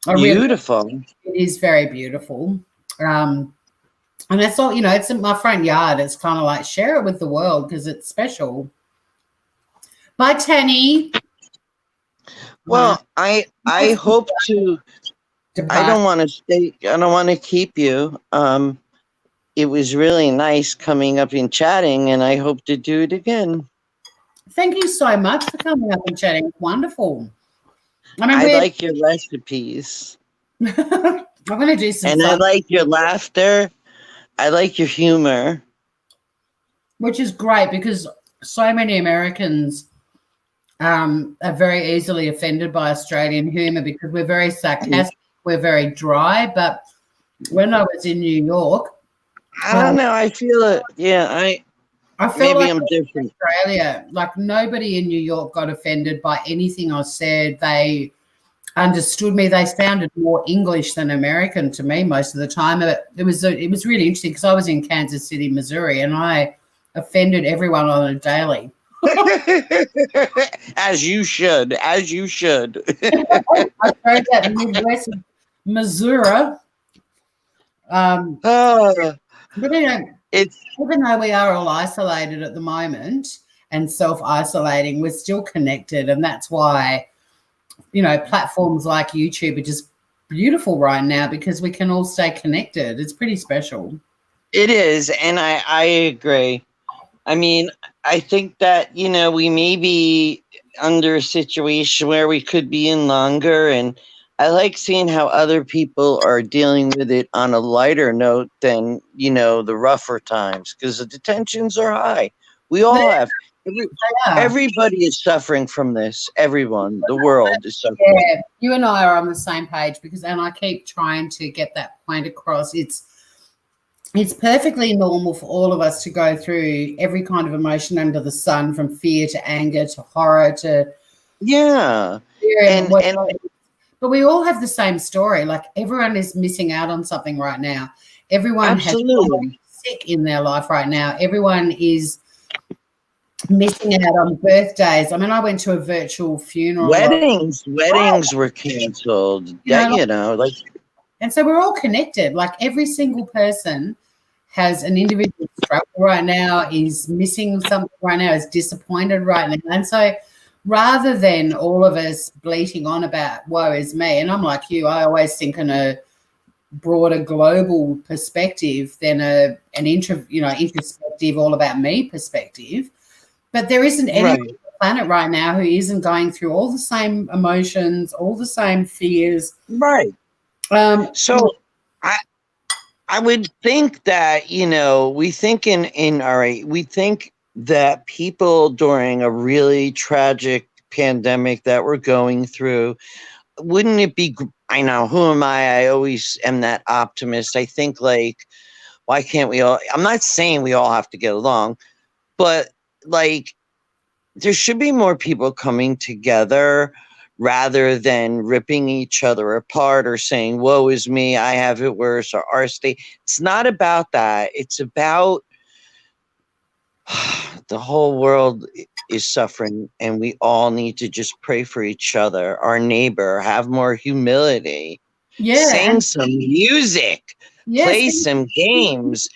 beautiful. Really, it is very beautiful. And that's all, you know, it's in my front yard. It's kind of like share it with the world because it's special. Bye, Tanny. Well, I hope to. I don't want to stay. I don't want to keep you. It was really nice coming up and chatting, and I hope to do it again. Thank you so much for coming up and chatting. It's wonderful. I mean, I like your recipes. I'm going to do some. And I like your laughter. I like your humor. Which is great because so many Americans are very easily offended by Australian humor because we're very sarcastic, we're very dry. But when I was in New York, I don't know. I feel it. Yeah, I feel maybe like I'm different. Australia, like nobody in New York got offended by anything I said. They understood me. They sounded more English than American to me most of the time. It was really interesting because I was in Kansas City, Missouri, and I offended everyone on a daily. As you should. As you should. I drove that Midwest of Missouri. But you know, even though we are all isolated at the moment and self-isolating, we're still connected, and that's why, you know, platforms like YouTube are just beautiful right now because we can all stay connected. It's pretty special. It is, and I agree. I mean, I think that, you know, we may be under a situation where we could be in longer, and I like seeing how other people are dealing with it on a lighter note than, you know, the rougher times, because the tensions are high. We all have. Everybody is suffering from this. Everyone, the world is suffering. Yeah, you and I are on the same page and I keep trying to get that point across. It's perfectly normal for all of us to go through every kind of emotion under the sun, from fear to anger to horror to but we all have the same story. Like everyone is missing out on something right now. Everyone has someone sick in their life right now. Everyone is missing out on birthdays. I mean, I went to a virtual funeral. Weddings were canceled. And so we're all connected. Like every single person has an individual struggle right now, is missing something right now, is disappointed right now. And so rather than all of us bleating on about woe is me, and I'm like you, I always think in a broader global perspective than an introspective, all about me perspective. But there isn't anyone on the planet right now who isn't going through all the same emotions, all the same fears. Right. So I would think that, you know, we think we think that people during a really tragic pandemic that we're going through, wouldn't it be, I know, who am I? I always am that optimist. I think, like, why can't we all, I'm not saying we all have to get along, but like there should be more people coming together rather than ripping each other apart or saying, woe is me, I have it worse, or our state. It's not about that. It's about the whole world is suffering, and we all need to just pray for each other, our neighbor, have more humility, sing some music, Play some games.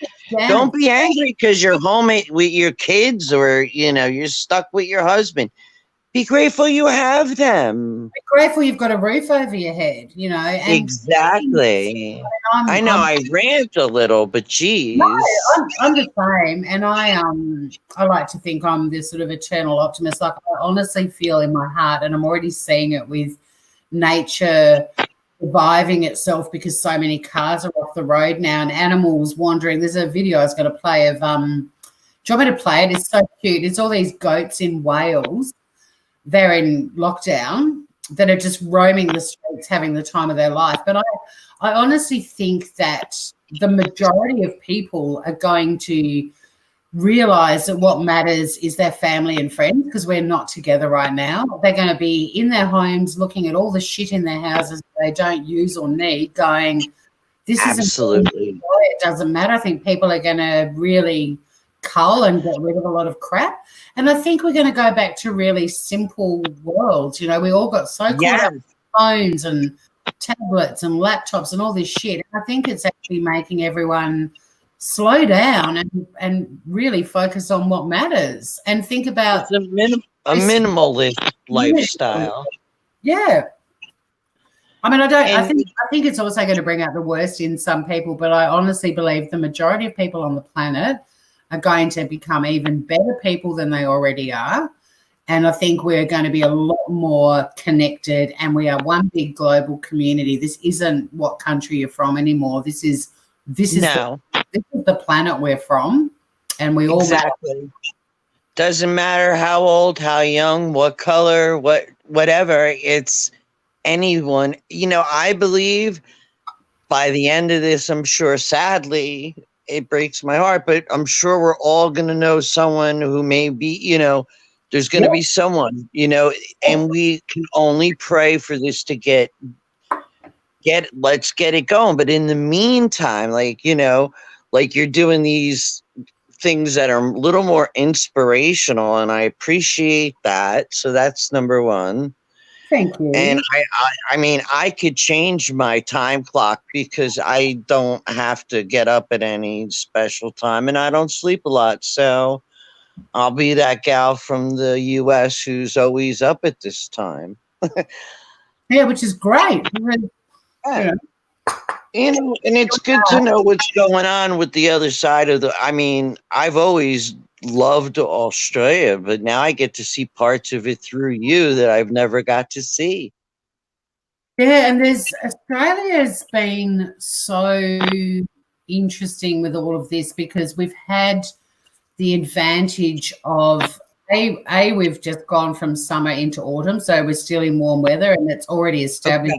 Don't be angry because you're home with your kids or, you're stuck with your husband. Be grateful you have them. Be grateful you've got a roof over your head, And exactly. I know I rant a little, but geez. No, I'm the same. And I like to think I'm this sort of eternal optimist. Like I honestly feel in my heart, and I'm already seeing it with nature surviving itself because so many cars are off the road now and animals wandering. There's a video I was going to play of, do you want me to play it? It's so cute. It's all these goats in Wales. They're in lockdown that are just roaming the streets, having the time of their life. But I honestly think that the majority of people are going to realize that what matters is their family and friends because we're not together right now. They're going to be in their homes looking at all the shit in their houses they don't use or need going, this is absolutely. It doesn't matter. I think people are going to really cull and get rid of a lot of crap. And I think we're going to go back to really simple worlds. We all got so caught up with phones and tablets and laptops and all this shit. And I think it's actually making everyone slow down and really focus on what matters and think about a minimalist lifestyle. Yeah. I mean, I think it's also going to bring out the worst in some people, but I honestly believe the majority of people on the planet are going to become even better people than they already are. And I think we're going to be a lot more connected and we are one big global community. This isn't what country you're from anymore. This is the planet we're from. And we all exactly. Doesn't matter how old, how young, what color, whatever. It's anyone. I believe by the end of this, I'm sure, sadly, it breaks my heart, but I'm sure we're all going to know someone who may be, there's going to be someone, and we can only pray for this to let's get it going. But in the meantime, like you're doing these things that are a little more inspirational, and I appreciate that. So that's number one. Thank you. And I mean, I could change my time clock because I don't have to get up at any special time and I don't sleep a lot. So I'll be that gal from the US who's always up at this time. Yeah, which is great. Yeah. And it's good to know what's going on with the other side of I've always loved Australia, but now I get to see parts of it through you that I've never got to see. Yeah, and Australia's been so interesting with all of this because we've had the advantage of we've just gone from summer into autumn, so we're still in warm weather, and it's already established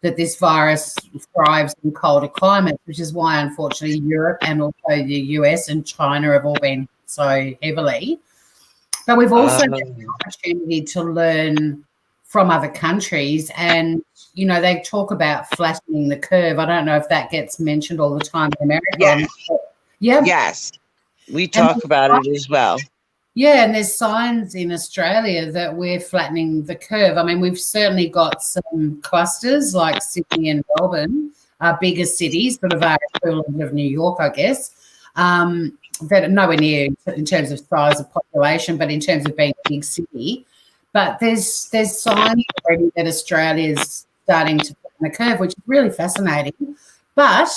that this virus thrives in colder climates, which is why, unfortunately, Europe and also the US and China have all been so heavily. But we've also had the opportunity to learn from other countries, and, they talk about flattening the curve. I don't know if that gets mentioned all the time in America. Yes. Yeah. Yes. We talk about it as well. Yeah, and there's signs in Australia that we're flattening the curve. I mean, we've certainly got some clusters like Sydney and Melbourne, bigger cities, sort of our equivalent of New York, I guess, that are nowhere near in terms of size of population, but in terms of being a big city. But there's signs already that Australia's starting to flatten the curve, which is really fascinating. But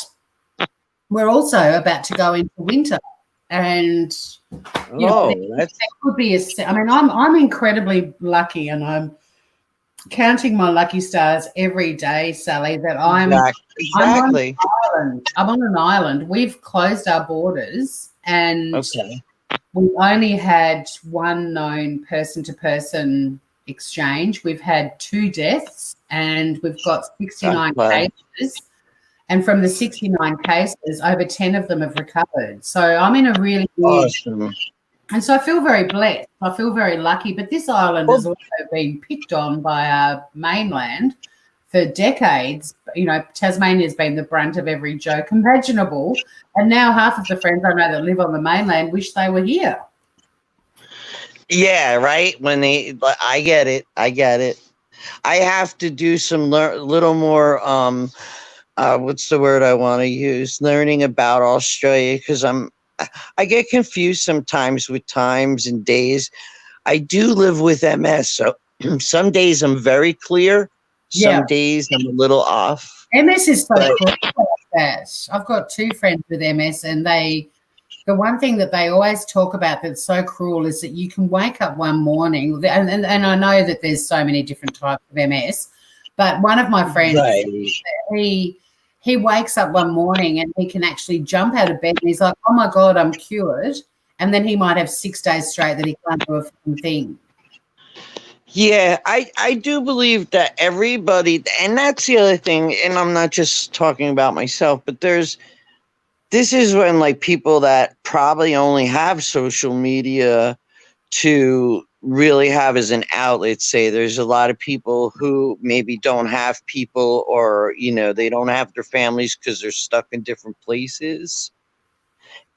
we're also about to go into winter. And that could be I'm incredibly lucky, and I'm counting my lucky stars every day, Sally, that I'm on an island. We've closed our borders, and we only had one known person-to-person exchange. We've had 2 deaths, and we've got 69 cases. And from the 69 cases, over 10 of them have recovered. So I'm in a really awesome. And so I feel very blessed. I feel very lucky. But this island has also been picked on by our mainland for decades. Tasmania's been the brunt of every joke imaginable. And now half of the friends I know that live on the mainland wish they were here. Yeah, right. I get it. I have to do some little more what's the word I want to use? Learning about Australia, because I get confused sometimes with times and days. I do live with MS, so some days I'm very clear. Some days I'm a little off. MS is so cool like that. I've got 2 friends with MS, and the one thing that they always talk about that's so cruel is that you can wake up one morning, and I know that there's so many different types of MS, but one of my friends, he wakes up one morning and he can actually jump out of bed and he's like, oh my God, I'm cured. And then he might have 6 days straight that he can't do a thing. Yeah, I do believe that everybody, and that's the other thing, and I'm not just talking about myself, but this is when like people that probably only have social media to really have as an outlet, say there's a lot of people who maybe don't have people, or, you know, they don't have their families because they're stuck in different places.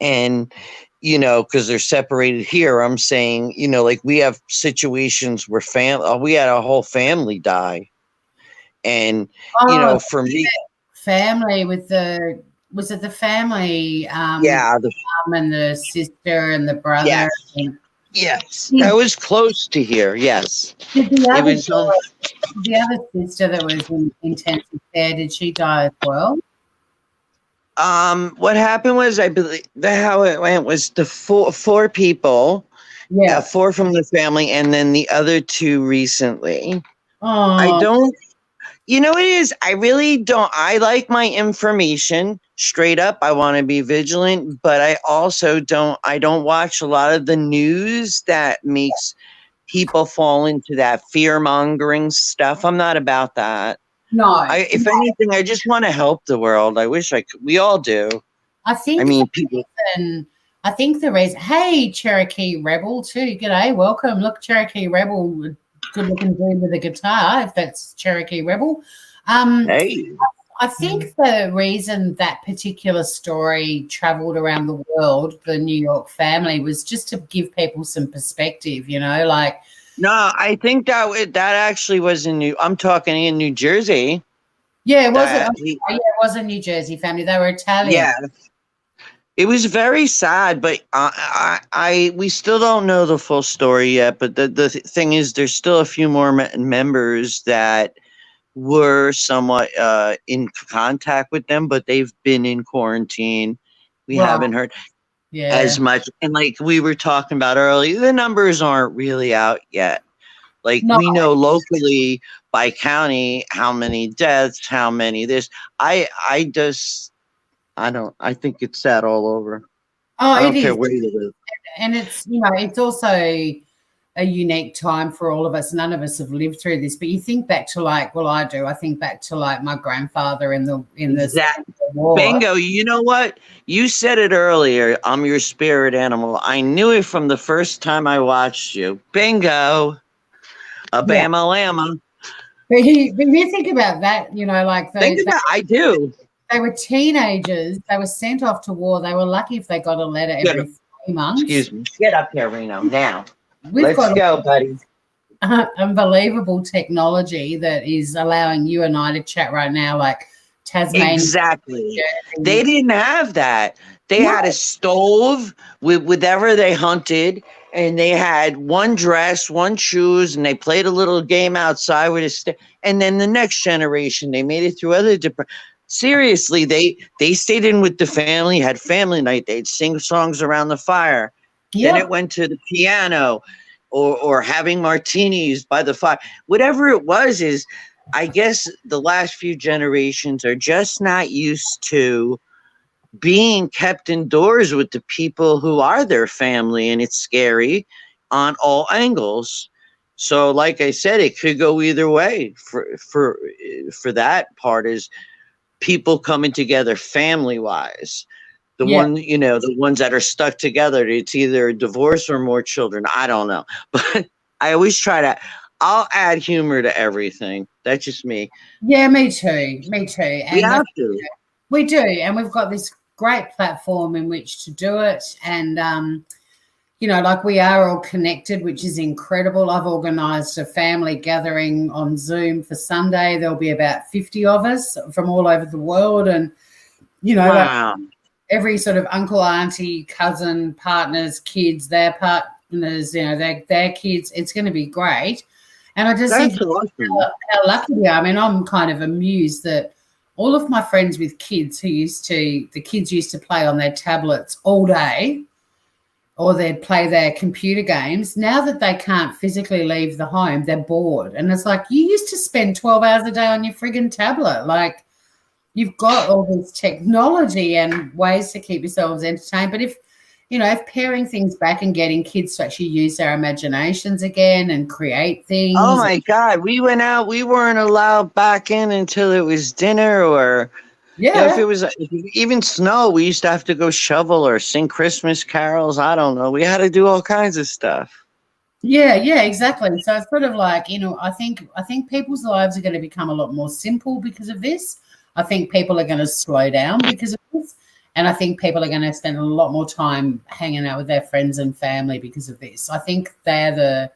And, you know, because they're separated here, I'm saying, you know, like we have situations where we had a whole family die. And, you know, for me, family with was it the family? Yeah. The mom and the sister and the brother. Yes. And, yes. That was close to here. Yes. Did the other sister that was in intensive care, did she die as well? What happened was, I believe how it went was the four people, 4 from the family, and then the other 2 recently. Oh. I don't, you know, it is, I really don't, I like my information straight up. I want to be vigilant, but I also I don't watch a lot of the news that makes people fall into that fear-mongering stuff. I'm not about that. No. If anything, I just want to help the world. I wish we all do. I think the reason, hey, Cherokee Rebel too. G'day, welcome. Look, Cherokee Rebel, good looking dude with a guitar, if that's Cherokee Rebel. Hey. I think the reason that particular story traveled around the world, the New York family, was just to give people some perspective, you know, like. No, I think that actually was I'm talking in New Jersey. Yeah, it was a New Jersey family. They were Italian. Yeah. It was very sad, but we still don't know the full story yet. But the thing is, there's still a few more members that were somewhat in contact with them, but they've been in quarantine. We haven't heard as much. And like we were talking about earlier, the numbers aren't really out yet. Like we know locally by county how many deaths, how many this. I think it's sad all over. Oh, I don't care where you live. And it's, you know, it's also a unique time for all of us. None of us have lived through this, but you think back to like, well, I do. I think back to like my grandfather in the war. Bingo. You know what? You said it earlier. I'm your spirit animal. I knew it from the first time I watched you. Bingo. A bama llama. But you think about that, you know, like I do. They were teenagers. They were sent off to war. They were lucky if they got a letter every 3 months. Excuse me. Get up here, Reno. Now. Let's go, buddy. Unbelievable technology that is allowing you and I to chat right now, like Tasmania. Exactly. They didn't have that. They had a stove with whatever they hunted, and they had one dress, one shoes, and they played a little game outside with a stick. And then the next generation, they made it through other different. Seriously, they stayed in with the family, had family night. They'd sing songs around the fire. Then it went to the piano or having martinis by the fire. Whatever it was is, I guess the last few generations are just not used to being kept indoors with the people who are their family, and it's scary on all angles. So like I said, it could go either way for that part is people coming together family-wise. The ones that are stuck together, it's either a divorce or more children. I don't know. But I always I'll add humor to everything. That's just me. Yeah, me too. Me too. And we have to. We do. And we've got this great platform in which to do it. And, you know, like we are all connected, which is incredible. I've organised a family gathering on Zoom for Sunday. There'll be about 50 of us from all over the world. And, you know, Wow. every sort of uncle, auntie, cousin, partners, kids, their partners, you know, their kids. It's going to be great. And I just think how lucky we are. I mean, I'm kind of amused that all of my friends with kids the kids used to play on their tablets all day, or they'd play their computer games. Now that they can't physically leave the home, they're bored. And it's like, you used to spend 12 hours a day on your friggin' tablet. Like, you've got all this technology and ways to keep yourselves entertained. But if pairing things back and getting kids to actually use their imaginations again and create things. Oh my God. We went out, we weren't allowed back in until it was dinner, or if it was even snow, we used to have to go shovel or sing Christmas carols. I don't know. We had to do all kinds of stuff. Yeah, exactly. So it's sort of like, I think people's lives are going to become a lot more simple because of this. I think people are going to slow down because of this. And I think people are going to spend a lot more time hanging out with their friends and family because of this. I think they're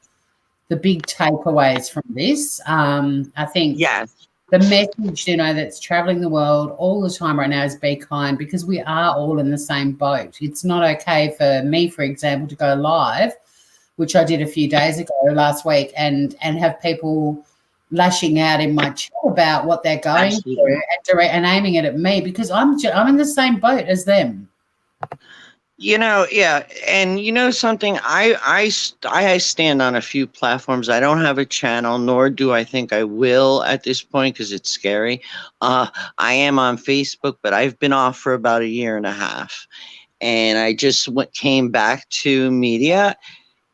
the big takeaways from this. I think the message, that's traveling the world all the time right now is be kind, because we are all in the same boat. It's not okay for me, for example, to go live, which I did a few days ago last week, and have people lashing out in my chat about what they're going through and aiming it at me, because I'm in the same boat as them. And something, I stand on a few platforms. I don't have a channel, nor do I think I will at this point, because it's scary. I am on Facebook, but I've been off for about a year and a half, and I just came back to media.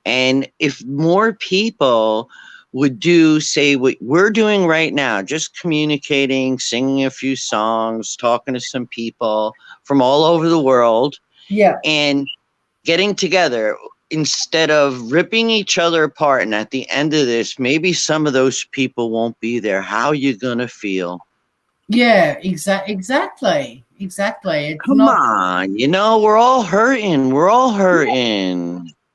And if more people would say what we're doing right now, just communicating, singing a few songs, talking to some people from all over the world, and getting together instead of ripping each other apart. And at the end of this, maybe some of those people won't be there. How are you going to feel? Yeah, exactly. It's Come on, we're all hurting.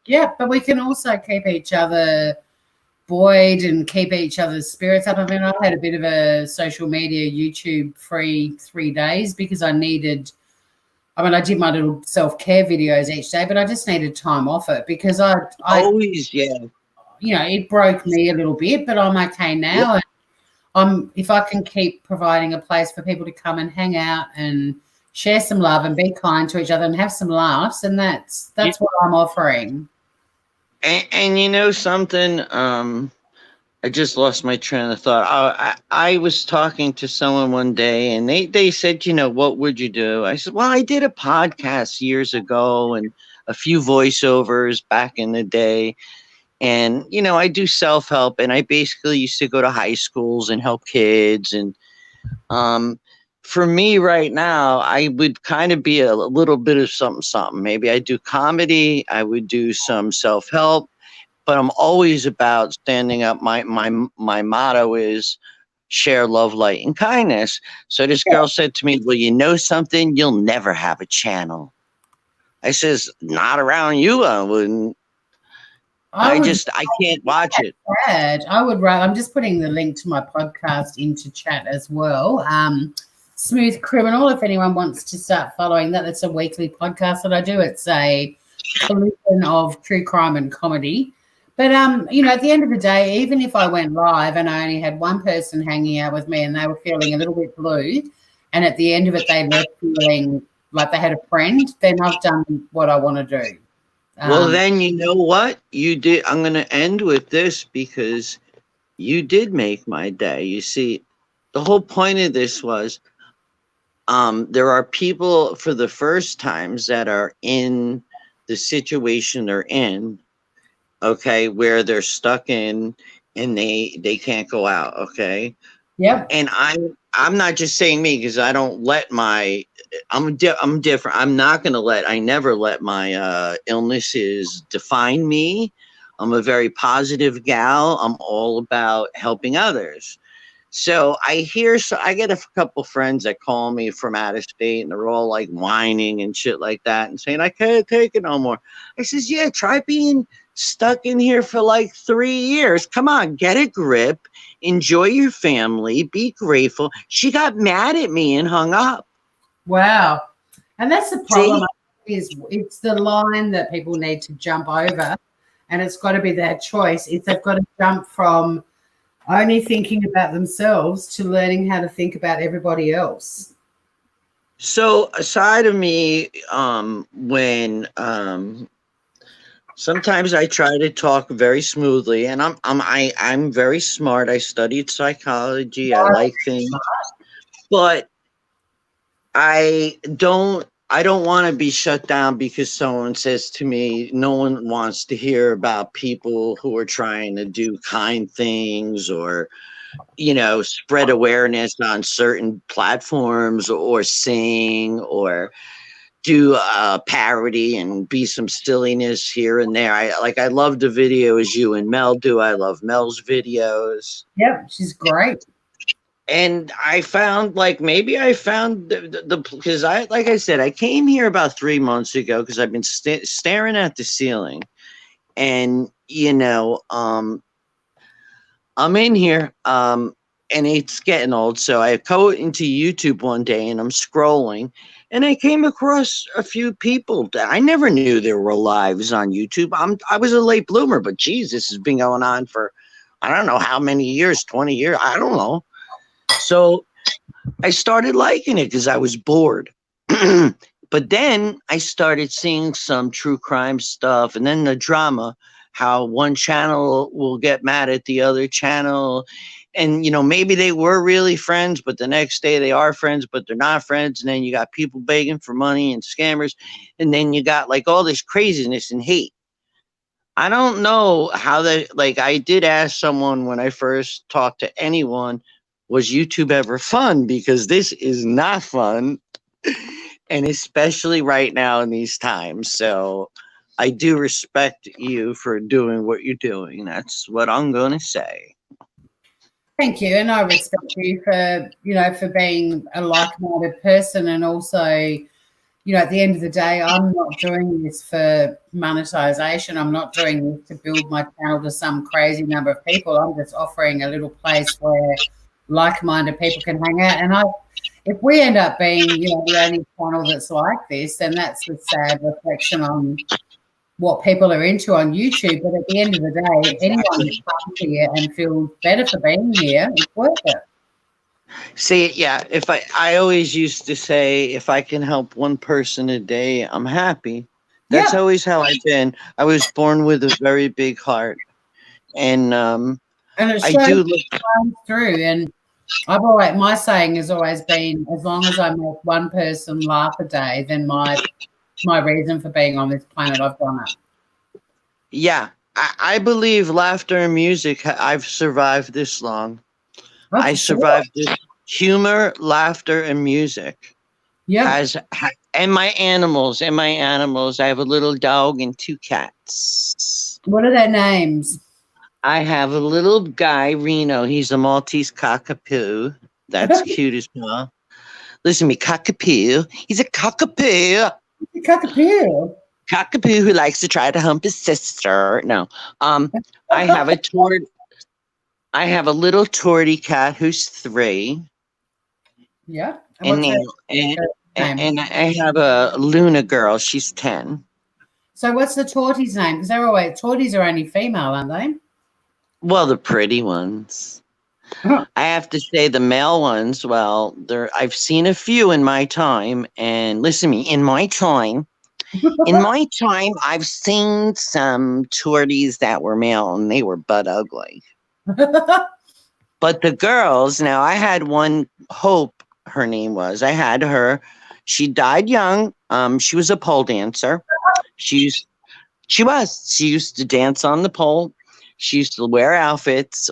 Yeah, but we can also keep each other buoyed and keep each other's spirits up. I mean, I had a bit of a social media YouTube free 3 days because I did my little self-care videos each day, but I just needed time off it because I it broke me a little bit, but I'm okay now. And if I can keep providing a place for people to come and hang out and share some love and be kind to each other and have some laughs, and that's what I'm offering. And something, I just lost my train of thought. I was talking to someone one day, and they said, what would you do? I said, well, I did a podcast years ago and a few voiceovers back in the day. And, I do self-help, and I basically used to go to high schools and help kids. And for me right now, I would kind of be a little bit of something. Maybe I do comedy. I would do some self-help. But I'm always about standing up. My motto is share love, light, and kindness. So this girl said to me, well, you know something? You'll never have a channel. I says, not around you, I wouldn't. I can't watch it. I would rather. I'm just putting the link to my podcast into chat as well. Smooth Criminal, if anyone wants to start following that. That's a weekly podcast that I do. It's a collision of true crime and comedy. But, at the end of the day, even if I went live and I only had one person hanging out with me and they were feeling a little bit blue, and at the end of it they left feeling like they had a friend, then I've done what I want to do. Well, then you know what? You did. I'm going to end with this because you did make my day. You see, the whole point of this was there are people for the first times that are in the situation they're in, okay, where they're stuck in and they can't go out, okay? Yeah. And I'm not just saying me, because I don't let I'm different. I never let my illnesses define me. I'm a very positive gal. I'm all about helping others. So I get a couple friends that call me from out of state, and they're all like whining and shit like that and saying, I can't take it no more. I says, yeah, try being stuck in here for like 3 years. Come on, get a grip, enjoy your family, be grateful. She got mad at me and hung up. Wow. And that's the problem. It's the line that people need to jump over, and it's got to be their choice. They've got to jump from only thinking about themselves to learning how to think about everybody else. So aside of me, when sometimes I try to talk very smoothly, and I'm very smart. I studied psychology. I like things, but I don't want to be shut down because someone says to me, no one wants to hear about people who are trying to do kind things or, spread awareness on certain platforms or sing or do a parody and be some silliness here and there. I love the videos you and Mel do. I love Mel's videos. Yep, she's great. And I found because like I said, I came here about 3 months ago because I've been staring at the ceiling, and I'm in here, and it's getting old. So I go into YouTube one day and I'm scrolling, and I came across a few people that I never knew there were lives on YouTube. I was a late bloomer, but geez, this has been going on for I don't know how many years, 20 years, I don't know. So I started liking it because I was bored. But then I started seeing some true crime stuff, and then the drama, how one channel will get mad at the other channel. And, maybe they were really friends, but the next day they are friends, but they're not friends. And then you got people begging for money and scammers. And then you got like all this craziness and hate. I don't know how I did ask someone when I first talked to anyone, was YouTube ever fun? Because this is not fun, and especially right now in these times. So I do respect you for doing what you're doing. That's what I'm going to say. Thank you. And I respect you for, for being a like-minded person. And also, at the end of the day, I'm not doing this for monetization. I'm not doing this to build my channel to some crazy number of people. I'm just offering a little place where like-minded people can hang out. And if we end up being, the only channel that's like this, then that's a sad reflection on what people are into on YouTube. But at the end of the day, anyone can come here and feel better for being here, it's worth it. See, yeah, I always used to say, if I can help one person a day, I'm happy. That's always how I've been. I was born with a very big heart. And it shows through. And my saying has always been, as long as I make one person laugh a day, then my reason for being on this planet, I've done it. Yeah, I believe laughter and music. I've survived this long. I survived this. Humor, laughter, and music. Yeah. And my animals. I have a little dog and 2 cats. What are their names? I have a little guy, Reno. He's a Maltese cockapoo. That's cute as well. Listen to me, cockapoo. He's a cockapoo. Cockapoo. Cockapoo who likes to try to hump his sister. No. I have a little tortie cat who's 3. Yeah. And I have a Luna girl. She's 10. So what's the tortie's name? Because torties are only female, aren't they? Well, the pretty ones. I have to say the male ones, well, I've seen a few in my time. And listen to me, in my time, I've seen some torties that were male and they were butt ugly. But the girls, now I had one, Hope, her name was. I had her. She died young. She was a pole dancer. She used to dance on the pole. She used to wear outfits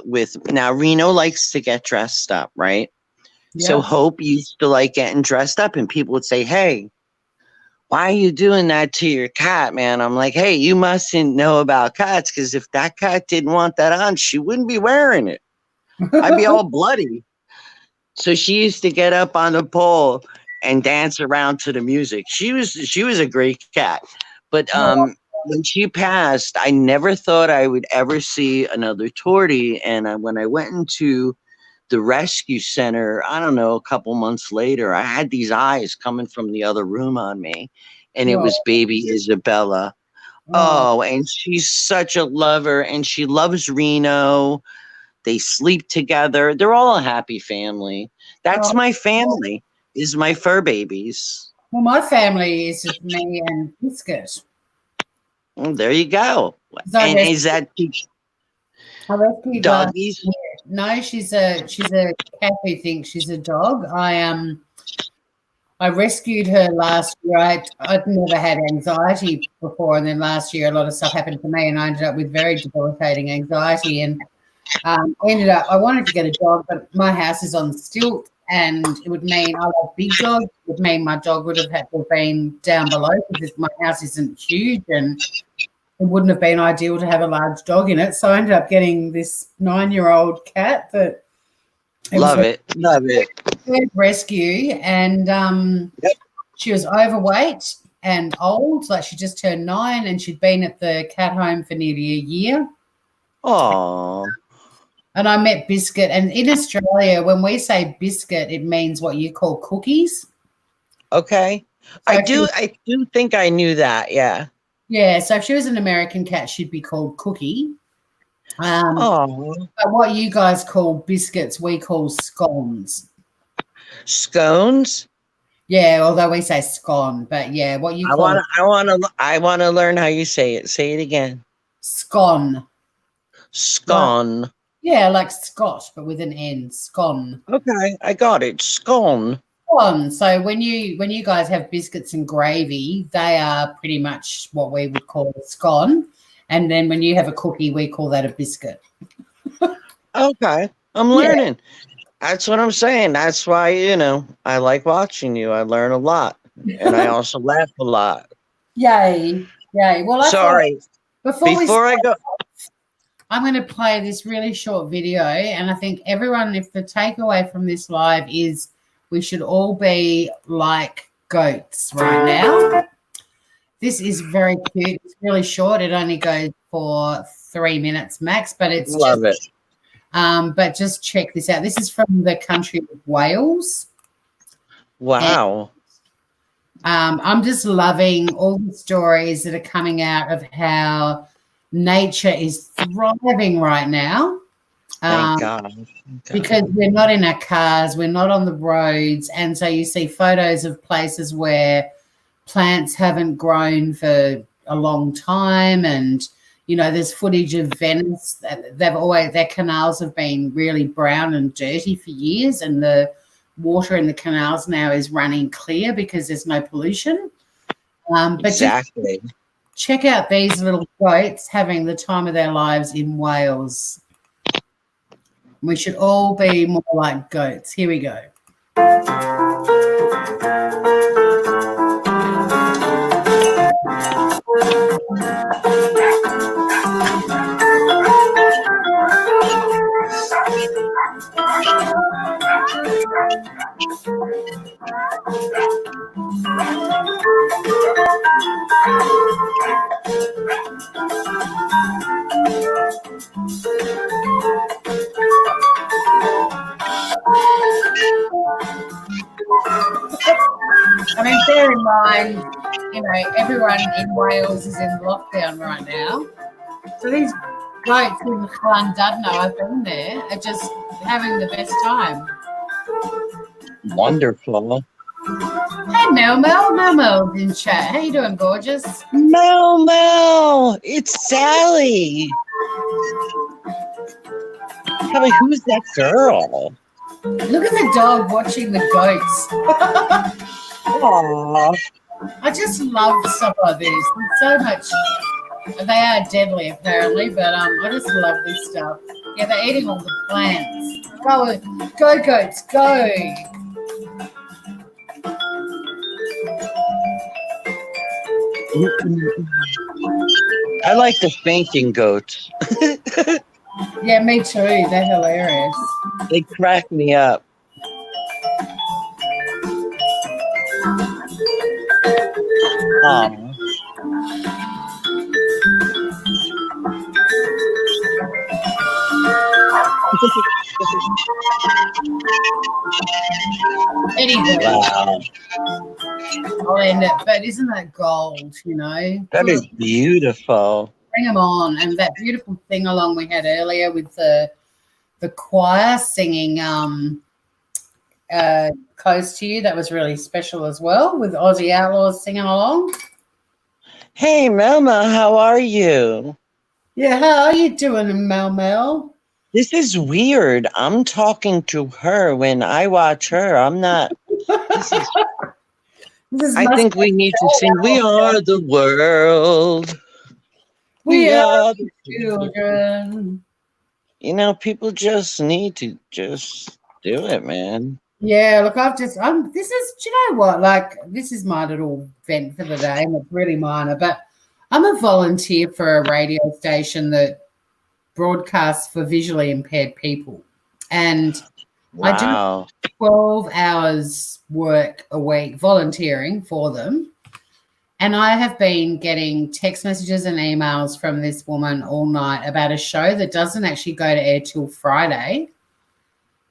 now Reno likes to get dressed up, right? Yeah. So Hope used to like getting dressed up, and people would say, hey, why are you doing that to your cat, man? I'm like, hey, you mustn't know about cats, because if that cat didn't want that on, she wouldn't be wearing it. I'd be all bloody. So she used to get up on the pole and dance around to the music. She was a great cat. But when she passed, I never thought I would ever see another tortie. And when I went into the rescue center, I don't know, a couple months later, I had these eyes coming from the other room on me, and it was baby Isabella. Oh, and she's such a lover, and she loves Reno. They sleep together. They're all a happy family. That's my family, is my fur babies. Well, my family is me and Biscuit. Well, there you go. So and is that I rescued doggies? No, she's a cat who thinks she's a dog. I rescued her last year. I'd never had anxiety before, and then last year a lot of stuff happened to me, and I ended up with very debilitating anxiety. And I wanted to get a dog, but my house is on stilts, and it would mean I love big dogs. It would mean my dog would have had to have been down below because my house isn't huge, and it wouldn't have been ideal to have a large dog in it. So I ended up getting this 9-year-old cat that love it. Rescue, and she was overweight and old. Like she just turned 9, and she'd been at the cat home for nearly a year. Oh. And I met Biscuit, and in Australia, when we say biscuit, it means what you call cookies. Okay. So I do think I knew that, yeah. Yeah, so if she was an American cat, she'd be called Cookie. But what you guys call biscuits, we call scones. Scones? Yeah, although we say scone, but yeah, what you call I want to learn how you say it. Say it again. Scone. Scone. Yeah, like Scott, but with an N. Scone. Okay, I got it. Scone. Scone. So when you guys have biscuits and gravy, they are pretty much what we would call a scone. And then when you have a cookie, we call that a biscuit. Okay, I'm learning. That's what I'm saying. That's why, I like watching you. I learn a lot. And I also laugh a lot. Yay. Well, sorry. Before I go, I'm going to play this really short video, and I think everyone, if the takeaway from this live is we should all be like goats right now. This is very cute. It's really short. It only goes for 3 minutes max, but it's love it. But just check this out. This is from the country of Wales. Wow. And, I'm just loving all the stories that are coming out of how nature is thriving right now. Thank God. Because we're not in our cars, we're not on the roads, and so you see photos of places where plants haven't grown for a long time, and there's footage of Venice. Their canals have been really brown and dirty for years, and the water in the canals now is running clear because there's no pollution. But exactly. Check out these little goats having the time of their lives in Wales. We should all be more like goats. Here we go. I mean, bear in mind, everyone in Wales is in lockdown right now. So these goats in Llandudno, I've been there, are just having the best time. Wonderful. Hey, Mel's in chat. How you doing, gorgeous? Mel, it's Sally. Tell me, who's that girl? Look at the dog watching the goats. Aww. I just love stuff like this. There's so much. They are deadly, apparently, but I just love this stuff. Yeah, they're eating all the plants. Go goats, go. I like the fainting goats. Yeah, me too. They're hilarious. They crack me up. Oh. Anyway, Wow. I'll end it. But isn't that gold, you know? That is beautiful. Bring them on. And that beautiful thing along we had earlier with the choir singing Close to You, that was really special as well, with Aussie Outlaws singing along. Hey, Melma, how are you? Yeah, how are you doing, Mel? This is weird. I'm talking to her when I watch her. I'm not. I think we need to sing We Are the World. We are the children. You know, people just need to just do it, man. Yeah, look, this is, do you know what? Like, this is my little vent for the day, and it's really minor, but I'm a volunteer for a radio station that broadcasts for visually impaired people. And I do 12 hours work a week volunteering for them. And I have been getting text messages and emails from this woman all night about a show that doesn't actually go to air till Friday,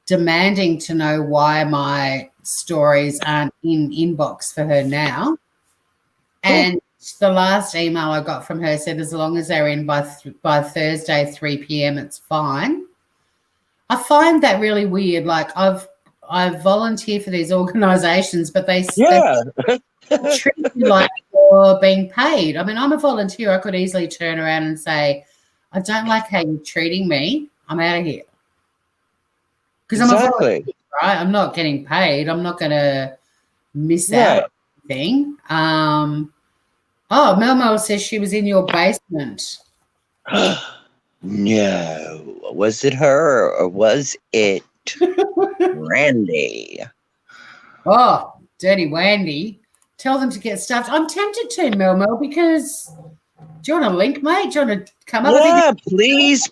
demanding to know why my stories aren't in inbox for her now. And the last email I got from her said as long as they're in by Thursday 3 p.m. it's fine. I find that really weird. Like, I volunteer for these organisations, but they treat you like you're being paid. I mean, I'm a volunteer. I could easily turn around and say, I don't like how you're treating me. I'm out of here. Because I'm a volunteer, right? I'm not getting paid. I'm not going to miss out on anything. Mel says she was in your basement. No. Was it her or was it Randy? Oh, dirty Wandy. Tell them to get stuffed. I'm tempted to, Mel, because do you want a link, mate? Do you want to come up? Yeah, please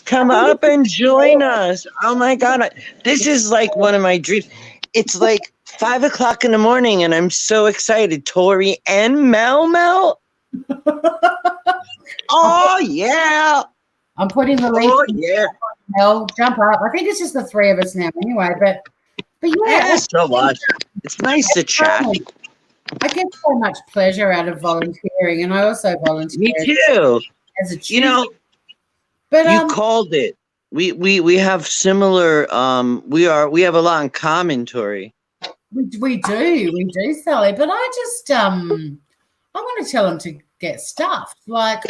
come up and join us. Oh, my God. This is like one of my dreams. It's like 5 o'clock in the morning, and I'm so excited. Tori and Mel. Oh, yeah. I'm putting the link. Oh, yeah. Mel, jump up. I think it's just the three of us now anyway, but yeah. So what? It's nice to chat. I get so much pleasure out of volunteering, and I also volunteer. Me too. As a tutor. You know, but you called it. We have similar. We have a lot in common, Tori. We do, Sally. But I just I want to tell them to get stuffed. Like,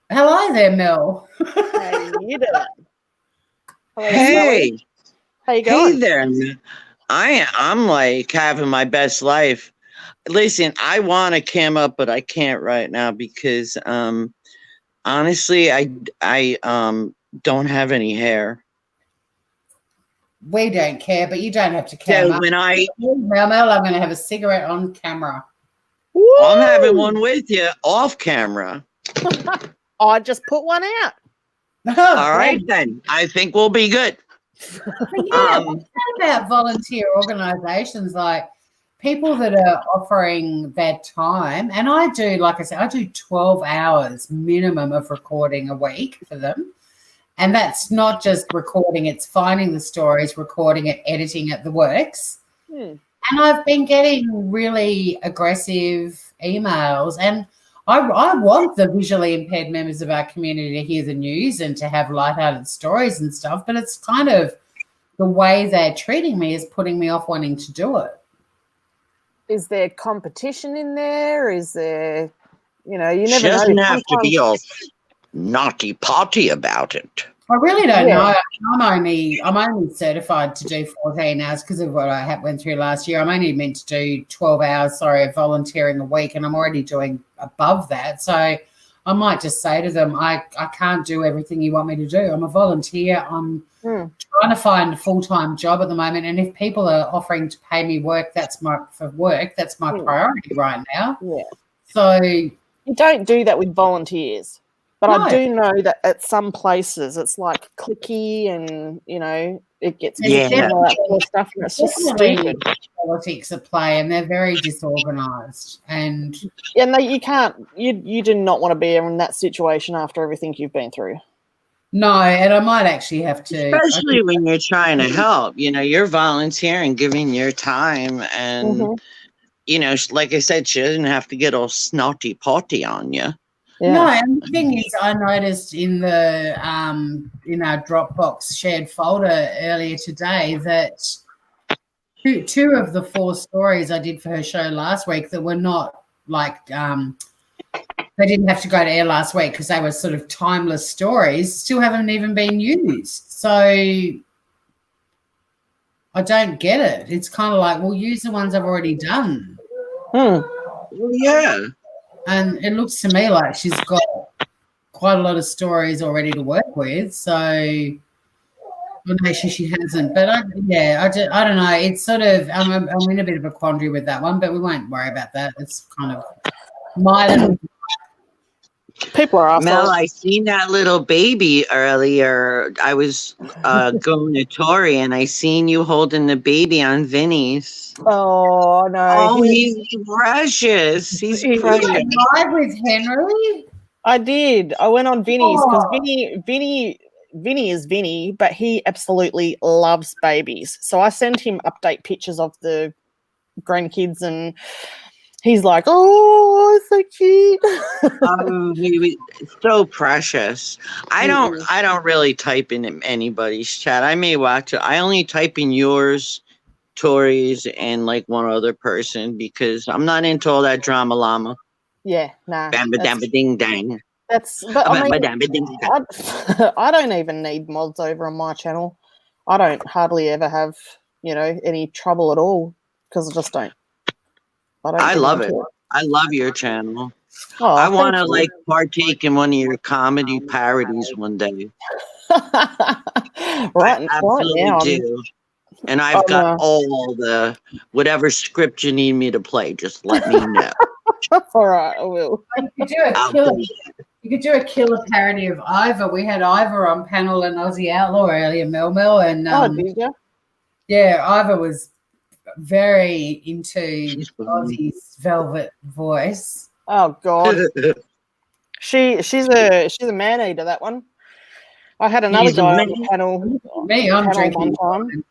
hello there, Mel. How you doing? Hey, how you going? Hey there. I'm like having my best life. Listen, I want to cam up, but I can't right now because honestly, I don't have any hair. We don't care, but you don't have to care. So when Mel, I'm going to have a cigarette on camera. I'm having one with you off camera. I just put one out. All right, then. I think we'll be good. What's that about volunteer organisations, like people that are offering their time? And I do, like I said, I do 12 hours minimum of recording a week for them. And that's not just recording, it's finding the stories, recording it, editing it, the works. And I've been getting really aggressive emails, and I want the visually impaired members of our community to hear the news and to have lighthearted stories and stuff, but it's kind of the way they're treating me is putting me off wanting to do it. Is there competition in there? Is there, you never know. Doesn't have to be all naughty potty about it. I really don't know. I'm only certified to do 14 hours because of what I went through last year. I'm only meant to do 12 hours, of volunteering a week, and I'm already doing above that. So I might just say to them, I can't do everything you want me to do. I'm a volunteer. I'm trying to find a full-time job at the moment, and if people are offering to pay me that's my priority right now. Yeah. So you don't do that with volunteers. But No. I do know that at some places it's like clicky and, you know, it gets Yeah. and all that sort of stuff, and it's just Definitely stupid. politics at play, and they're very disorganised. And And you can't, you do not want to be in that situation after everything you've been through. no, and I might actually have to. Especially when you're trying to help, you know, you're volunteering, giving your time, and you know, like I said, she doesn't have to get all snotty potty on you. Yeah. No, and the thing is, I noticed in our Dropbox shared folder earlier today that two of the 4 stories I did for her show last week that were not like they didn't have to go to air last week because they were sort of timeless stories, still haven't even been used. So I don't get it. It's kind of like, well, use the ones I've already done. Well, yeah. And it looks to me like she's got quite a lot of stories already to work with. So I'm not sure she hasn't. But I don't know. It's sort of I'm in a bit of a quandary with that one, but we won't worry about that. It's kind of my People are assholes. Mel, I seen that little baby earlier. I was going to Tori, and I seen you holding the baby on Vinny's. Oh no! Oh, he's precious. He's precious. live with Henry. I did. I went on Vinny's because Vinny is Vinny, but he absolutely loves babies. So I sent him update pictures of the grandkids, and he's like, "Oh, so cute." So precious. I don't really type in anybody's chat. I may watch it. I only type in yours, Tori's, and like one other person because I'm not into all that drama llama. Yeah, nah. Bamba damba ding dang. But I mean, I don't even need mods over on my channel. I don't hardly ever have, you know, any trouble at all because I just don't. I love it. I love your channel. Oh, I want to like partake in one of your comedy parodies one day. right now. Do. And I've got all the whatever script you need me to play. Just let me know. All right, I will. You could do a killer parody of Ivor. We had Ivor on panel and Aussie Outlaw earlier, Mel, and did you? Yeah, Ivor was very into Aussie's velvet voice. Oh God, she's a man eater. That one. I had another guy on the panel. I'm drinking one time,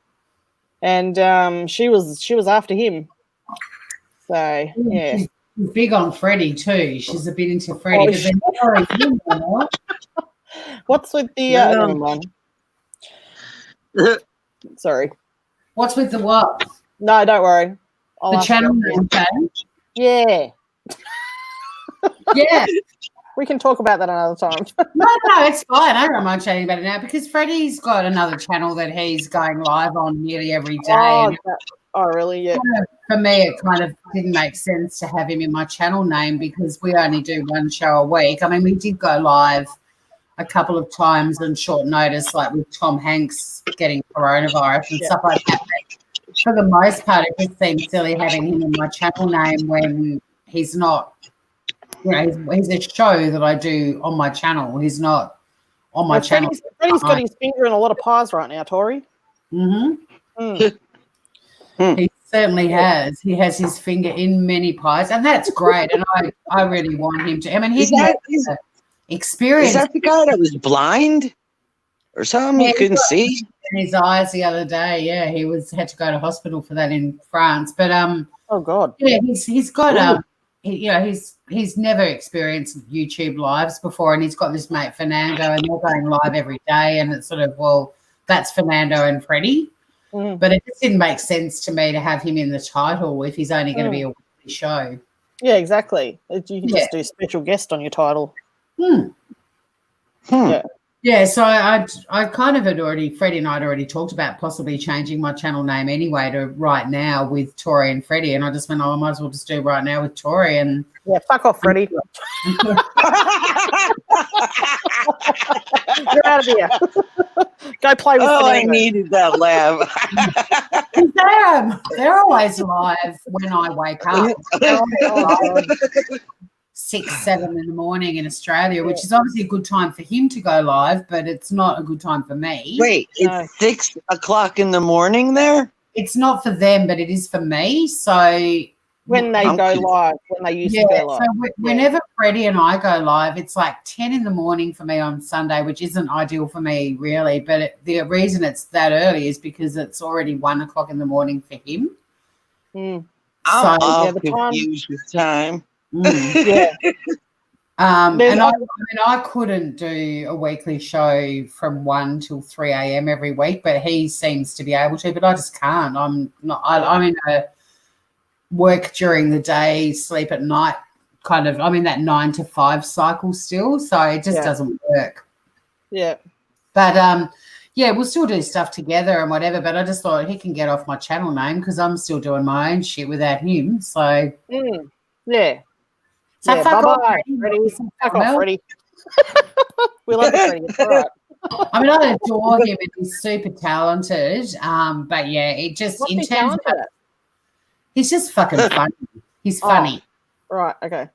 and she was after him. So yeah. She's big on Freddie too. She's a bit into Freddie. What's with the other one? Sorry. What's with the what? No, don't worry. I'll the ask channel you. name change? Yeah. Yeah. We can talk about that another time. No, it's fine. I don't mind chatting about it now because Freddie's got another channel that he's going live on nearly every day. Oh, really? Yeah. For me, it kind of didn't make sense to have him in my channel name because we only do one show a week. I mean, we did go live a couple of times on short notice, like with Tom Hanks getting coronavirus and stuff like that. But for the most part, it just seems silly having him in my channel name when he's not, you know, he's a show that I do on my channel. He's not on my channel. Freddie's got his finger in a lot of pies right now, Tori. Mm-hmm. He certainly has. He has his finger in many pies, and that's great. And I really want him to. I mean, he's experience. Is that the guy that was blind or something? He couldn't see in his eyes the other day. Yeah, he had to go to hospital for that in France. But oh God. Yeah, he's got he's never experienced YouTube lives before, and he's got this mate Fernando, and they're going live every day, and it's sort of, well, that's Fernando and Freddie. But it just didn't make sense to me to have him in the title if he's only going to be a weekly show. Yeah, exactly. You can just do special guest on your title. Yeah, so I kind of Freddie and I had already talked about possibly changing my channel name anyway to Right Now with Tori and Freddie, and I just went, I might as well just do Right Now with Tori. And yeah, fuck off, Freddie. You're out of here. Go play with I needed that laugh. They're always live when I wake up. 6, 7 in the morning in Australia, which is obviously a good time for him to go live, but it's not a good time for me. Wait, it's 6 o'clock in the morning there? It's not for them, but it is for me. So when they go live, when they used to go live. So whenever Freddie and I go live, it's like 10 in the morning for me on Sunday, which isn't ideal for me really. But the reason it's that early is because it's already 1 o'clock in the morning for him. I'm all confused with time. And I couldn't do a weekly show from 1 till 3 a.m. every week, but he seems to be able to, but I just can't. I'm in a work during the day, sleep at night kind of. I'm in that 9 to 5 cycle still, so it just doesn't work. Yeah. But we'll still do stuff together and whatever, but I just thought he can get off my channel name because I'm still doing my own shit without him. So yeah. So fuck off, Freddie. Fuck off, Freddie. We love Freddie. It's all right. I mean, I adore him and he's super talented. But yeah, it just What's in he terms of talented at? he's just fucking funny. He's funny. Right, okay.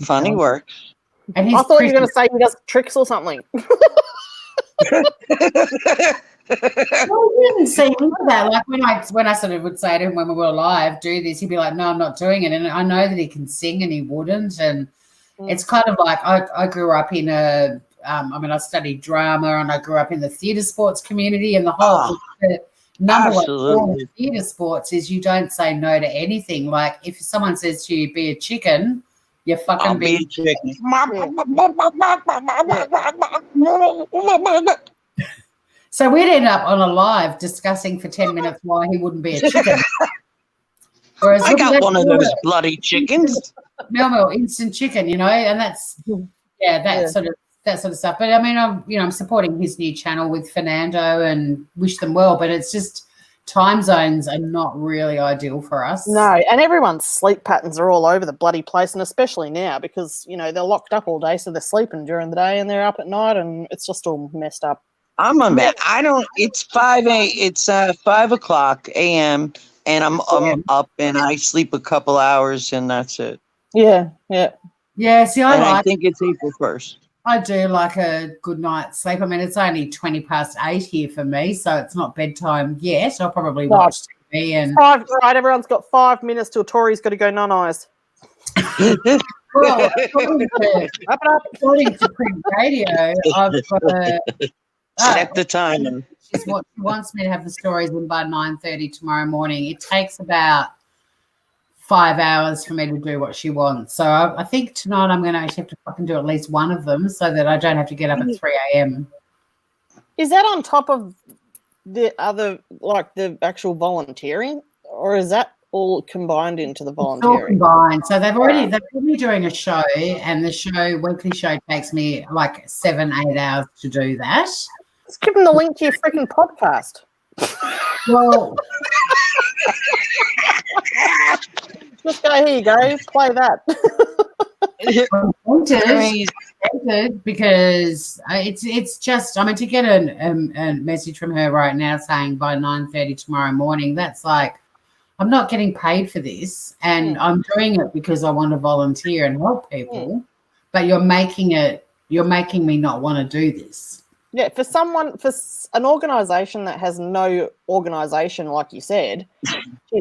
Funny works. And I thought you were going to say he does tricks or something. Well, he didn't say any of that. Like when I sort of would say to him when we were live, do this, he'd be like, no, I'm not doing it. And I know that he can sing and he wouldn't. And it's kind of like I grew up in I studied drama and I grew up in the theatre sports community, and the whole the number one rule of theatre sports is you don't say no to anything. Like if someone says to you, be a chicken, you fucking be a chicken. So we'd end up on a live discussing for 10 minutes why he wouldn't be a chicken. Whereas I got one of those bloody chickens. Mel instant chicken, and that's sort of stuff. But I mean, I'm supporting his new channel with Fernando and wish them well. But it's just time zones are not really ideal for us. No, and everyone's sleep patterns are all over the bloody place, and especially now because they're locked up all day, so they're sleeping during the day and they're up at night, and it's just all messed up. It's 5 o'clock a.m. and I'm up and I sleep a couple hours and that's it. Yeah. See, I think it's April 1st. I do like a good night's sleep. I mean, it's only 20 past 8 here for me, so it's not bedtime yet. I'll probably watch TV and. Right, everyone's got 5 minutes till Tori's got to go nun-eyes. Well, according to print radio, I've got set the timer. She wants me to have the stories in by 9:30 tomorrow morning. It takes about 5 hours for me to do what she wants. So I think tonight I'm going to actually have to fucking do at least one of them so that I don't have to get up at 3 a.m. Is that on top of the other, like the actual volunteering, or is that all combined into the volunteering? It's all combined. So they're probably doing a show, and the weekly show takes me like 7-8 hours to do that. Just give them the link to your freaking podcast. Well, just go, here you go, play that. Because it's just, to get a message from her right now saying by 9:30 tomorrow morning, that's like, I'm not getting paid for this, and I'm doing it because I want to volunteer and help people, but you're making me not want to do this. Yeah, for an organisation that has no organisation, like you said,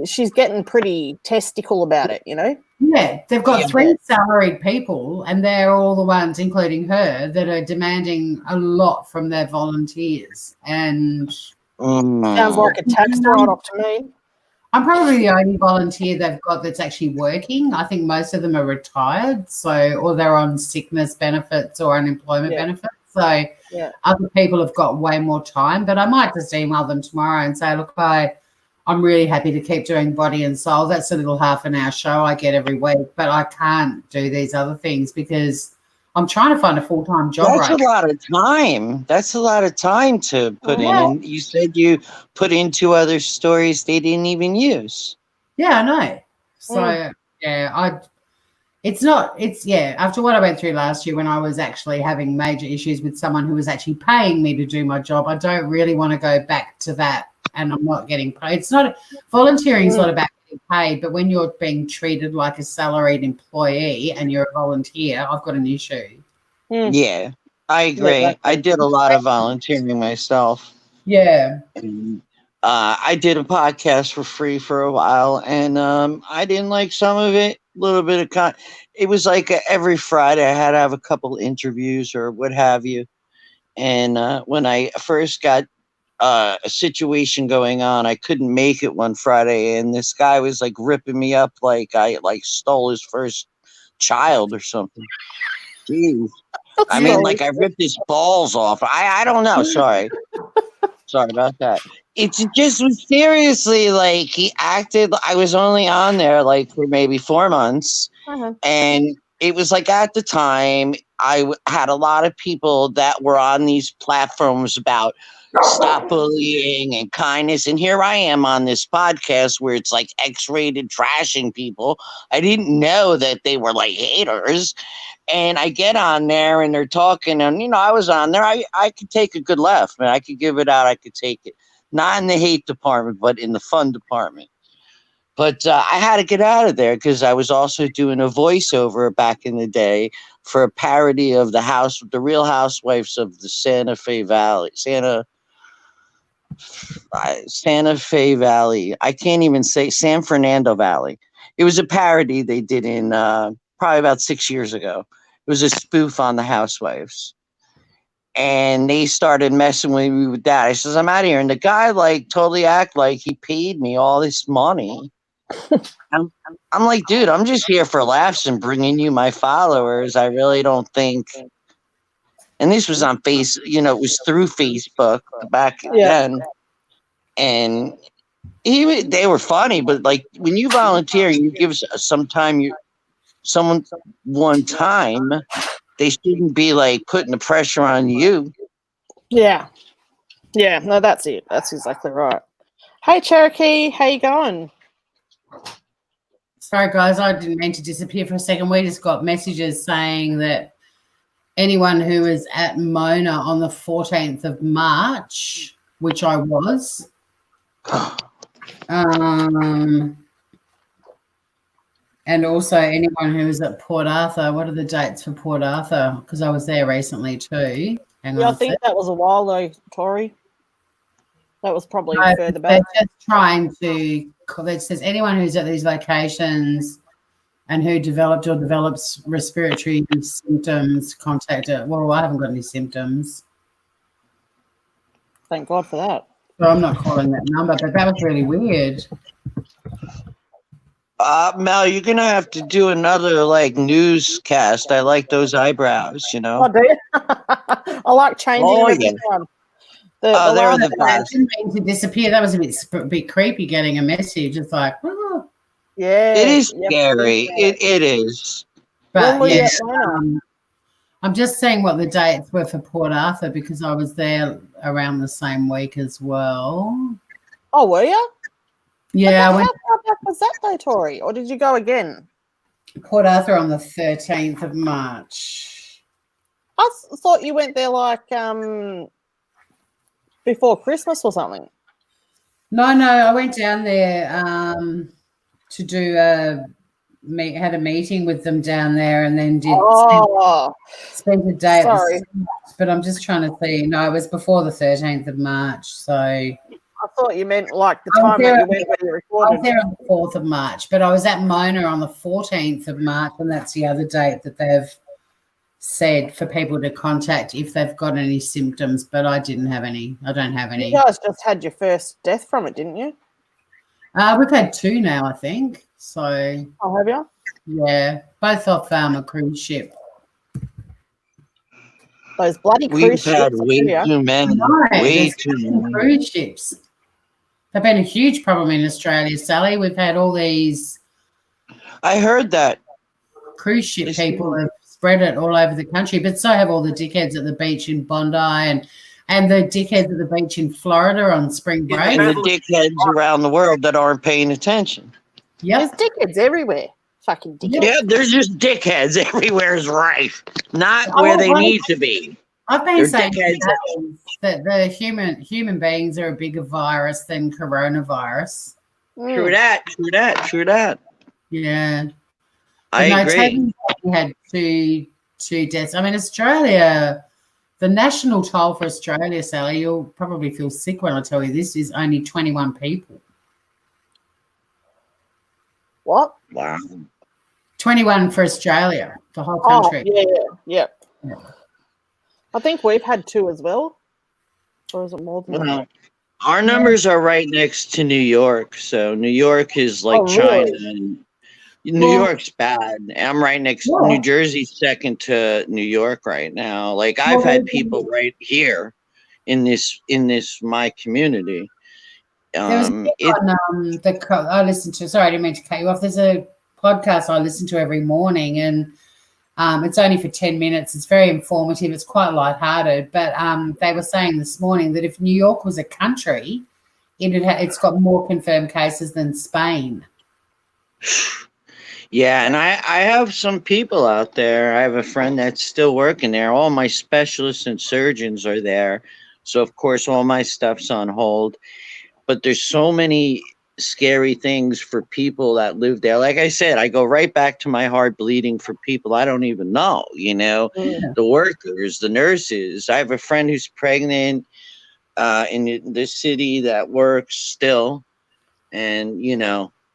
she's getting pretty testicle about it, Yeah, they've got 3 salaried people, and they're all the ones, including her, that are demanding a lot from their volunteers. And sounds like a tax write-off to me. I'm probably the only volunteer they've got that's actually working. I think most of them are retired, or they're on sickness benefits or unemployment benefits. So other people have got way more time. But I might just email them tomorrow and say, look, I'm really happy to keep doing Body and Soul. That's a little half-an-hour show I get every week, but I can't do these other things because I'm trying to find a full-time job. That's a lot of time. That's a lot of time to put in. And you said you put in 2 other stories they didn't even use. Yeah, I know. So, after what I went through last year when I was actually having major issues with someone who was actually paying me to do my job, I don't really want to go back to that, and I'm not getting paid. Volunteering is not about getting get paid, but when you're being treated like a salaried employee and you're a volunteer, I've got an issue. Yeah, I agree. exactly. I did a lot of volunteering myself. Yeah. And, I did a podcast for free for a while, and I didn't like some of it. A little bit of it was like every Friday I had to have a couple interviews or what have you. And when I first got a situation going on, I couldn't make it one Friday, and this guy was like ripping me up like I like stole his first child or something. Jeez. I mean, like I ripped his balls off. I don't know. Sorry about that. It's just seriously like he acted. I was only on there like for maybe 4 months, and it was like at the time I had a lot of people that were on these platforms about stop bullying and kindness, and here I am on this podcast where it's like X-rated trashing people. I didn't know that they were like haters. And I get on there and they're talking, and I was on there. I could take a good laugh, man. I could give it out. I could take it. Not in the hate department, but in the fun department. But I had to get out of there because I was also doing a voiceover back in the day for a parody of the Real Housewives of the Santa Fe Valley. Santa Fe Valley. I can't even say San Fernando Valley. It was a parody they did in probably about 6 years ago. It was a spoof on the Housewives. And they started messing with me with that. I says, I'm out of here. And the guy like totally act like he paid me all this money. I'm like, dude, I'm just here for laughs and bringing you my followers. I really don't think. And this was on it was through Facebook back then. And they were funny, but like when you volunteer, you give some time, one time, they shouldn't be like putting the pressure on you. Yeah. No, that's it. That's exactly right. Hey, Cherokee, how you going? Sorry, guys, I didn't mean to disappear for a second. We just got messages saying that anyone who is at Mona on the 14th of March, which I was, and also anyone who is at Port Arthur. What are the dates for Port Arthur? Because I was there recently too. I think that was a while though, Tori. That was probably further back. They're just trying to. It says anyone who's at these locations and who developed or develops respiratory symptoms, contact it. Well, I haven't got any symptoms. Thank God for that. So I'm not calling that number, but that was really weird. Mel, you're gonna have to do another like newscast. I like those eyebrows, Oh, do you? I like changing them every time. They're the best. I didn't mean to disappear. That was a bit creepy getting a message. It's like, oh. Yeah. It is scary. It is. But yes, I'm just saying what the dates were for Port Arthur because I was there around the same week as well. Oh, were you? Yeah. How far back was that though, Tori? Or did you go again? Port Arthur on the 13th of March. I thought you went there like before Christmas or something. No, I went down there to do had a meeting with them down there and then spent a day. Sorry. But I'm just trying to see. No, it was before the 13th of March. So I thought you meant like the time that you went when you recorded. I was there on the 4th of March, but I was at Mona on the 14th of March, and that's the other date that they've said for people to contact if they've got any symptoms, but I didn't have any. I don't have any. You guys just had your first death from it, didn't you? We've had 2 now, I think. So. Oh, have you? Yeah, both off a cruise ship. Those bloody cruise ships. We've had way too many. Way too many cruise ships. They've been a huge problem in Australia, Sally. We've had all these. I heard that. Cruise ship people have spread it all over the country, but so have all the dickheads at the beach in Bondi and the dickheads at the beach in Florida on spring break. And the dickheads around the world that aren't paying attention. Yeah, there's dickheads everywhere. Fucking dickheads. Yeah, there's just dickheads everywhere is right. Not where they need to be. I've been saying that the human beings are a bigger virus than coronavirus. True that. True that. True that. Yeah. I agree. We had two deaths. I mean, Australia, the national toll for Australia, Sally, you'll probably feel sick when I tell you this, is only 21 people. What? Wow. 21 for Australia, the whole country. Yeah. I think we've had 2 as well. Or is it more than that? Well, our numbers are right next to New York. So New York is like China. And New York's bad. I'm right next to New Jersey's second to New York right now. Like I've had people right here in this my community. There was on I listen to. Sorry, I didn't mean to cut you off. There's a podcast I listen to every morning, and it's only for 10 minutes. It's very informative. It's quite lighthearted. But they were saying this morning that if New York was a country, it's got more confirmed cases than Spain. Yeah, and I have some people out there. I have a friend that's still working there. All my specialists and surgeons are there. So, of course, all my stuff's on hold. But there's so many scary things for people that live there. Like I said, I go right back to my heart bleeding for people I don't even know, the workers, the nurses. I have a friend who's pregnant in this city that works still. And,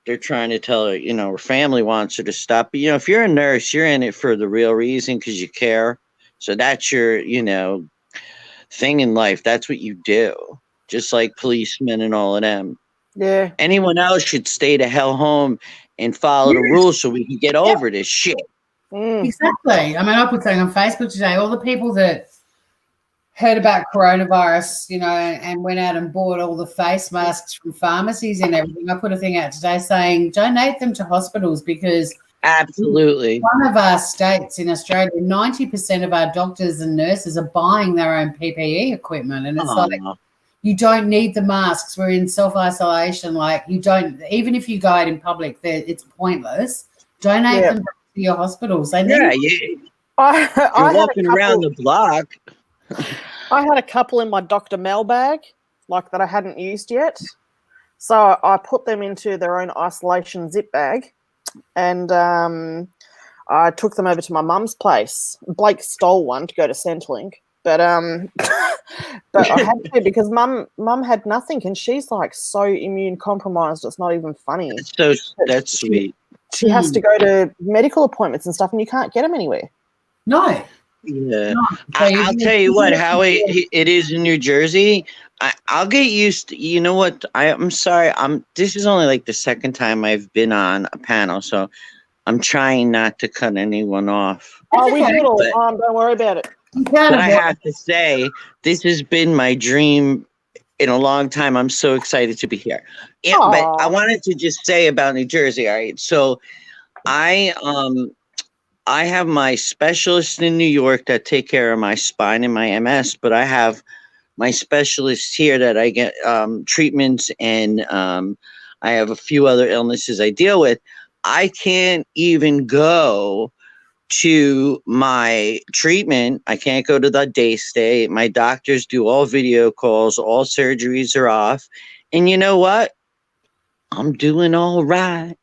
they're trying to tell her, her family wants her to stop. But, if you're a nurse, you're in it for the real reason because you care. So that's your, thing in life. That's what you do. Just like policemen and all of them. Yeah. Anyone else should stay the hell home and follow the rules so we can get over this shit. Exactly. I mean, I put something on Facebook today. All the people that heard about coronavirus, and went out and bought all the face masks from pharmacies and everything. I put a thing out today saying donate them to hospitals because absolutely one of our states in Australia, 90% of our doctors and nurses are buying their own PPE equipment, and it's like you don't need the masks. We're in self-isolation. Like you don't, even if you go out in public, it's pointless. Donate them to your hospitals. You're walking around the block. I had a couple in my Dr. Mel bag, like that I hadn't used yet. So I put them into their own isolation zip bag, and I took them over to my mum's place. Blake stole one to go to Centrelink. But but I had to because mum had nothing, and she's like so immune compromised. It's not even funny. That's sweet. She has to go to medical appointments and stuff, and you can't get them anywhere. No. Yeah, I'll tell you what. How it is in New Jersey. I'll get used to. You know what? I'm sorry. This is only like the second time I've been on a panel, so I'm trying not to cut anyone off. Oh, we do it all the time. Don't worry about it. But I have to say, this has been my dream in a long time. I'm so excited to be here. Yeah, but I wanted to just say about New Jersey. All right, so I have my specialists in New York that take care of my spine and my MS, but I have my specialists here that I get treatments, and I have a few other illnesses I deal with. I can't even go to my treatment. I can't go to the day stay. My doctors do all video calls. All surgeries are off. And you know what? I'm doing all right.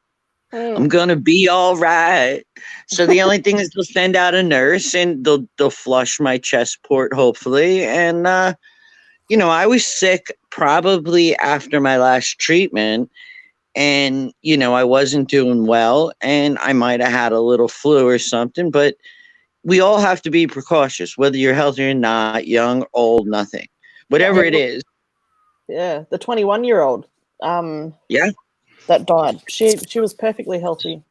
I'm going to be all right. So the only thing is they'll send out a nurse and they'll flush my chest port, hopefully. And, I was sick probably after my last treatment. And, I wasn't doing well, and I might have had a little flu or something, but we all have to be precautious, whether you're healthy or not, young, old, nothing, whatever it is. Yeah, the 21-year-old that died. She was perfectly healthy.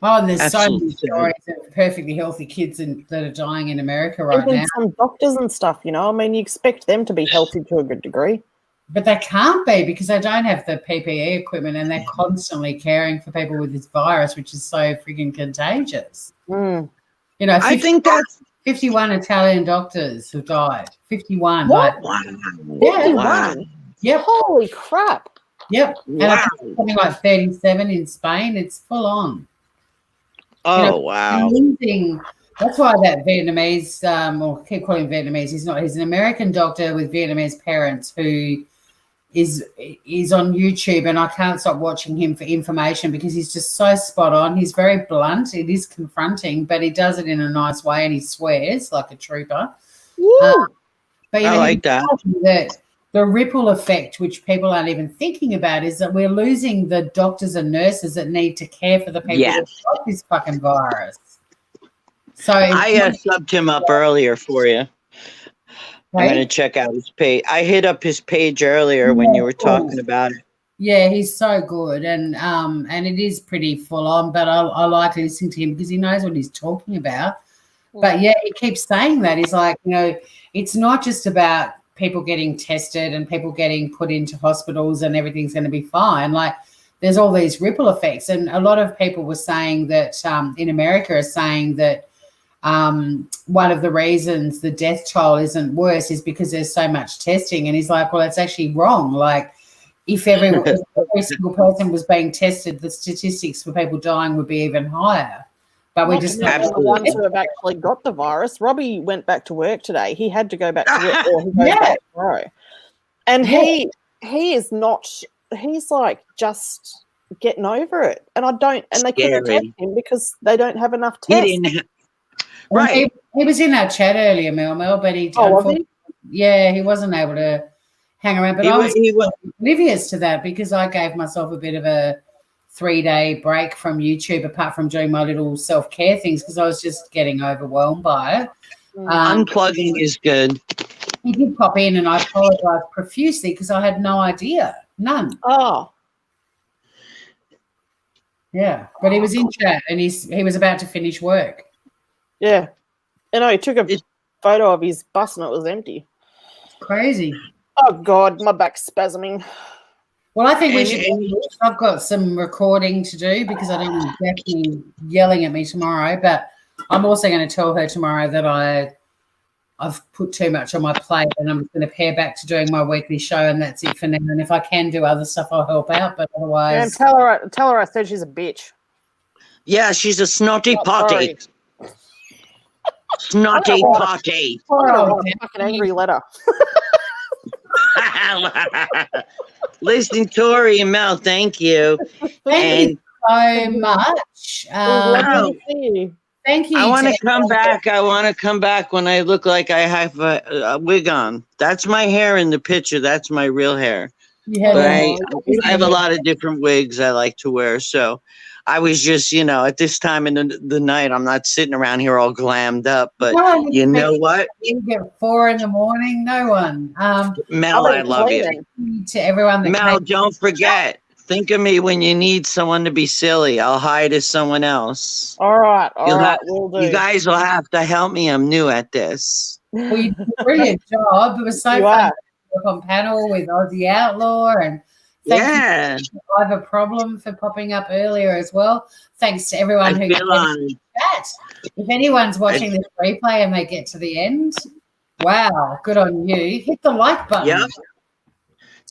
Oh, and there's so many stories of perfectly healthy kids that are dying in America right now. Some doctors and stuff, I mean, you expect them to be healthy to a good degree. But they can't be because they don't have the PPE equipment, and they're constantly caring for people with this virus, which is so freaking contagious. I think that's 51 Italian doctors who died. 51. What? Yeah. Yep. Holy crap. Yep. And I think something like 37 in Spain. It's full on. Oh, wow. That's why that Vietnamese, or keep calling him Vietnamese, he's not. He's an American doctor with Vietnamese parents who is on YouTube, and I can't stop watching him for information because he's just so spot on. He's very blunt. It is confronting, but he does it in a nice way, and he swears like a trooper. But I like that. The ripple effect, which people aren't even thinking about, is that we're losing the doctors and nurses that need to care for the people that got this fucking virus. So I subbed him up earlier for you. I'm going to check out his page. I hit up his page earlier when you were talking about it. Yeah, he's so good, and it is pretty full on. But I like listening to him because he knows what he's talking about. But yeah, he keeps saying that. He's like, it's not just about people getting tested and people getting put into hospitals and everything's going to be fine. Like, there's all these ripple effects, and a lot of people were saying that in America are saying that one of the reasons the death toll isn't worse is because there's so much testing. And he's like, well, it's actually wrong. Like, if every single person was being tested, the statistics for people dying would be even higher. But we just the ones who have actually got the virus. Robbie went back to work today. He had to go back to work, or he goes back tomorrow. And he is not. He's like just getting over it, and I don't. And they couldn't test him because they don't have enough tests. Right. He was in our chat earlier, Mel, but he. Was he? Yeah, he wasn't able to hang around. But I was oblivious to that because I gave myself a bit of a 3-day break from YouTube, apart from doing my little self-care things, because I was just getting overwhelmed by it. Unplugging is good. He did pop in, and I apologized profusely because I had no idea. None. Oh. Yeah, but he was in chat, and he was about to finish work. Yeah. And he took a photo of his bus, and it was empty. Crazy. Oh, God, my back's spasming. Well, I think we should. I've got some recording to do because I don't want Becky yelling at me tomorrow. But I'm also going to tell her tomorrow that I've put too much on my plate, and I'm going to pare back to doing my weekly show, and that's it for now. And if I can do other stuff, I'll help out. But otherwise, and tell her I said she's a bitch. Yeah, she's a snotty potty. Snotty potty. Oh, fucking angry letter. Listen, Tori and Mel, thank you. Thank you so much. Thank you. I want to come back. I want to come back when I look like I have a wig on. That's my hair in the picture. That's my real hair. Yeah, but I have a lot of different wigs I like to wear. So I was just, at this time in the night, I'm not sitting around here all glammed up. But you know what? You get 4 in the morning. No one. Mel, I love you. To everyone. Mel, don't forget. Think of me when you need someone to be silly. I'll hide as someone else. All right. We'll do. You guys will have to help me. I'm new at this. Well, you did a brilliant job. It was so fun to work on panel with Aussie Outlaw, and thank you. I have a problem for popping up earlier as well. Thanks to everyone who came to chat. If anyone's watching this replay and they get to the end, wow, good on you. Hit the like button. Yep.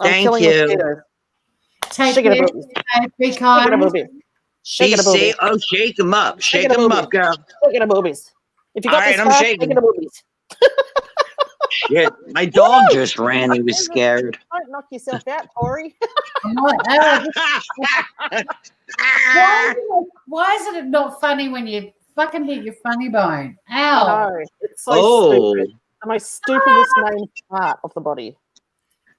Thank you. Take care. Be kind. Shake them up. Shake them up, girl. Shake the boobies. If you got this far, shake the boobies. Shit, my dog just ran. He was scared. Don't knock yourself out, Tori. Why is it not funny when you fucking hit your funny bone? Ow. No, it's so stupid. The most stupidest named part of the body.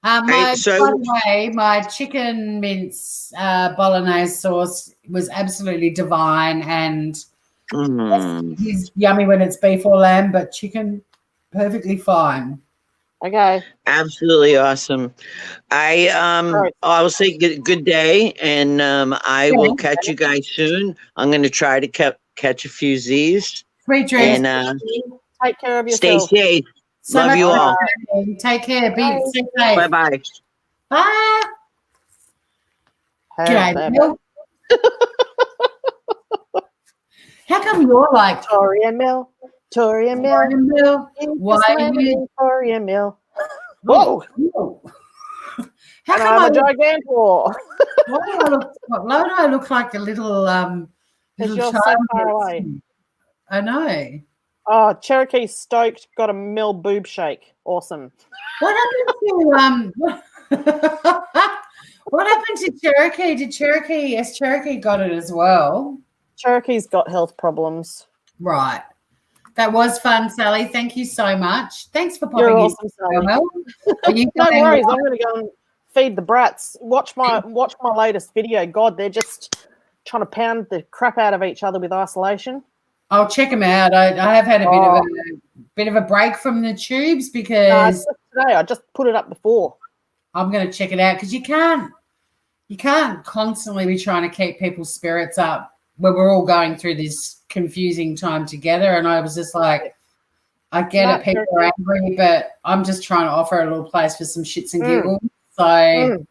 By the way, my chicken mince bolognese sauce was absolutely divine, and it's yummy when it's beef or lamb, but chicken, perfectly fine. Okay. Absolutely awesome. I will say good day, and I will catch you guys soon. I'm going to try to catch a few Z's. Sweet dreams. And take care of yourself. Stay safe. Love you all. Take care. Be safe. Bye-bye. Bye. G'day, Mel. How come you're like Tori and Mel? Tori and Mel. Why are you Tori and Mel? Whoa! How come I'm a gigantor? Why do I look like a little Because you're so far away. I know. Oh, Cherokee Stoked got a Mel boob shake. Awesome. What happened to What happened to Cherokee? Has Cherokee got it as well? Cherokee's got health problems. Right. That was fun, Sally. Thank you so much. Thanks for popping You're in. awesome, Sally. Are you No going worries. live? I'm going to go and feed the brats. Watch my latest video. God, they're just trying to pound the crap out of each other with isolation. I'll check them out. I have had a bit of a break from the tubes because today I just put it up before. I'm going to check it out because you can't constantly be trying to keep people's spirits up when we're all going through this confusing time together. And I was just like, I get it, people are angry, but I'm just trying to offer a little place for some shits and giggles. So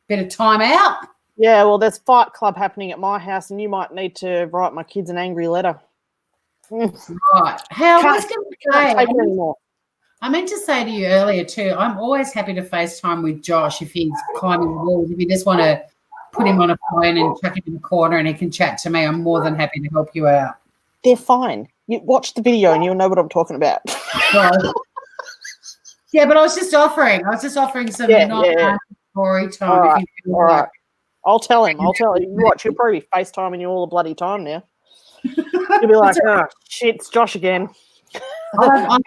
bit of time out. Yeah, well, there's Fight Club happening at my house, and you might need to write my kids an angry letter. Right. How I was going to say, take it anymore. I meant to say to you earlier too, I'm always happy to FaceTime with Josh if he's climbing the walls. If you just want to put him on a phone and chuck him in the corner and he can chat to me, I'm more than happy to help you out. They're fine. You watch the video and you'll know what I'm talking about. Yeah, but I was just offering some story time. All right. All right. I'll tell him. You watch, he'll probably be FaceTiming you all the bloody time now. You'll be like, oh, shit, it's Josh again. I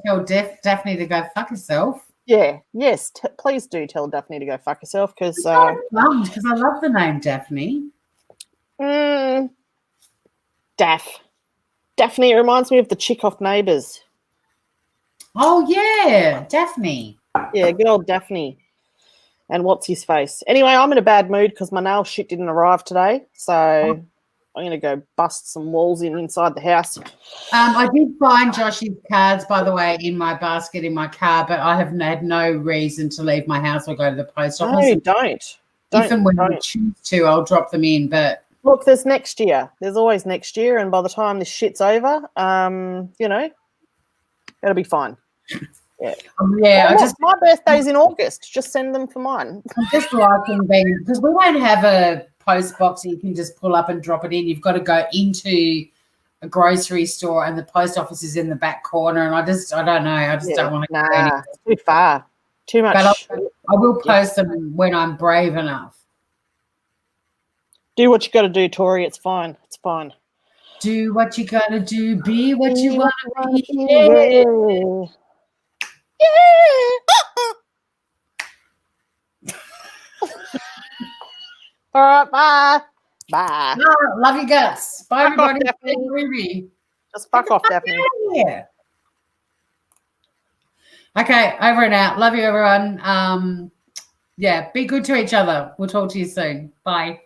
tell Daphne to go fuck herself. Yeah, yes, please do tell Daphne to go fuck herself because I love the name Daphne. Daphne, it reminds me of the chick off Neighbours. Oh, yeah, Daphne. Yeah, good old Daphne. And what's his face? Anyway, I'm in a bad mood because my nail shit didn't arrive today. So I'm going to go bust some walls inside the house. I did find Josh's cards, by the way, in my basket in my car, but I have had no reason to leave my house or go to the post office. No, don't. Even when I choose to, I'll drop them in. But look, there's next year. There's always next year. And by the time this shit's over, it'll be fine. Yeah. My birthday's in August. Just send them for mine. I'm just liking being, because we won't have a post box that you can just pull up and drop it in. You've got to go into a grocery store and the post office is in the back corner. And I don't know. I just don't want to go anywhere. It's too far. Too much. But I will post them when I'm brave enough. Do what you got to do, Tori. It's fine. It's fine. Do what you got to do. Be what you want to be. Yeah. All right, bye. Bye. No, love you guts. Bye, everybody. Just fuck off, Daphne. Yeah. Okay, over and out. Love you, everyone. Be good to each other. We'll talk to you soon. Bye.